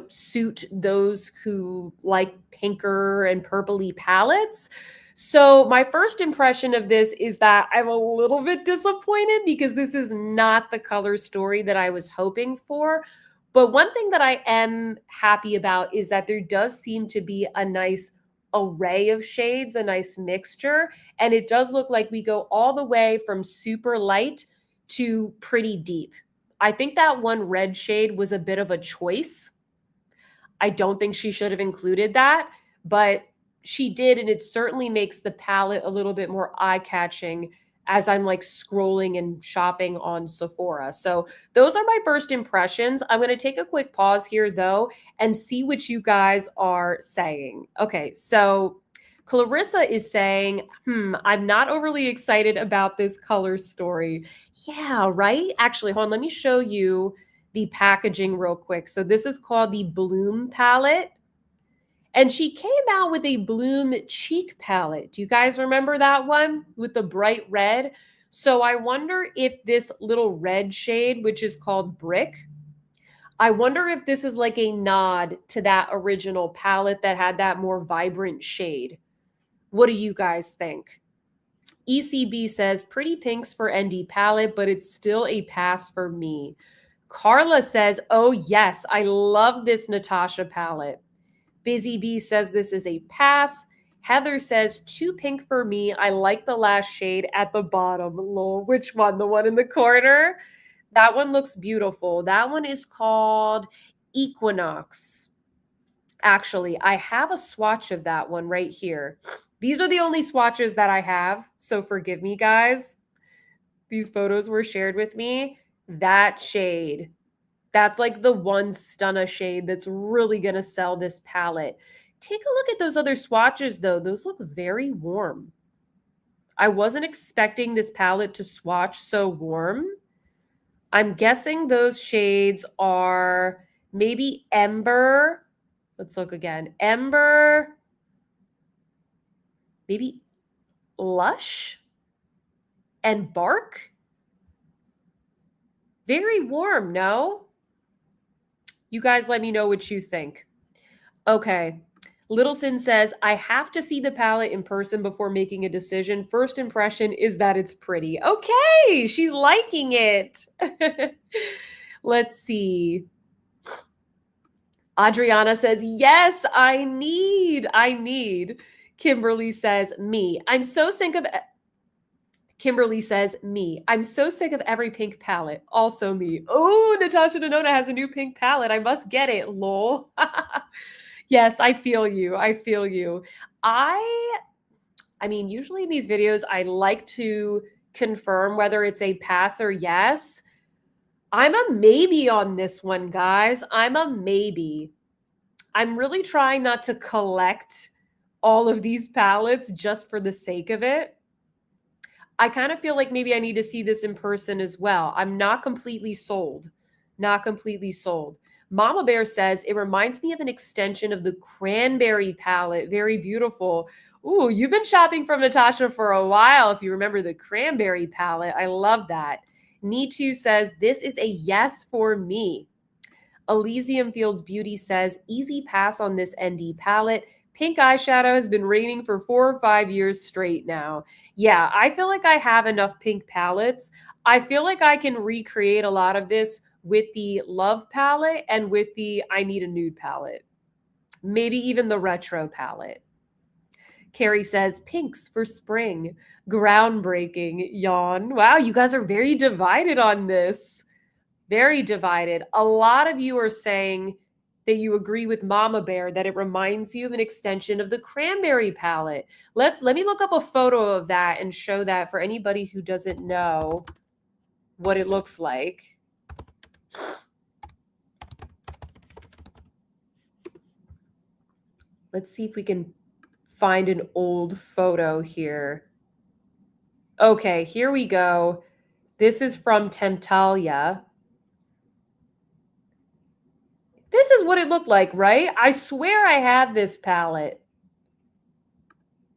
suit those who like pinker and purpley palettes. So my first impression of this is that I'm a little bit disappointed because this is not the color story that I was hoping for. But one thing that I am happy about is that there does seem to be a nice array of shades, a nice mixture. And it does look like we go all the way from super light to pretty deep. I think that one red shade was a bit of a choice. I don't think she should have included that, but she did, and it certainly makes the palette a little bit more eye-catching as I'm like scrolling and shopping on Sephora. So those are my first impressions. I'm going to take a quick pause here though and see what you guys are saying. Okay, so Clarissa is saying, I'm not overly excited about this color story. Yeah, right? Actually, hold on, let me show you the packaging real quick. So this is called the Bloom palette. And she came out with a Bloom cheek palette. Do you guys remember that one with the bright red? So I wonder if this little red shade, which is called Brick, I wonder if this is like a nod to that original palette that had that more vibrant shade. What do you guys think? ECB says pretty pinks for ND palette, but it's still a pass for me. Carla says, oh yes, I love this Natasha palette. Busy Bee says this is a pass. Heather says too pink for me. I like the last shade at the bottom. Lol, which one? The one in the corner? That one looks beautiful. That one is called Equinox. Actually, I have a swatch of that one right here. These are the only swatches that I have, so forgive me, guys. These photos were shared with me. That shade. That's like the one stunna shade that's really going to sell this palette. Take a look at those other swatches, though. Those look very warm. I wasn't expecting this palette to swatch so warm. I'm guessing those shades are maybe Ember. Let's look again. Ember. Maybe Lush and Bark. Very warm, no? You guys let me know what you think. Okay, Littleson says, I have to see the palette in person before making a decision. First impression is that it's pretty. Okay, she's liking it. Let's see. Adriana says, yes, I need. Kimberly says, me. Kimberly says, me. I'm so sick of every pink palette. Also me. Oh, Natasha Denona has a new pink palette. I must get it. Lol. Yes, I feel you. I mean, usually in these videos, I like to confirm whether it's a pass or yes. I'm a maybe on this one, guys. I'm a maybe. I'm really trying not to collect all of these palettes just for the sake of it. I kind of feel like maybe I need to see this in person as well. I'm not completely sold. Not completely sold. Mama Bear says, it reminds me of an extension of the cranberry palette. Very beautiful. Ooh, you've been shopping from Natasha for a while, if you remember the cranberry palette. I love that. Nitu says, this is a yes for me. Elysium Fields Beauty says, easy pass on this ND palette. Pink eyeshadow has been reigning for 4 or 5 years straight now. Yeah, I feel like I have enough pink palettes. I feel like I can recreate a lot of this with the Love palette and with the I Need a Nude palette. Maybe even the Retro palette. Carrie says, pinks for spring. Groundbreaking. Yawn. Wow, you guys are very divided on this. Very divided. A lot of you are saying that you agree with Mama Bear that it reminds you of an extension of the cranberry palette. Let me look up a photo of that and show that for anybody who doesn't know what it looks like. Let's see if we can find an old photo here. Okay, here we go. This is from Temptalia. This is what it looked like, right? I swear I had this palette.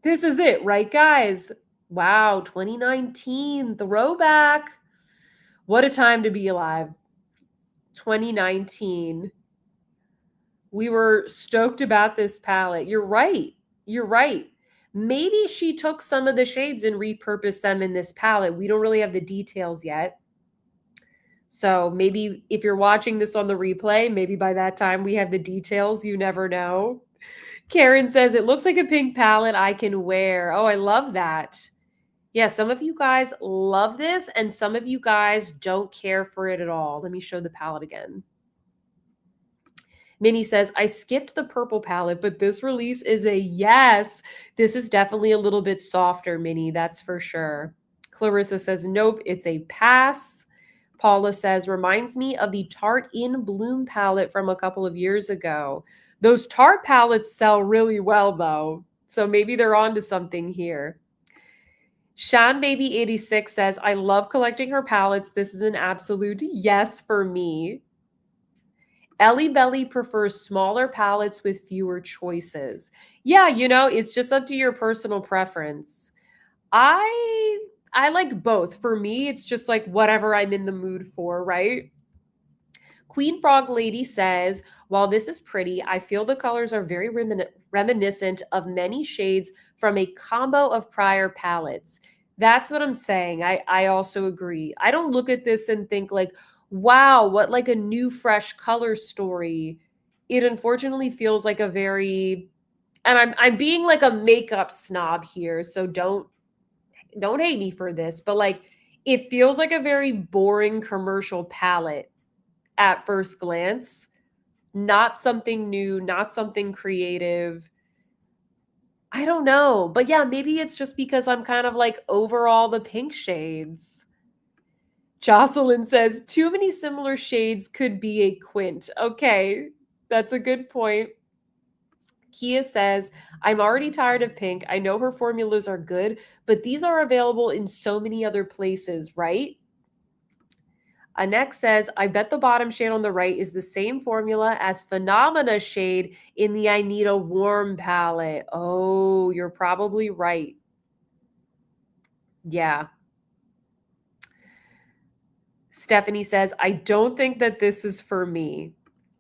This is it, right, guys? Wow, 2019, throwback. What a time to be alive. 2019. We were stoked about this palette. You're right. You're right. Maybe she took some of the shades and repurposed them in this palette. We don't really have the details yet. So maybe if you're watching this on the replay, maybe by that time we have the details. You never know. Karen says, it looks like a pink palette I can wear. Oh, I love that. Yeah, some of you guys love this and some of you guys don't care for it at all. Let me show the palette again. Minnie says, I skipped the purple palette, but this release is a yes. This is definitely a little bit softer, Minnie, that's for sure. Clarissa says, nope, it's a pass. Paula says, reminds me of the Tarte In Bloom palette from a couple of years ago. Those Tarte palettes sell really well, though, so maybe they're onto something here. Sean Baby 86 says, I love collecting her palettes. This is an absolute yes for me. Ellie Belly prefers smaller palettes with fewer choices. Yeah, you know, it's just up to your personal preference. I like both. For me, it's just like whatever I'm in the mood for, right? Queen Frog Lady says, while this is pretty, I feel the colors are very reminiscent of many shades from a combo of prior palettes. That's what I'm saying. I also agree. I don't look at this and think like, wow, what like a new fresh color story. It unfortunately feels like a very, and I'm being like a makeup snob here, so don't hate me for this, but like it feels like a very boring commercial palette at first glance. Not something new, not something creative. I don't know. But yeah, maybe it's just because I'm kind of like over all the pink shades. Jocelyn says, too many similar shades could be a quint. Okay, that's a good point. Kia says, I'm already tired of pink. I know her formulas are good, but these are available in so many other places, right? Anek says, I bet the bottom shade on the right is the same formula as Phenomena shade in the I Need a Warm palette. Oh, you're probably right. Yeah. Stephanie says, I don't think that this is for me.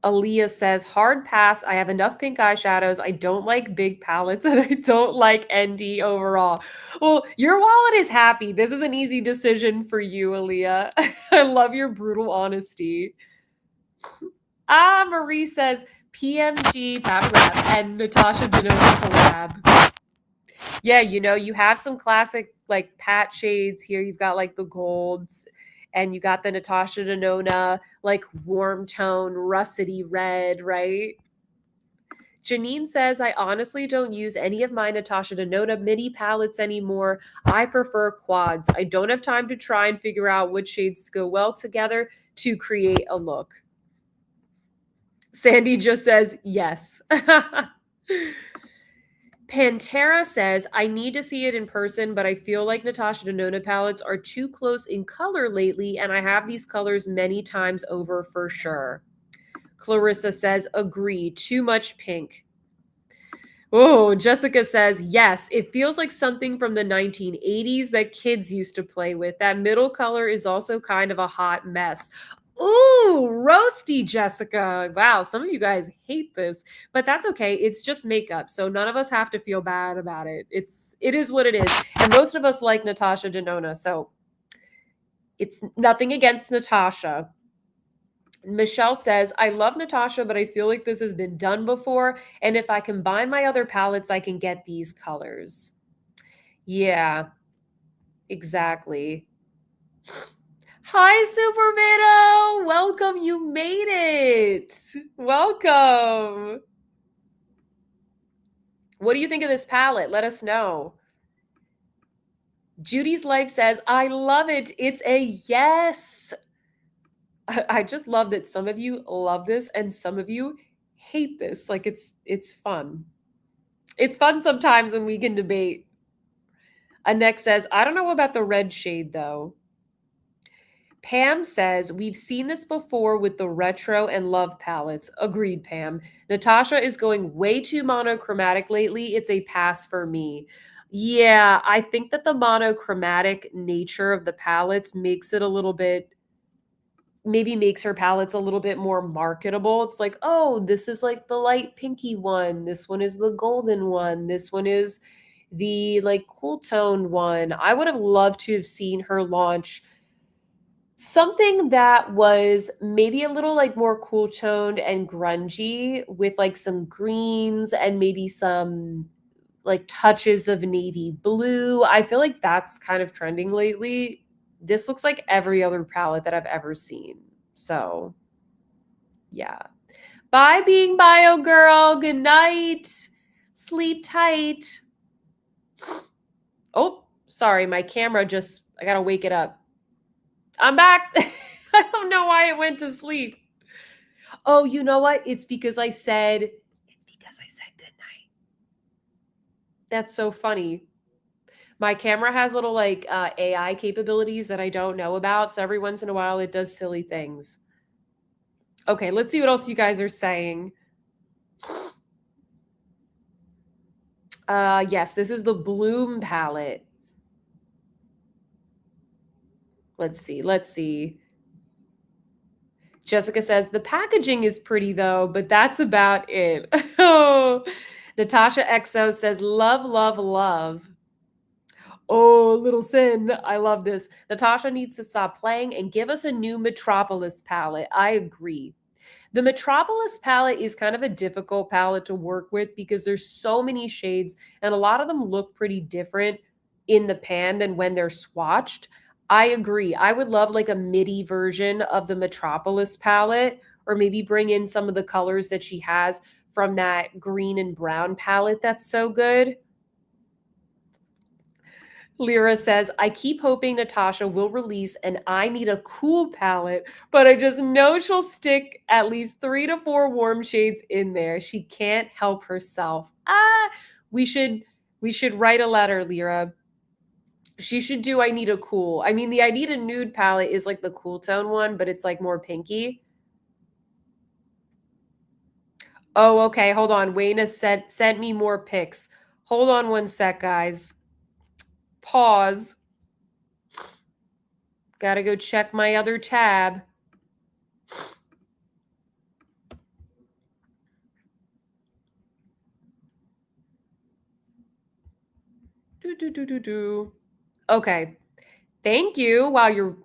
Aaliyah says, hard pass. I have enough pink eyeshadows. I don't like big palettes and I don't like ND overall. Well, your wallet is happy. This is an easy decision for you, Aaliyah. I love your brutal honesty. Marie says, PMG Pat Rap and Natasha Denona collab. Yeah, you have some classic like Pat shades here. You've got like the golds and you got the Natasha Denona like warm tone russety red, right? Janine says, I honestly don't use any of my Natasha Denona mini palettes anymore. I prefer quads. I don't have time to try and figure out which shades to go well together to create a look. Sandy just says, yes. Pantera says, I need to see it in person, but I feel like Natasha Denona palettes are too close in color lately, and I have these colors many times over for sure. Clarissa says, agree, too much pink. Oh, Jessica says, yes, it feels like something from the 1980s that kids used to play with. That middle color is also kind of a hot mess. Ooh, roasty, Jessica. Wow, some of you guys hate this, but that's okay. It's just makeup, so none of us have to feel bad about it. It is what it is. And most of us like Natasha Denona, so it's nothing against Natasha. Michelle says, I love Natasha, but I feel like this has been done before. And if I combine my other palettes, I can get these colors. Yeah, exactly. Hi, Super Vito. Welcome. You made it. Welcome. What do you think of this palette? Let us know. Judy's Life says, I love it. It's a yes. I just love that some of you love this and some of you hate this. Like it's fun. It's fun sometimes when we can debate. Anek says, I don't know about the red shade though. Pam says, we've seen this before with the retro and love palettes. Agreed, Pam. Natasha is going way too monochromatic lately. It's a pass for me. Yeah, I think that the monochromatic nature of the palettes makes it a little bit, maybe makes her palettes a little bit more marketable. It's like, oh, this is like the light pinky one. This one is the golden one. This one is the like cool toned one. I would have loved to have seen her launch something that was maybe a little like more cool toned and grungy with like some greens and maybe some like touches of navy blue. I feel like that's kind of trending lately. This looks like every other palette that I've ever seen. So, yeah. Bye, being bio girl. Good night. Sleep tight. Oh, sorry. My camera just, I got to wake it up. I'm back. I don't know why it went to sleep. Oh, you know what? It's because I said good night. That's so funny. My camera has little like AI capabilities that I don't know about. So every once in a while it does silly things. Okay, let's see what else you guys are saying. Yes, this is the Bloom palette. Let's see. Jessica says the packaging is pretty though, but that's about it. Oh, Natasha XO says love, love, love. Oh, little sin. I love this. Natasha needs to stop playing and give us a new Metropolis palette. I agree. The Metropolis palette is kind of a difficult palette to work with because there's so many shades and a lot of them look pretty different in the pan than when they're swatched. I agree. I would love like a MIDI version of the Metropolis palette or maybe bring in some of the colors that she has from that green and brown palette that's so good. Lyra says, I keep hoping Natasha will release an I Need a Cool palette, but I just know she'll stick at least 3 to 4 warm shades in there. She can't help herself. We should write a letter, Lyra. She should do I Need a Cool. I mean, the I Need a Nude palette is like the cool tone one, but it's like more pinky. Oh, okay. Hold on. Wayne has sent me more pics. Hold on one sec, guys. Pause. Gotta go check my other tab. Okay. Thank you. Wow, your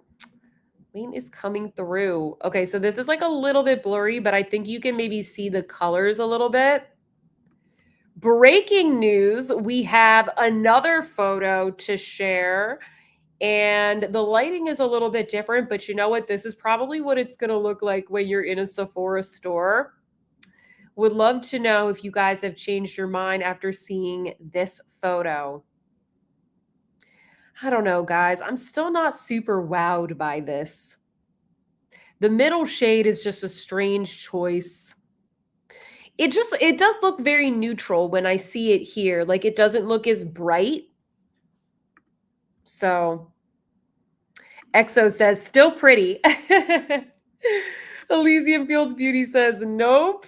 Wayne is coming through. Okay, so this is like a little bit blurry, but I think you can maybe see the colors a little bit. Breaking news, we have another photo to share, and the lighting is a little bit different, but you know what? This is probably what it's going to look like when you're in a Sephora store. Would love to know if you guys have changed your mind after seeing this photo. I don't know, guys. I'm still not super wowed by this. The middle shade is just a strange choice. It does look very neutral when I see it here. Like it doesn't look as bright. So EXO says still pretty. Elysium Fields Beauty says nope.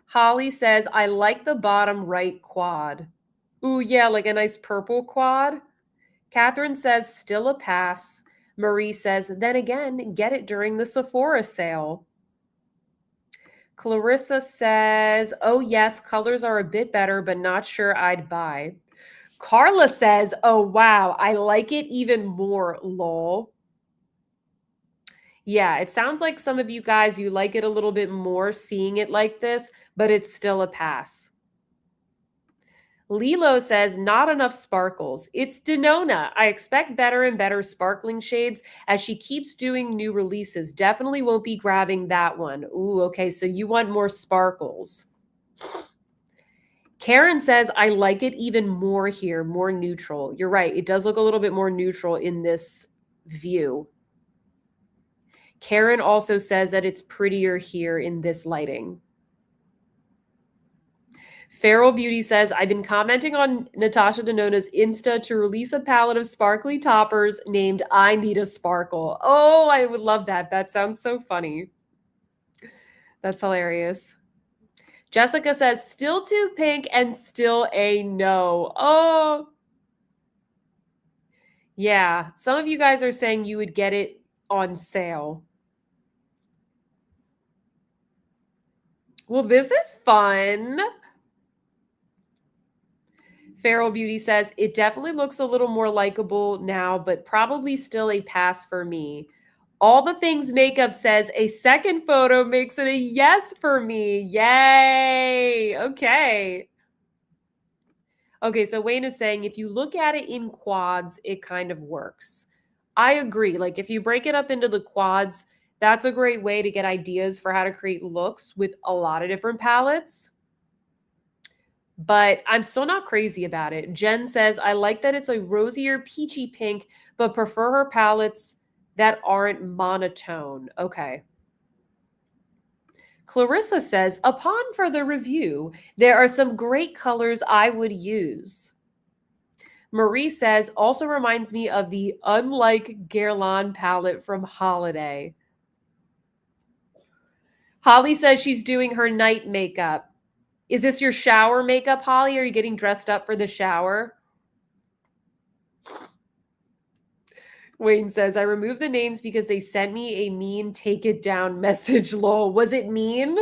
Holly says I like the bottom right quad. Ooh, yeah, like a nice purple quad. Catherine says still a pass. Marie says then again, get it during the Sephora sale. Clarissa says, oh, yes, colors are a bit better, but not sure I'd buy. Carla says, oh, wow, I like it even more, lol. Yeah, it sounds like some of you guys, you like it a little bit more seeing it like this, but it's still a pass. Lilo says, not enough sparkles. It's Denona. I expect better and better sparkling shades as she keeps doing new releases. Definitely won't be grabbing that one. Ooh, okay, so you want more sparkles. Karen says, I like it even more here, more neutral. You're right. It does look a little bit more neutral in this view. Karen also says that it's prettier here in this lighting. Feral Beauty says, I've been commenting on Natasha Denona's Insta to release a palette of sparkly toppers named I Need a Sparkle. Oh, I would love that. That sounds so funny. That's hilarious. Jessica says, still too pink and still a no. Oh, yeah. Some of you guys are saying you would get it on sale. Well, this is fun. Feral Beauty says, it definitely looks a little more likable now, but probably still a pass for me. All the Things Makeup says, a second photo makes it a yes for me. Yay. Okay. Okay, so Wayne is saying, if you look at it in quads, it kind of works. I agree. Like, if you break it up into the quads, that's a great way to get ideas for how to create looks with a lot of different palettes. But I'm still not crazy about it. Jen says, I like that it's a rosier peachy pink, but prefer her palettes that aren't monotone. Okay. Clarissa says, upon further review, there are some great colors I would use. Marie says, also reminds me of the Unlike Guerlain palette from Holiday. Holly says she's doing her night makeup. Is this your shower makeup, Holly? Are you getting dressed up for the shower? Wayne says, I removed the names because they sent me a mean take it down message, lol. Was it mean?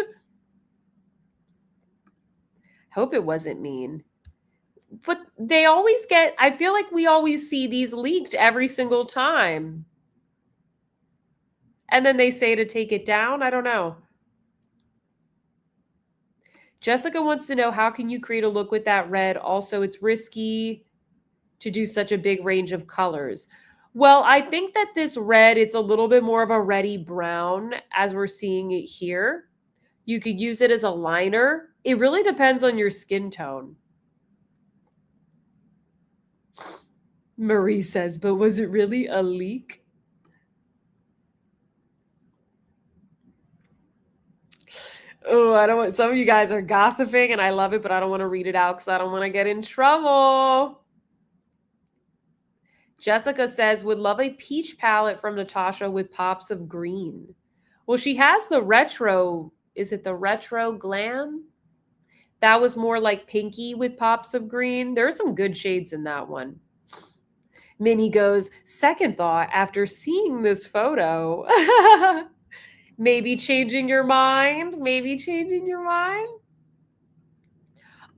Hope it wasn't mean. But they always get, I feel like we always see these leaked every single time. And then they say to take it down. I don't know. Jessica wants to know, how can you create a look with that red? Also, it's risky to do such a big range of colors. Well, I think that this red, it's a little bit more of a reddy brown as we're seeing it here. You could use it as a liner. It really depends on your skin tone. Marie says, but was it really a leak? Oh, I don't want, some of you guys are gossiping and I love it, but I don't want to read it out because I don't want to get in trouble. Jessica says, would love a peach palette from Natasha with pops of green. Well, she has the retro, is it the retro glam? That was more like pinky with pops of green. There are some good shades in that one. Minnie goes, second thought, after seeing this photo, maybe changing your mind, maybe changing your mind.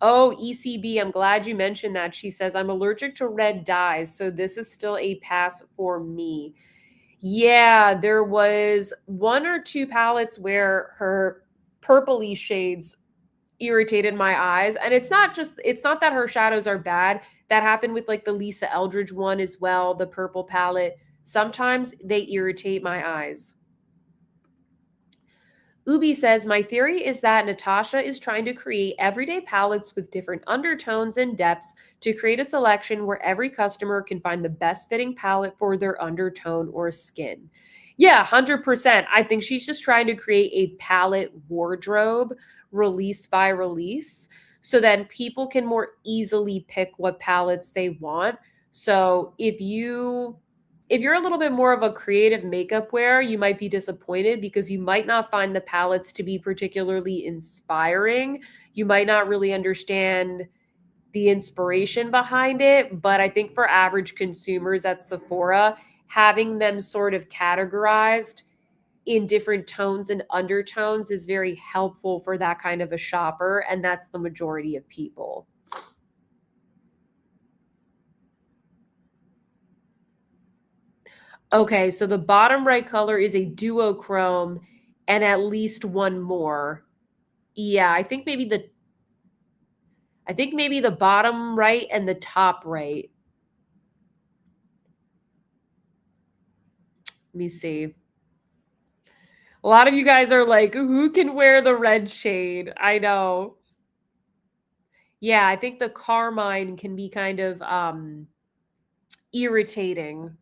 Oh, ECB, I'm glad you mentioned that. She says, I'm allergic to red dyes, so this is still a pass for me. Yeah, there was one or two palettes where her purpley shades irritated my eyes. And it's not that her shadows are bad. That happened with like the Lisa Eldridge one as well, the purple palette. Sometimes they irritate my eyes. Ubi says, my theory is that Natasha is trying to create everyday palettes with different undertones and depths to create a selection where every customer can find the best fitting palette for their undertone or skin. Yeah, 100%. I think she's just trying to create a palette wardrobe release by release so then people can more easily pick what palettes they want. So if you're a little bit more of a creative makeup wearer, you might be disappointed because you might not find the palettes to be particularly inspiring. You might not really understand the inspiration behind it. But I think for average consumers at Sephora, having them sort of categorized in different tones and undertones is very helpful for that kind of a shopper. And that's the majority of people. Okay, so the bottom right color is a duochrome and at least one more. Yeah, I think maybe the bottom right and the top right. Let me see. A lot of you guys are like, who can wear the red shade? I know. Yeah, I think the carmine can be kind of irritating.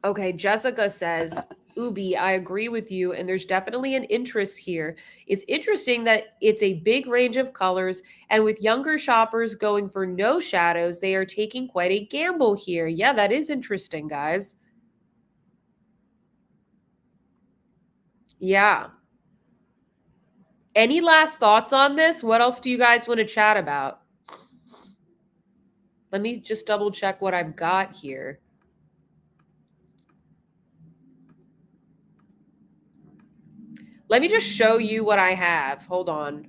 Okay, Jessica says, Ubi, I agree with you, and there's definitely an interest here. It's interesting that it's a big range of colors, and with younger shoppers going for no shadows, they are taking quite a gamble here. Yeah, that is interesting, guys. Yeah. Any last thoughts on this? What else do you guys want to chat about? Let me just double check what I've got here. Let me just show you what I have. Hold on.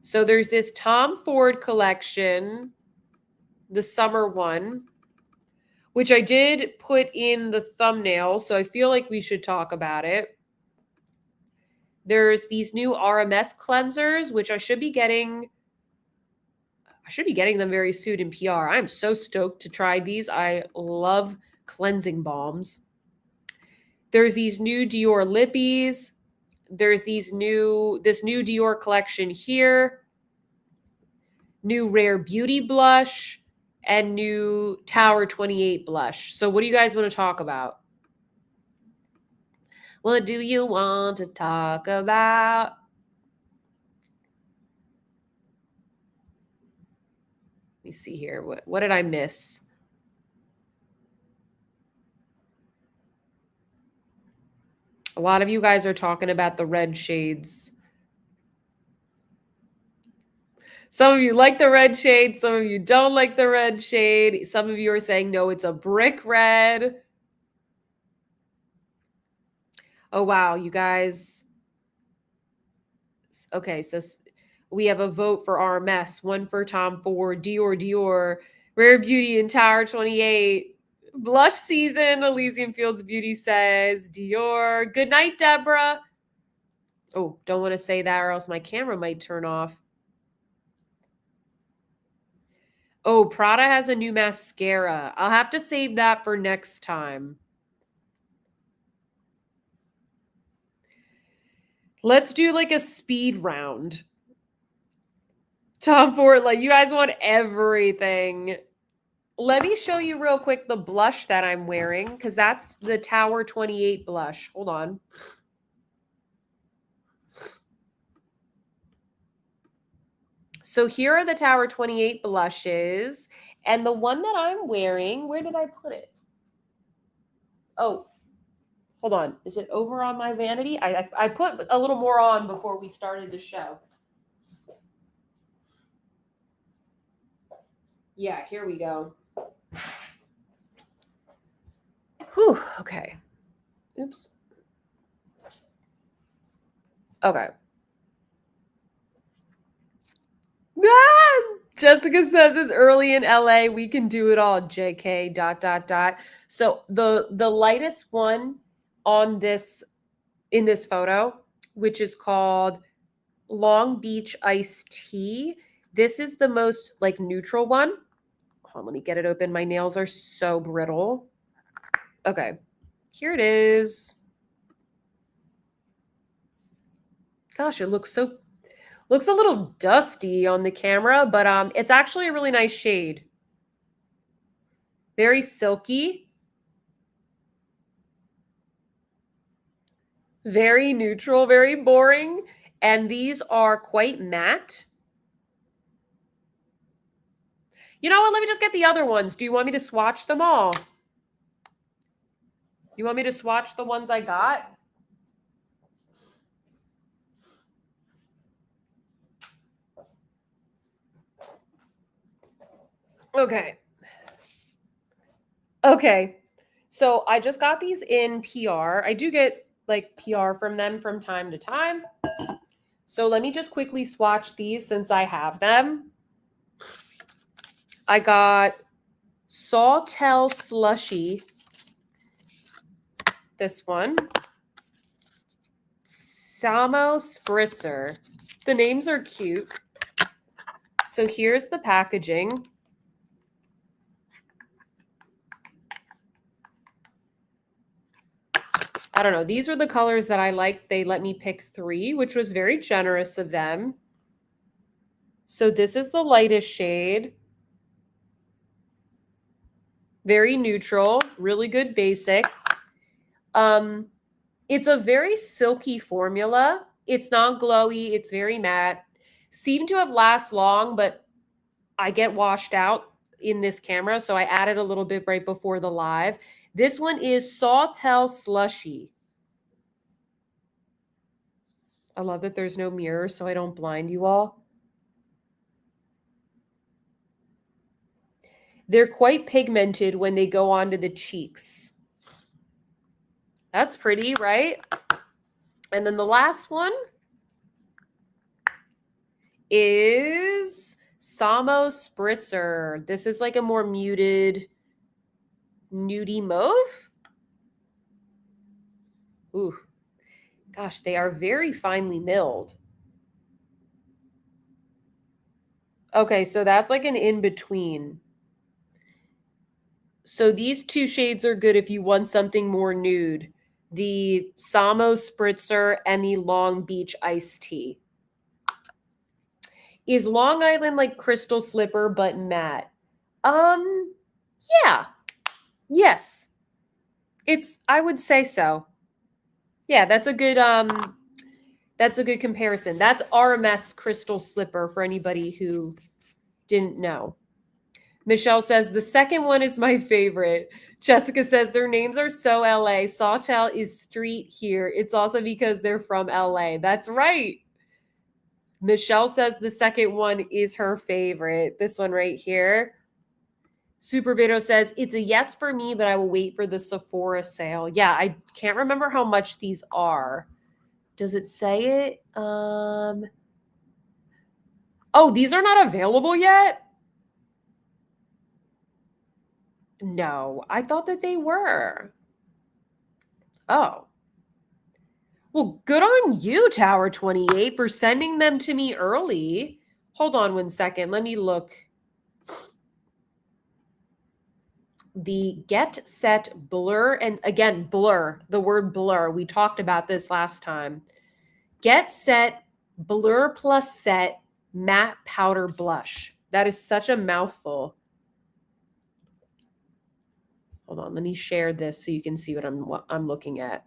So there's this Tom Ford collection, the summer one, which I did put in the thumbnail, so I feel like we should talk about it. There's these new RMS cleansers, which I should be getting. I should be getting them very soon in PR. I'm so stoked to try these. I love cleansing balms. There's these new Dior lippies. There's this new Dior collection here. New Rare Beauty blush and new Tower 28 blush. So what do you guys want to talk about? What do you want to talk about? Let me see here. What did I miss? A lot of you guys are talking about the red shades. Some of you like the red shade, some of you don't like the red shade. Some of you are saying no, it's a brick red. Oh wow, you guys. Okay, so we have a vote for RMS, one for Tom Ford, Dior, Rare Beauty, and Tower 28. Blush season, Elysium Fields Beauty says, Dior. Good night, Deborah. Oh, don't want to say that or else my camera might turn off. Oh, Prada has a new mascara. I'll have to save that for next time. Let's do like a speed round. Tom Ford, like you guys want everything. Let me show you real quick the blush that I'm wearing because that's the Tower 28 blush. Hold on. So here are the Tower 28 blushes. And the one that I'm wearing, where did I put it? Oh, hold on. Is it over on my vanity? I put a little more on before we started the show. Yeah, here we go. Whew, okay. Oops. Okay. Ah! Jessica says it's early in LA. We can do it all. JK dot dot dot. So the lightest one on this in this photo, which is called Long Beach Iced Tea. This is the most like neutral one. Hold on, let me get it open. My nails are so brittle. Okay. Here it is. Gosh, it looks a little dusty on the camera, but it's actually a really nice shade. Very silky. Very neutral, very boring. And these are quite matte. You know what? Let me just get the other ones. Do you want me to swatch them all? You want me to swatch the ones I got? Okay. Okay. So I just got these in PR. I do get like PR from them from time to time. So let me just quickly swatch these since I have them. I got Sawtell Slushy. This one. Samo Spritzer. The names are cute. So here's the packaging. I don't know. These were the colors that I liked. They let me pick 3, which was very generous of them. So this is the lightest shade. Very neutral, really good basic. It's a very silky formula. It's not glowy. It's very matte. Seemed to have last long, but I get washed out in this camera, so I added a little bit right before the live. This one is Sawtell Slushy. I love that there's no mirror so I don't blind you all. They're quite pigmented when they go onto the cheeks. That's pretty, right? And then the last one is Samo Spritzer. This is like a more muted, nudie mauve. Ooh, gosh, they are very finely milled. Okay, so that's like an in-between. So these 2 shades are good if you want something more nude. The Samo Spritzer and the Long Beach Iced Tea. Is Long Island like Crystal Slipper but matte? Yeah. Yes. I would say so. Yeah, that's a good comparison. That's RMS Crystal Slipper for anybody who didn't know. Michelle says the second one is my favorite. Jessica says their names are so LA. Sawtell is street here. It's also because they're from LA. That's right. Michelle says the second one is her favorite. This one right here. Super Vito says it's a yes for me, but I will wait for the Sephora sale. Yeah, I can't remember how much these are. Does it say it? Oh, these are not available yet? No, I thought that they were. Oh. Well, good on you, Tower 28, for sending them to me early. Hold on 1 second. Let me look. The Get Set Blur, and again, blur, the word blur. We talked about this last time. Get Set Blur Plus Set Matte Powder Blush. That is such a mouthful. Hold on, let me share this so you can see what I'm looking at.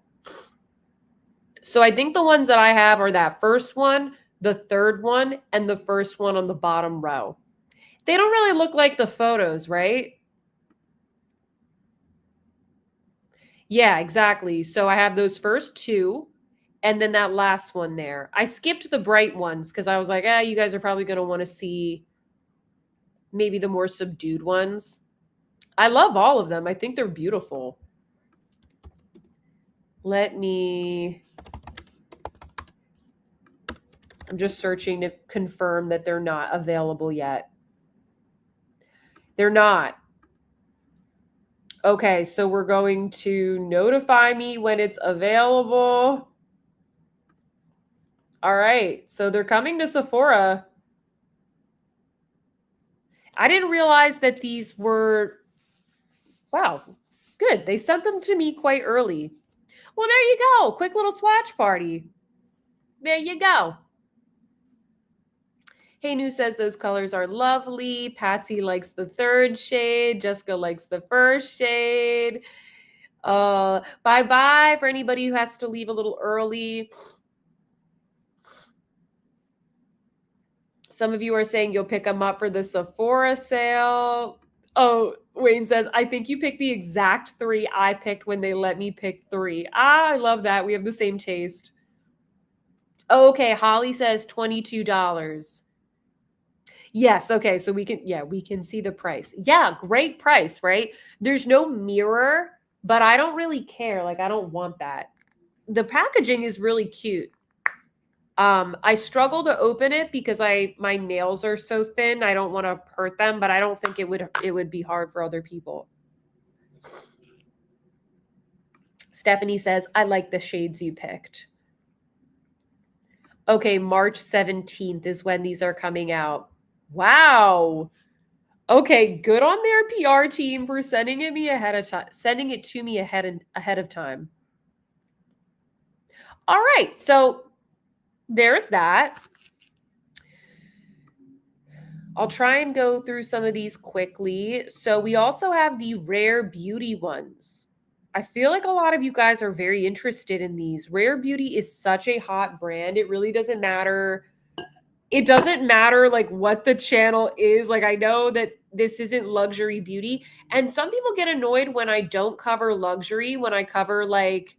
So I think the ones that I have are that first one, the third one, and the first one on the bottom row. They don't really look like the photos, right? Yeah, exactly. So I have those first 2, and then that last one there. I skipped the bright ones because I was like, you guys are probably going to want to see maybe the more subdued ones. I love all of them. I think they're beautiful. I'm just searching to confirm that they're not available yet. They're not. Okay, so we're going to notify me when it's available. All right, so they're coming to Sephora. I didn't realize that these were, wow, good. They sent them to me quite early. Well, there you go. Quick little swatch party. There you go. Hey Nu says those colors are lovely. Patsy likes the third shade. Jessica likes the first shade. Bye-bye for anybody who has to leave a little early. Some of you are saying you'll pick them up for the Sephora sale. Oh, Wayne says, I think you picked the exact 3 I picked when they let me pick 3. I love that. We have the same taste. Okay, Holly says $22. Yes, okay, so we can see the price. Yeah, great price, right? There's no mirror, but I don't really care. Like, I don't want that. The packaging is really cute. I struggle to open it because my nails are so thin. I don't want to hurt them, but I don't think it would be hard for other people. Stephanie says, I like the shades you picked. Okay, March 17th is when these are coming out. Wow. Okay, good on their PR team for sending it to me ahead of time. All right, so there's that. I'll try and go through some of these quickly. So we also have the Rare Beauty ones. I feel like a lot of you guys are very interested in these. Rare Beauty is such a hot brand. It really doesn't matter. It doesn't matter like what the channel is. Like I know that this isn't luxury beauty. And some people get annoyed when I don't cover luxury, when I cover like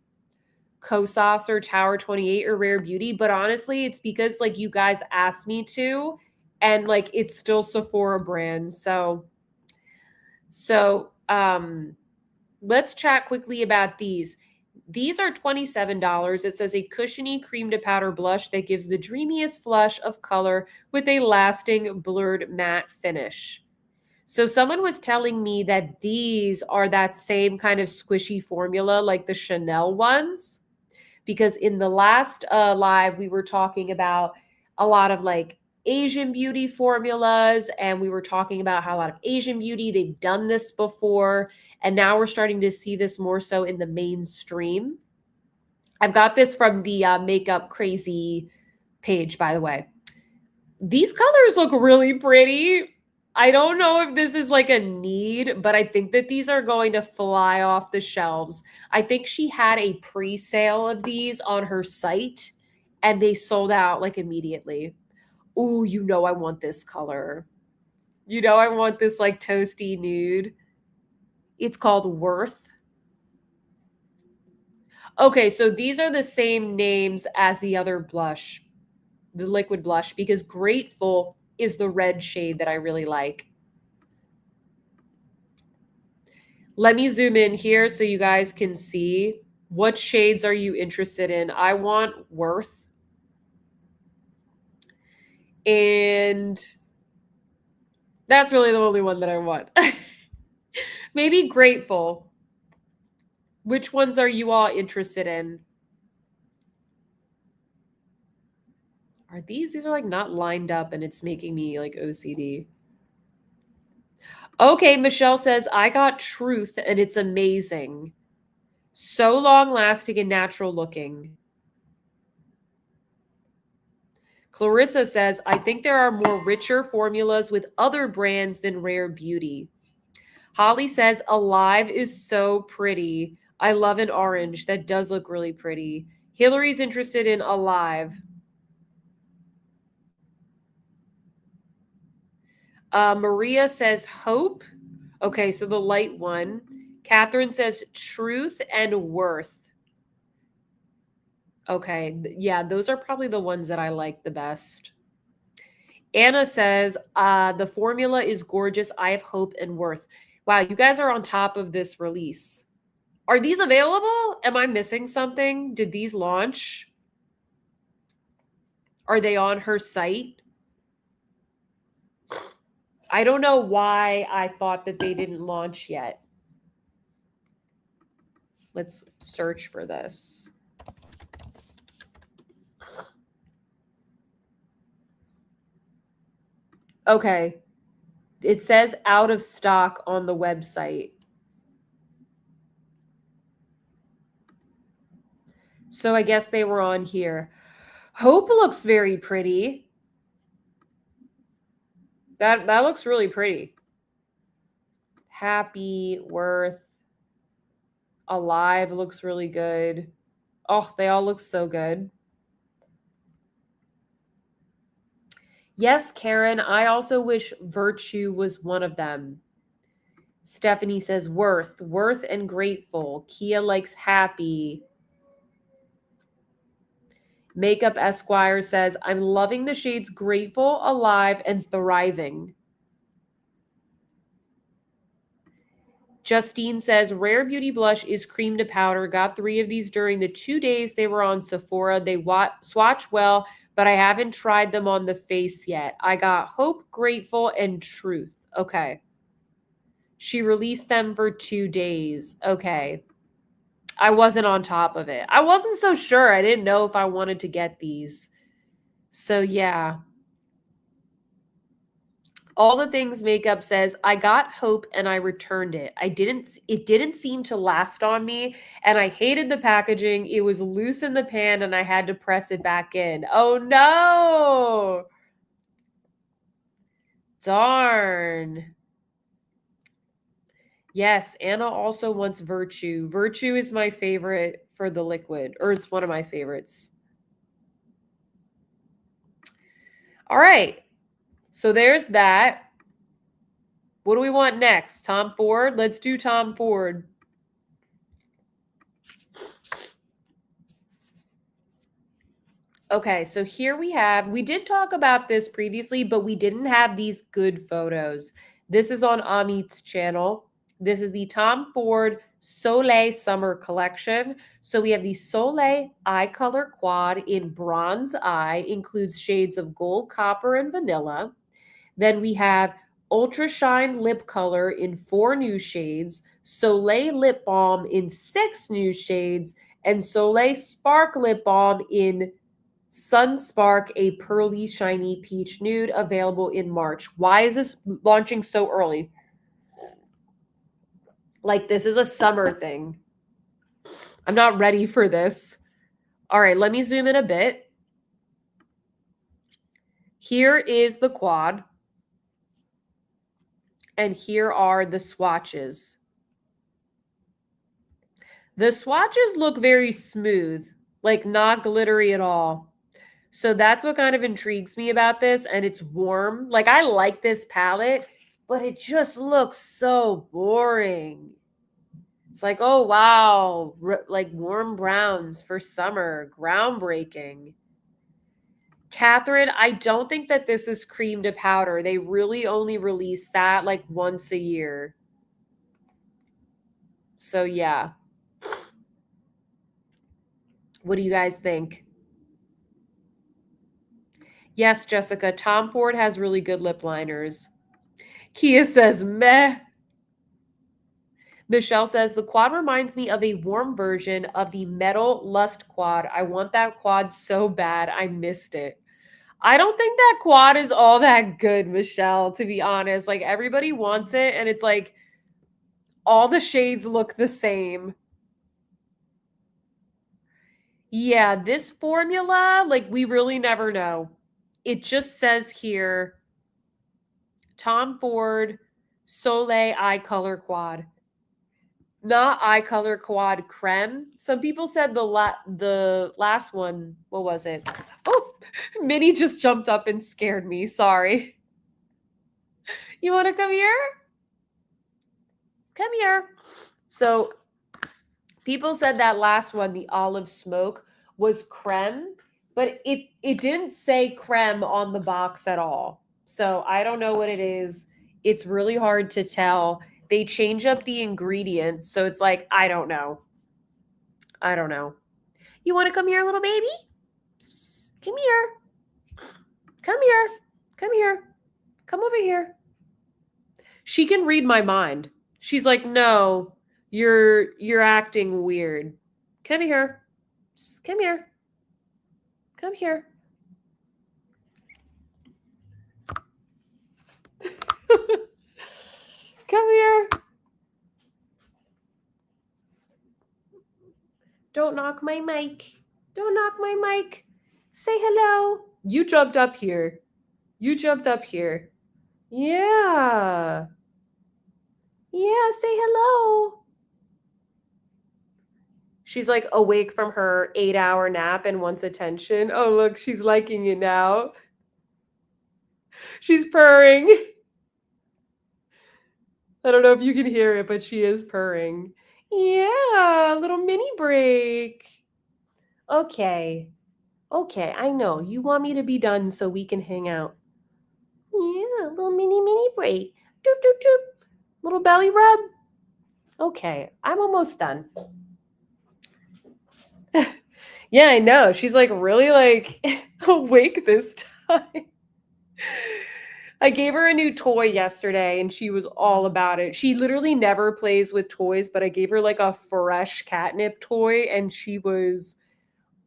Kosas or Tower 28 or Rare Beauty. But honestly, it's because like you guys asked me to, and like it's still Sephora brands. So let's chat quickly about these. These are $27. It says a cushiony cream to powder blush that gives the dreamiest flush of color with a lasting blurred matte finish. So someone was telling me that these are that same kind of squishy formula like the Chanel ones, because in the last live we were talking about a lot of like Asian beauty formulas, and we were talking about how a lot of Asian beauty, they've done this before, and now we're starting to see this more so in the mainstream. I've got this from the Makeup Crazy page, by the way. These colors look really pretty. I don't know if this is like a need, but I think that these are going to fly off the shelves. I think she had a pre-sale of these on her site and they sold out like immediately. Ooh, you know I want this color. You know I want this like toasty nude. It's called Worth. Okay, so these are the same names as the other blush, the liquid blush, because Grateful is the red shade that I really like. Let me zoom in here so you guys can see what shades are you interested in. I want Worth. And that's really the only one that I want. Maybe Grateful. Which ones are you all interested in? Are these are like not lined up and it's making me like OCD. Okay, Michelle says, I got Truth and it's amazing. So long lasting and natural looking. Clarissa says, I think there are more richer formulas with other brands than Rare Beauty. Holly says, Alive is so pretty. I love an orange. That does look really pretty. Hillary's interested in Alive. Maria says, Hope. Okay, so the light one. Catherine says, Truth and Worth. Okay, yeah, those are probably the ones that I like the best. Anna says, the formula is gorgeous. I have Hope and Worth. Wow, you guys are on top of this release. Are these available? Am I missing something? Did these launch? Are they on her site? I don't know why I thought that they didn't launch yet. Let's search for this. Okay. It says out of stock on the website. So I guess they were on here. Hope looks very pretty. That looks really pretty. Happy, Worth, Alive looks really good. Oh, they all look so good. Yes, Karen, I also wish Virtue was one of them. Stephanie says Worth and Grateful. Kia likes Happy. Makeup Esquire says, I'm loving the shades Grateful, Alive, and Thriving. Justine says, Rare Beauty Blush is cream to powder. Got 3 of these during the 2 days they were on Sephora. They swatch well, but I haven't tried them on the face yet. I got Hope, Grateful, and Truth. Okay. She released them for 2 days. Okay. I wasn't on top of it. I wasn't so sure. I didn't know if I wanted to get these. So yeah. All the things makeup says, I got Hope and I returned it. It didn't seem to last on me and I hated the packaging. It was loose in the pan and I had to press it back in. Oh no. Darn. Yes, Anna also wants Virtue. Virtue is my favorite for the liquid, or it's one of my favorites. All right. So there's that. What do we want next? Tom Ford? Let's do Tom Ford. Okay, so here we did talk about this previously, but we didn't have these good photos. This is on Amit's channel. This is the Tom Ford Soleil Summer Collection. So we have the Soleil Eye Color Quad in Bronze Eye, includes shades of gold, copper, and vanilla. Then we have Ultra Shine Lip Color in 4 new shades, Soleil Lip Balm in 6 new shades, and Soleil Spark Lip Balm in Sun Spark, a pearly, shiny peach nude, available in March. Why is this launching so early? Like, this is a summer thing. I'm not ready for this. All right, let me zoom in a bit. Here is the quad. And here are the swatches. The swatches look very smooth, like not glittery at all. So that's what kind of intrigues me about this. And it's warm. Like, I like this palette, but it just looks so boring. It's like, oh, wow. Like warm browns for summer. Groundbreaking. Catherine, I don't think that this is cream to powder. They really only release that like once a year. So yeah. What do you guys think? Yes, Jessica, Tom Ford has really good lip liners. Kia says, meh. Michelle says, the quad reminds me of a warm version of the Metal Lust quad. I want that quad so bad. I missed it. I don't think that quad is all that good, Michelle, to be honest. Like, everybody wants it, and it's like all the shades look the same. Yeah, this formula, like, we really never know. It just says here, Tom Ford Soleil Eye Color Quad. Not Eye Color Quad Creme. Some people said the last one, what was it? Oh, Minnie just jumped up and scared me. Sorry. You want to come here? Come here. So people said that last one, the Olive Smoke, was creme, but it didn't say creme on the box at all. So I don't know what it is. It's really hard to tell. they change up the ingredients. So it's like, I don't know. I don't know. You want to come here, little baby? Come here. Come here. Come here. Come over here. She can read my mind. She's like, "No, you're acting weird. Come here. Come here. Come here." Come here. Don't knock my mic. Don't knock my mic. Say hello. You jumped up here. You jumped up here. Yeah. Yeah, say hello. She's like awake from her 8-hour nap and wants attention. Oh, look, she's liking it now. She's purring. I don't know if you can hear it, but she is purring. Yeah, little mini break. Okay. Okay, I know. You want me to be done so we can hang out. Yeah, little mini break. Doop, doop, doop. Little belly rub. Okay, I'm almost done. Yeah, I know. She's like really like awake this time. I gave her a new toy yesterday and she was all about it. She literally never plays with toys, but I gave her like a fresh catnip toy and she was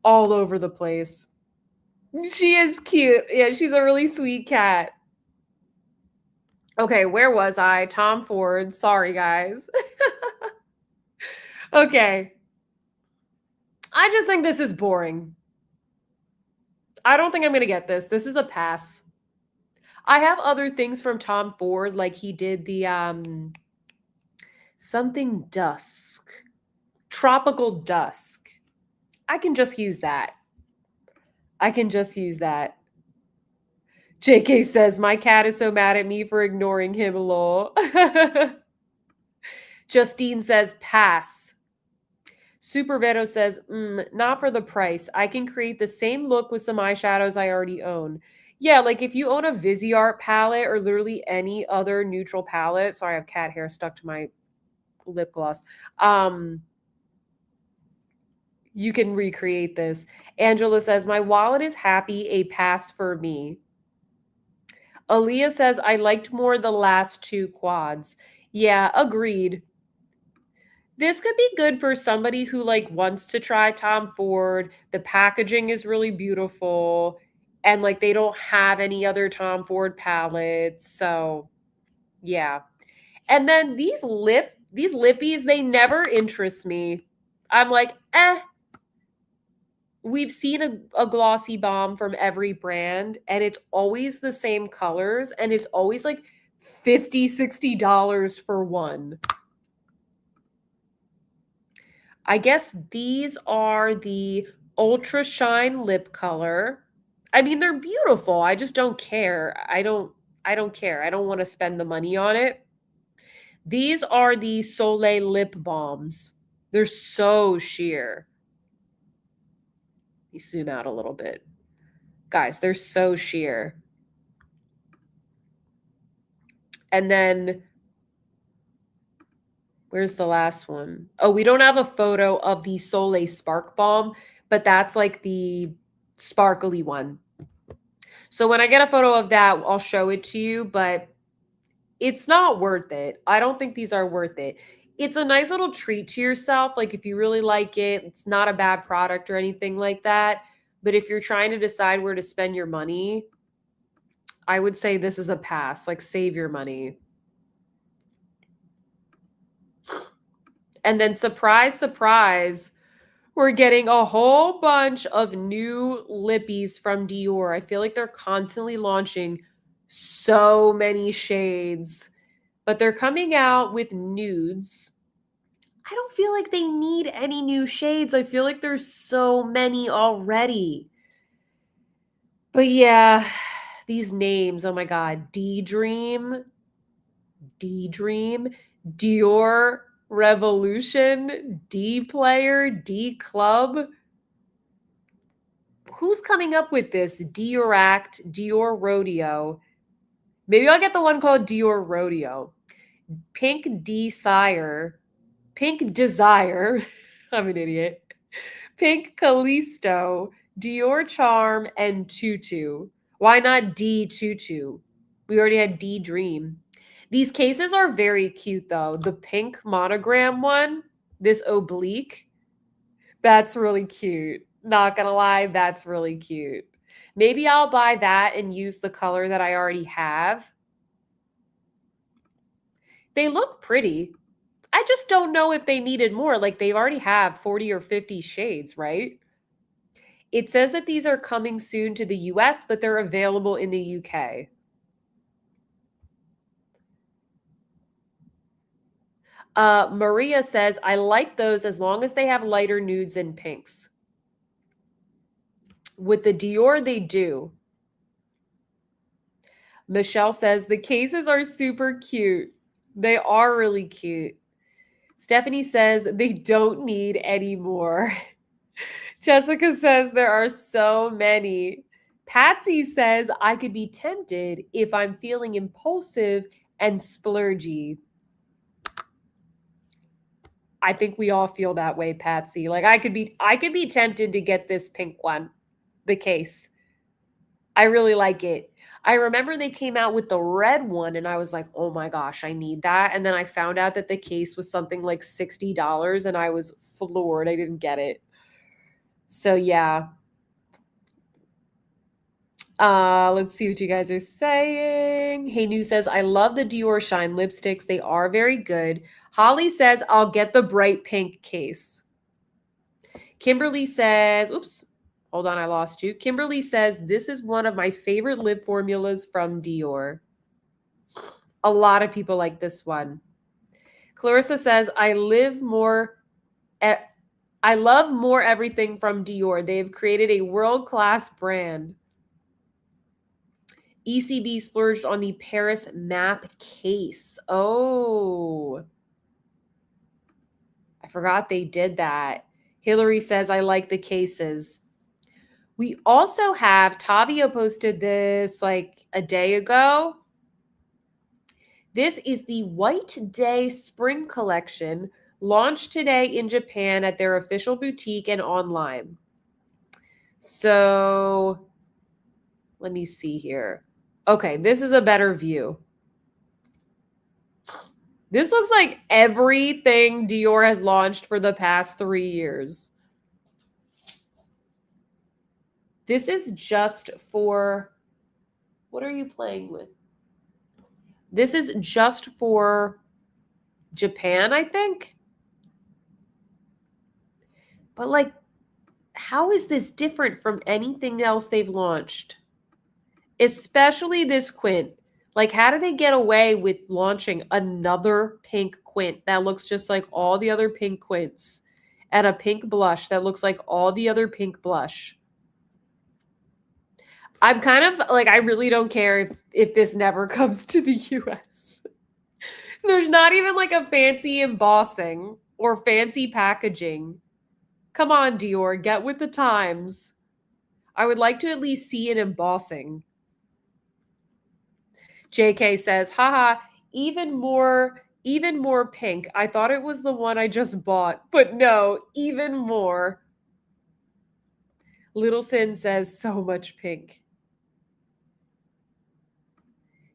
all over the place. She is cute. Yeah, she's a really sweet cat. Okay, where was I? Tom Ford. Sorry, guys. Okay. I just think this is boring. I don't think I'm going to get this. This is a pass. I have other things from Tom Ford, like he did the something dusk. Tropical dusk. I can just use that. I can just use that. JK says, my cat is so mad at me for ignoring him, lol. Justine says, pass. Super Vero says, not for the price. I can create the same look with some eyeshadows I already own. Yeah, like if you own a Viseart palette or literally any other neutral palette. Sorry, I have cat hair stuck to my lip gloss. You can recreate this. Angela says, my wallet is happy, a pass for me. Aaliyah says, I liked more the last two quads. Yeah, agreed. This could be good for somebody who like wants to try Tom Ford. The packaging is really beautiful and like they don't have any other Tom Ford palettes. So, yeah. And then these lippies, they never interest me. I'm like, we've seen a glossy bomb from every brand and it's always the same colors and it's always like $50-$60 for one. I guess these are the Ultra Shine lip color. I mean, they're beautiful. I just don't care. I don't care. I don't want to spend the money on it. These are the Soleil lip balms. They're so sheer. You zoom out a little bit. Guys, they're so sheer. And then, where's the last one? Oh, we don't have a photo of the Soleil Spark Balm, but that's like the sparkly one. So when I get a photo of that, I'll show it to you, but it's not worth it. I don't think these are worth it. It's a nice little treat to yourself. Like if you really like it, it's not a bad product or anything like that. But if you're trying to decide where to spend your money, I would say this is a pass. Like save your money. And then surprise, surprise, we're getting a whole bunch of new lippies from Dior. I feel like they're constantly launching so many shades, but they're coming out with nudes. I don't feel like they need any new shades. I feel like there's so many already. But yeah, these names, oh my God. D-Dream, Dior Revolution, D-Player, D-Club. Who's coming up with this? Dior Act, Dior Rodeo. Maybe I'll get the one called Dior Rodeo. Pink Desire. Pink Desire. I'm an idiot. Pink Callisto, Dior Charm, and Tutu. Why not D Tutu? We already had D Dream. These cases are very cute though. The pink monogram one, this oblique, that's really cute. Not gonna lie, that's really cute. Maybe I'll buy that and use the color that I already have. They look pretty. I just don't know if they needed more. Like they already have 40 or 50 shades, right? It says that these are coming soon to the US, but they're available in the UK. Maria says, I like those as long as they have lighter nudes and pinks. With the Dior, they do. Michelle says, the cases are super cute. They are really cute. Stephanie says, they don't need any more. Jessica says, there are so many. Patsy says, I could be tempted if I'm feeling impulsive and splurgy. I think we all feel that way, Patsy. Like I could be tempted to get this pink one, the case. I really like it. I remember they came out with the red one and I was like, "Oh my gosh, I need that." And then I found out that the case was something like $60 and I was floored. I didn't get it. So yeah. Let's see what you guys are saying. Hey New says, I love the Dior Shine lipsticks. They are very good. Holly says, I'll get the bright pink case. Kimberly says, oops, hold on, I lost you. Kimberly says, this is one of my favorite lip formulas from Dior. A lot of people like this one. Clarissa says, I love more everything from Dior. They've created a world-class brand. ECB splurged on the Paris map case. Oh, I forgot they did that. Hillary says, I like the cases. We also have, Tavia posted this like a day ago. This is the White Day Spring Collection, launched today in Japan at their official boutique and online. So let me see here. Okay, this is a better view. This looks like everything Dior has launched for the past 3 years. This is just for, what are you playing with? This is just for Japan, I think. But like, how is this different from anything else they've launched? Especially this quint. Like, how do they get away with launching another pink quint that looks just like all the other pink quints and a pink blush that looks like all the other pink blush? I'm kind of like, I really don't care if this never comes to the US. There's not even like a fancy embossing or fancy packaging. Come on, Dior, get with the times. I would like to at least see an embossing. JK says, haha, even more pink. I thought it was the one I just bought, but no, even more. Little Sin says, so much pink.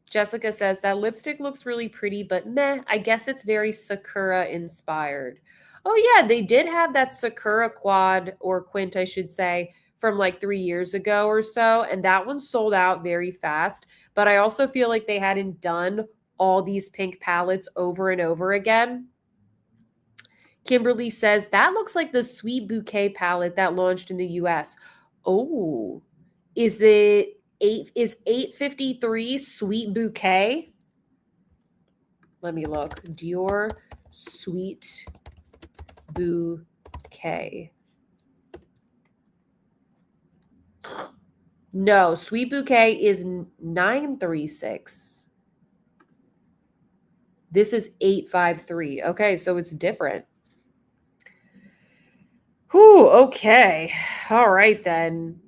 Jessica says, that lipstick looks really pretty, but meh, I guess it's very Sakura inspired. Oh yeah, they did have that Sakura quad, or quint, I should say, from like 3 years ago or so, and that one sold out very fast. But I also feel like they hadn't done all these pink palettes over and over again. Kimberly says, that looks like the Sweet Bouquet palette that launched in the US. Oh, is 853 Sweet Bouquet? Let me look. Dior Sweet Bouquet. No, Sweet Bouquet is 936. This is 853. Okay, so it's different. Whew, okay. All right then.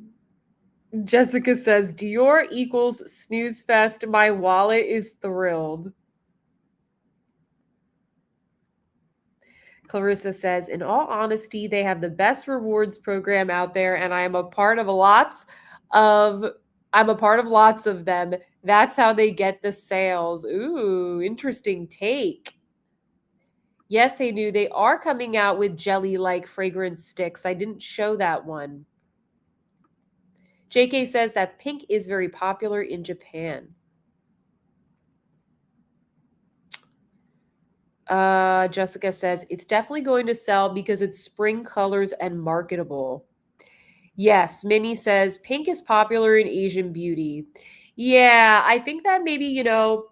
Jessica says, Dior equals snooze fest. My wallet is thrilled. Clarissa says, in all honesty, they have the best rewards program out there, and I'm a part of lots of them. That's how they get the sales. Ooh, interesting take. Yes, I knew they are coming out with jelly-like fragrance sticks. I didn't show that one. JK says that pink is very popular in Japan. Jessica says it's definitely going to sell because it's spring colors and marketable. Yes, Minnie says pink is popular in Asian beauty. Yeah, I think that maybe,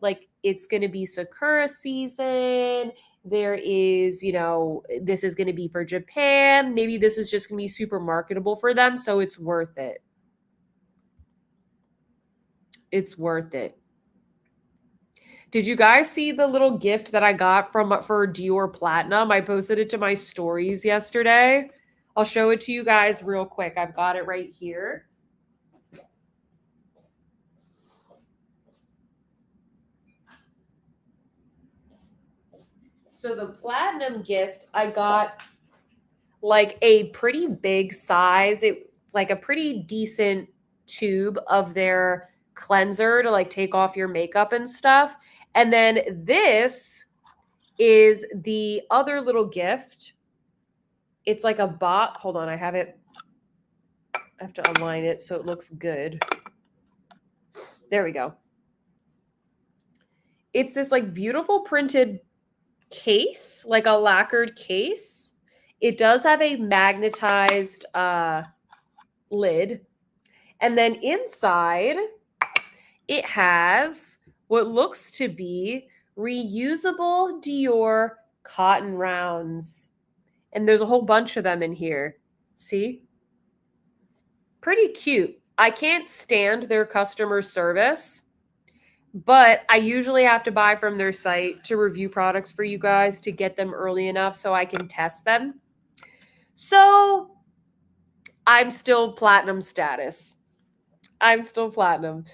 like it's going to be Sakura season. There is, this is going to be for Japan. Maybe this is just going to be super marketable for them. So it's worth it. It's worth it. Did you guys see the little gift that I got for Dior Platinum? I posted it to my stories yesterday. I'll show it to you guys real quick. I've got it right here. So the Platinum gift, I got like a pretty big size. It's like a pretty decent tube of their cleanser to like take off your makeup and stuff. And then this is the other little gift. It's like a bot. Hold on, I have to align it so it looks good. There we go. It's this like beautiful printed case, like a lacquered case. It does have a magnetized lid. And then inside, it has what looks to be reusable Dior cotton rounds. And there's a whole bunch of them in here. See? Pretty cute. I can't stand their customer service, but I usually have to buy from their site to review products for you guys to get them early enough so I can test them. So I'm still platinum status. I'm still platinum.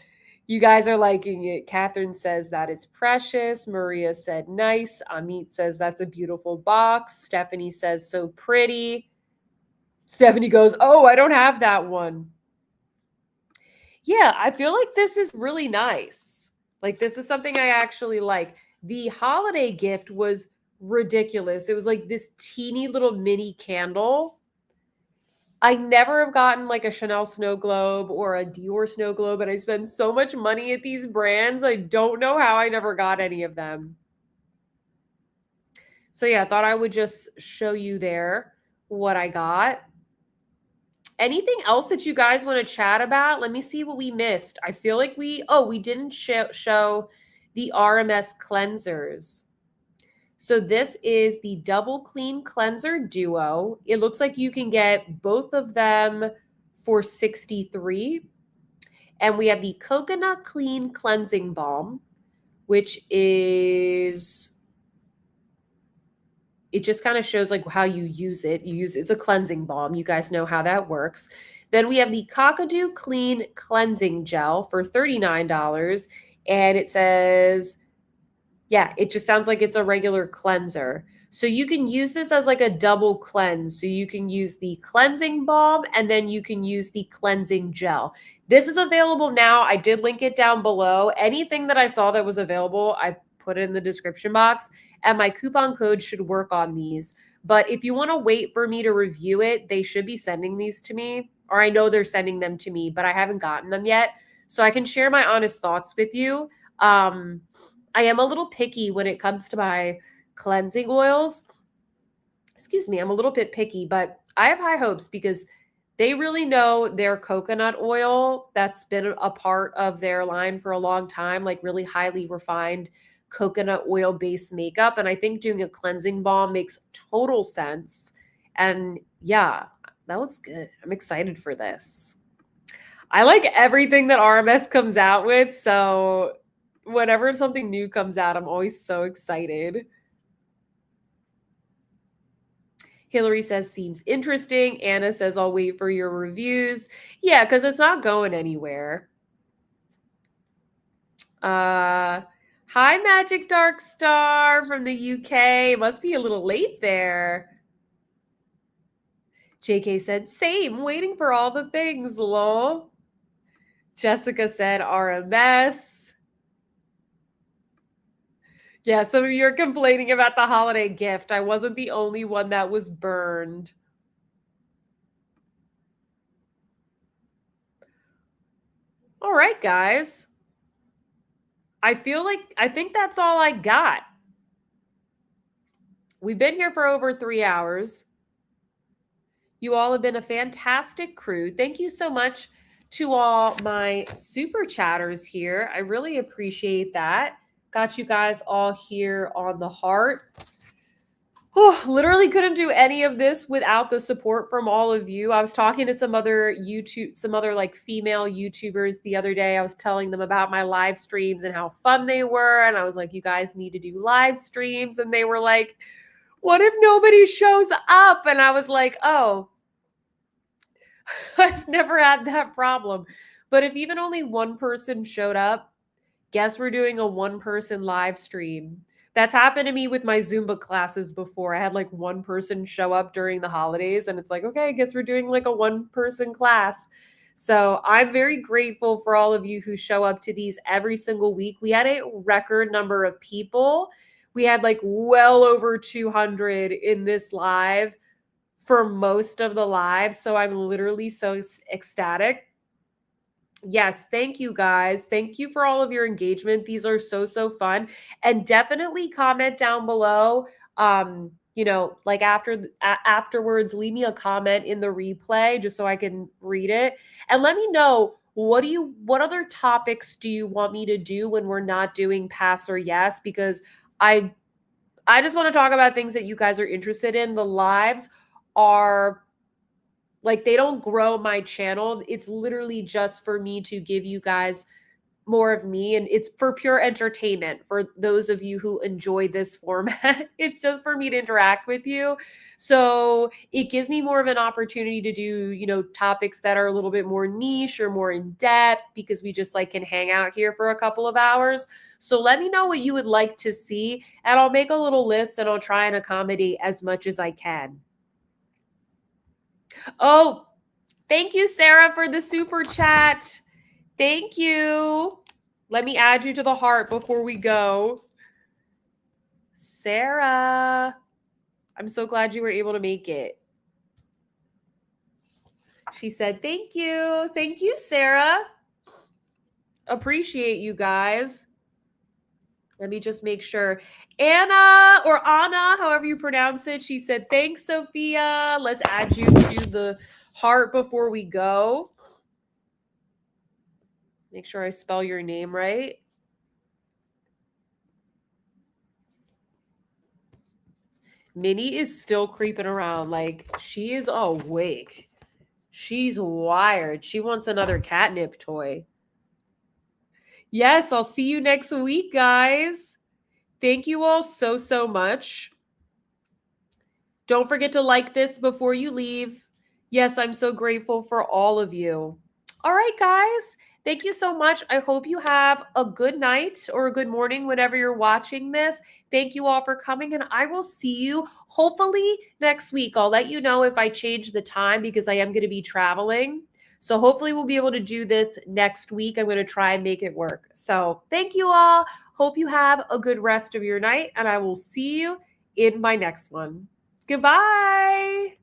You guys are liking it. Catherine says that is precious. Maria said nice. Amit says that's a beautiful box. Stephanie says so pretty. Stephanie goes, oh, I don't have that one. Yeah, I feel like this is really nice. Like this is something I actually like. The holiday gift was ridiculous. It was like this teeny little mini candle. I never have gotten like a Chanel snow globe or a Dior snow globe, and I spend so much money at these brands. I don't know how I never got any of them. So yeah, I thought I would just show you there what I got. Anything else that you guys want to chat about? Let me see what we missed. I feel like we didn't show the RMS cleansers. So this is the Double Clean Cleanser Duo. It looks like you can get both of them for $63. And we have the Coconut Clean Cleansing Balm, which is, it just kind of shows like how you use it. It's a cleansing balm. You guys know how that works. Then we have the Cockadoo Clean Cleansing Gel for $39. And it says, yeah, it just sounds like it's a regular cleanser. So you can use this as like a double cleanse. So you can use the cleansing balm and then you can use the cleansing gel. This is available now. I did link it down below. Anything that I saw that was available, I put it in the description box. And my coupon code should work on these. But if you want to wait for me to review it, they should be sending these to me. Or I know they're sending them to me, but I haven't gotten them yet. So I can share my honest thoughts with you. I am a little picky when it comes to my cleansing oils. Excuse me, I'm a little bit picky, but I have high hopes because they really know their coconut oil that's been a part of their line for a long time, like really highly refined coconut oil based makeup. And I think doing a cleansing balm makes total sense. And yeah, that looks good. I'm excited for this. I like everything that RMS comes out with. So whenever something new comes out, I'm always so excited. Hillary says, seems interesting. Anna says, I'll wait for your reviews. Yeah, because it's not going anywhere. Hi, Hi, Magic Dark Star from the UK. Must be a little late there. JK said, same, waiting for all the things, lol. Jessica said, RMS. Yeah, some of you are complaining about the holiday gift. I wasn't the only one that was burned. All right, guys. I think that's all I got. We've been here for over 3 hours. You all have been a fantastic crew. Thank you so much to all my super chatters here. I really appreciate that. Got you guys all here on the heart. Oh, literally couldn't do any of this without the support from all of you. I was talking to some other like female YouTubers the other day. I was telling them about my live streams and how fun they were. And I was like, you guys need to do live streams. And they were like, what if nobody shows up? And I was like, oh, I've never had that problem. But if even only one person showed up, guess we're doing a one-person live stream. That's happened to me with my Zumba classes before. I had like one person show up during the holidays, and it's like, okay, I guess we're doing like a one-person class. So I'm very grateful for all of you who show up to these every single week. We had a record number of people. We had like well over 200 in this live for most of the live. So I'm literally so ecstatic. Yes, thank you guys. Thank you for all of your engagement. These are so fun. And definitely comment down below. Like afterwards, leave me a comment in the replay just so I can read it. And let me know what other topics do you want me to do when we're not doing pass or yes? Because I just want to talk about things that you guys are interested in. The lives are like, they don't grow my channel. It's literally just for me to give you guys more of me, and it's for pure entertainment for those of you who enjoy this format. It's just for me to interact with you. So it gives me more of an opportunity to do, topics that are a little bit more niche or more in depth, because we just like can hang out here for a couple of hours. So let me know what you would like to see, and I'll make a little list and I'll try and accommodate as much as I can. Oh, thank you, Sarah, for the super chat. Thank you. Let me add you to the heart before we go. Sarah, I'm so glad you were able to make it. She said, thank you. Thank you, Sarah. Appreciate you guys. Let me just make sure. Anna, or Anna, however you pronounce it, she said, thanks, Sophia. Let's add you to the heart before we go. Make sure I spell your name right. Minnie is still creeping around. Like, she is awake. She's wired. She wants another catnip toy. Yes, I'll see you next week, guys. Thank you all so much. Don't forget to like this before you leave. Yes, I'm so grateful for all of you. All right, guys. Thank you so much. I hope you have a good night or a good morning whenever you're watching this. Thank you all for coming, and I will see you hopefully next week. I'll let you know if I change the time, because I am going to be traveling. So hopefully we'll be able to do this next week. I'm going to try and make it work. So thank you all. Hope you have a good rest of your night, and I will see you in my next one. Goodbye.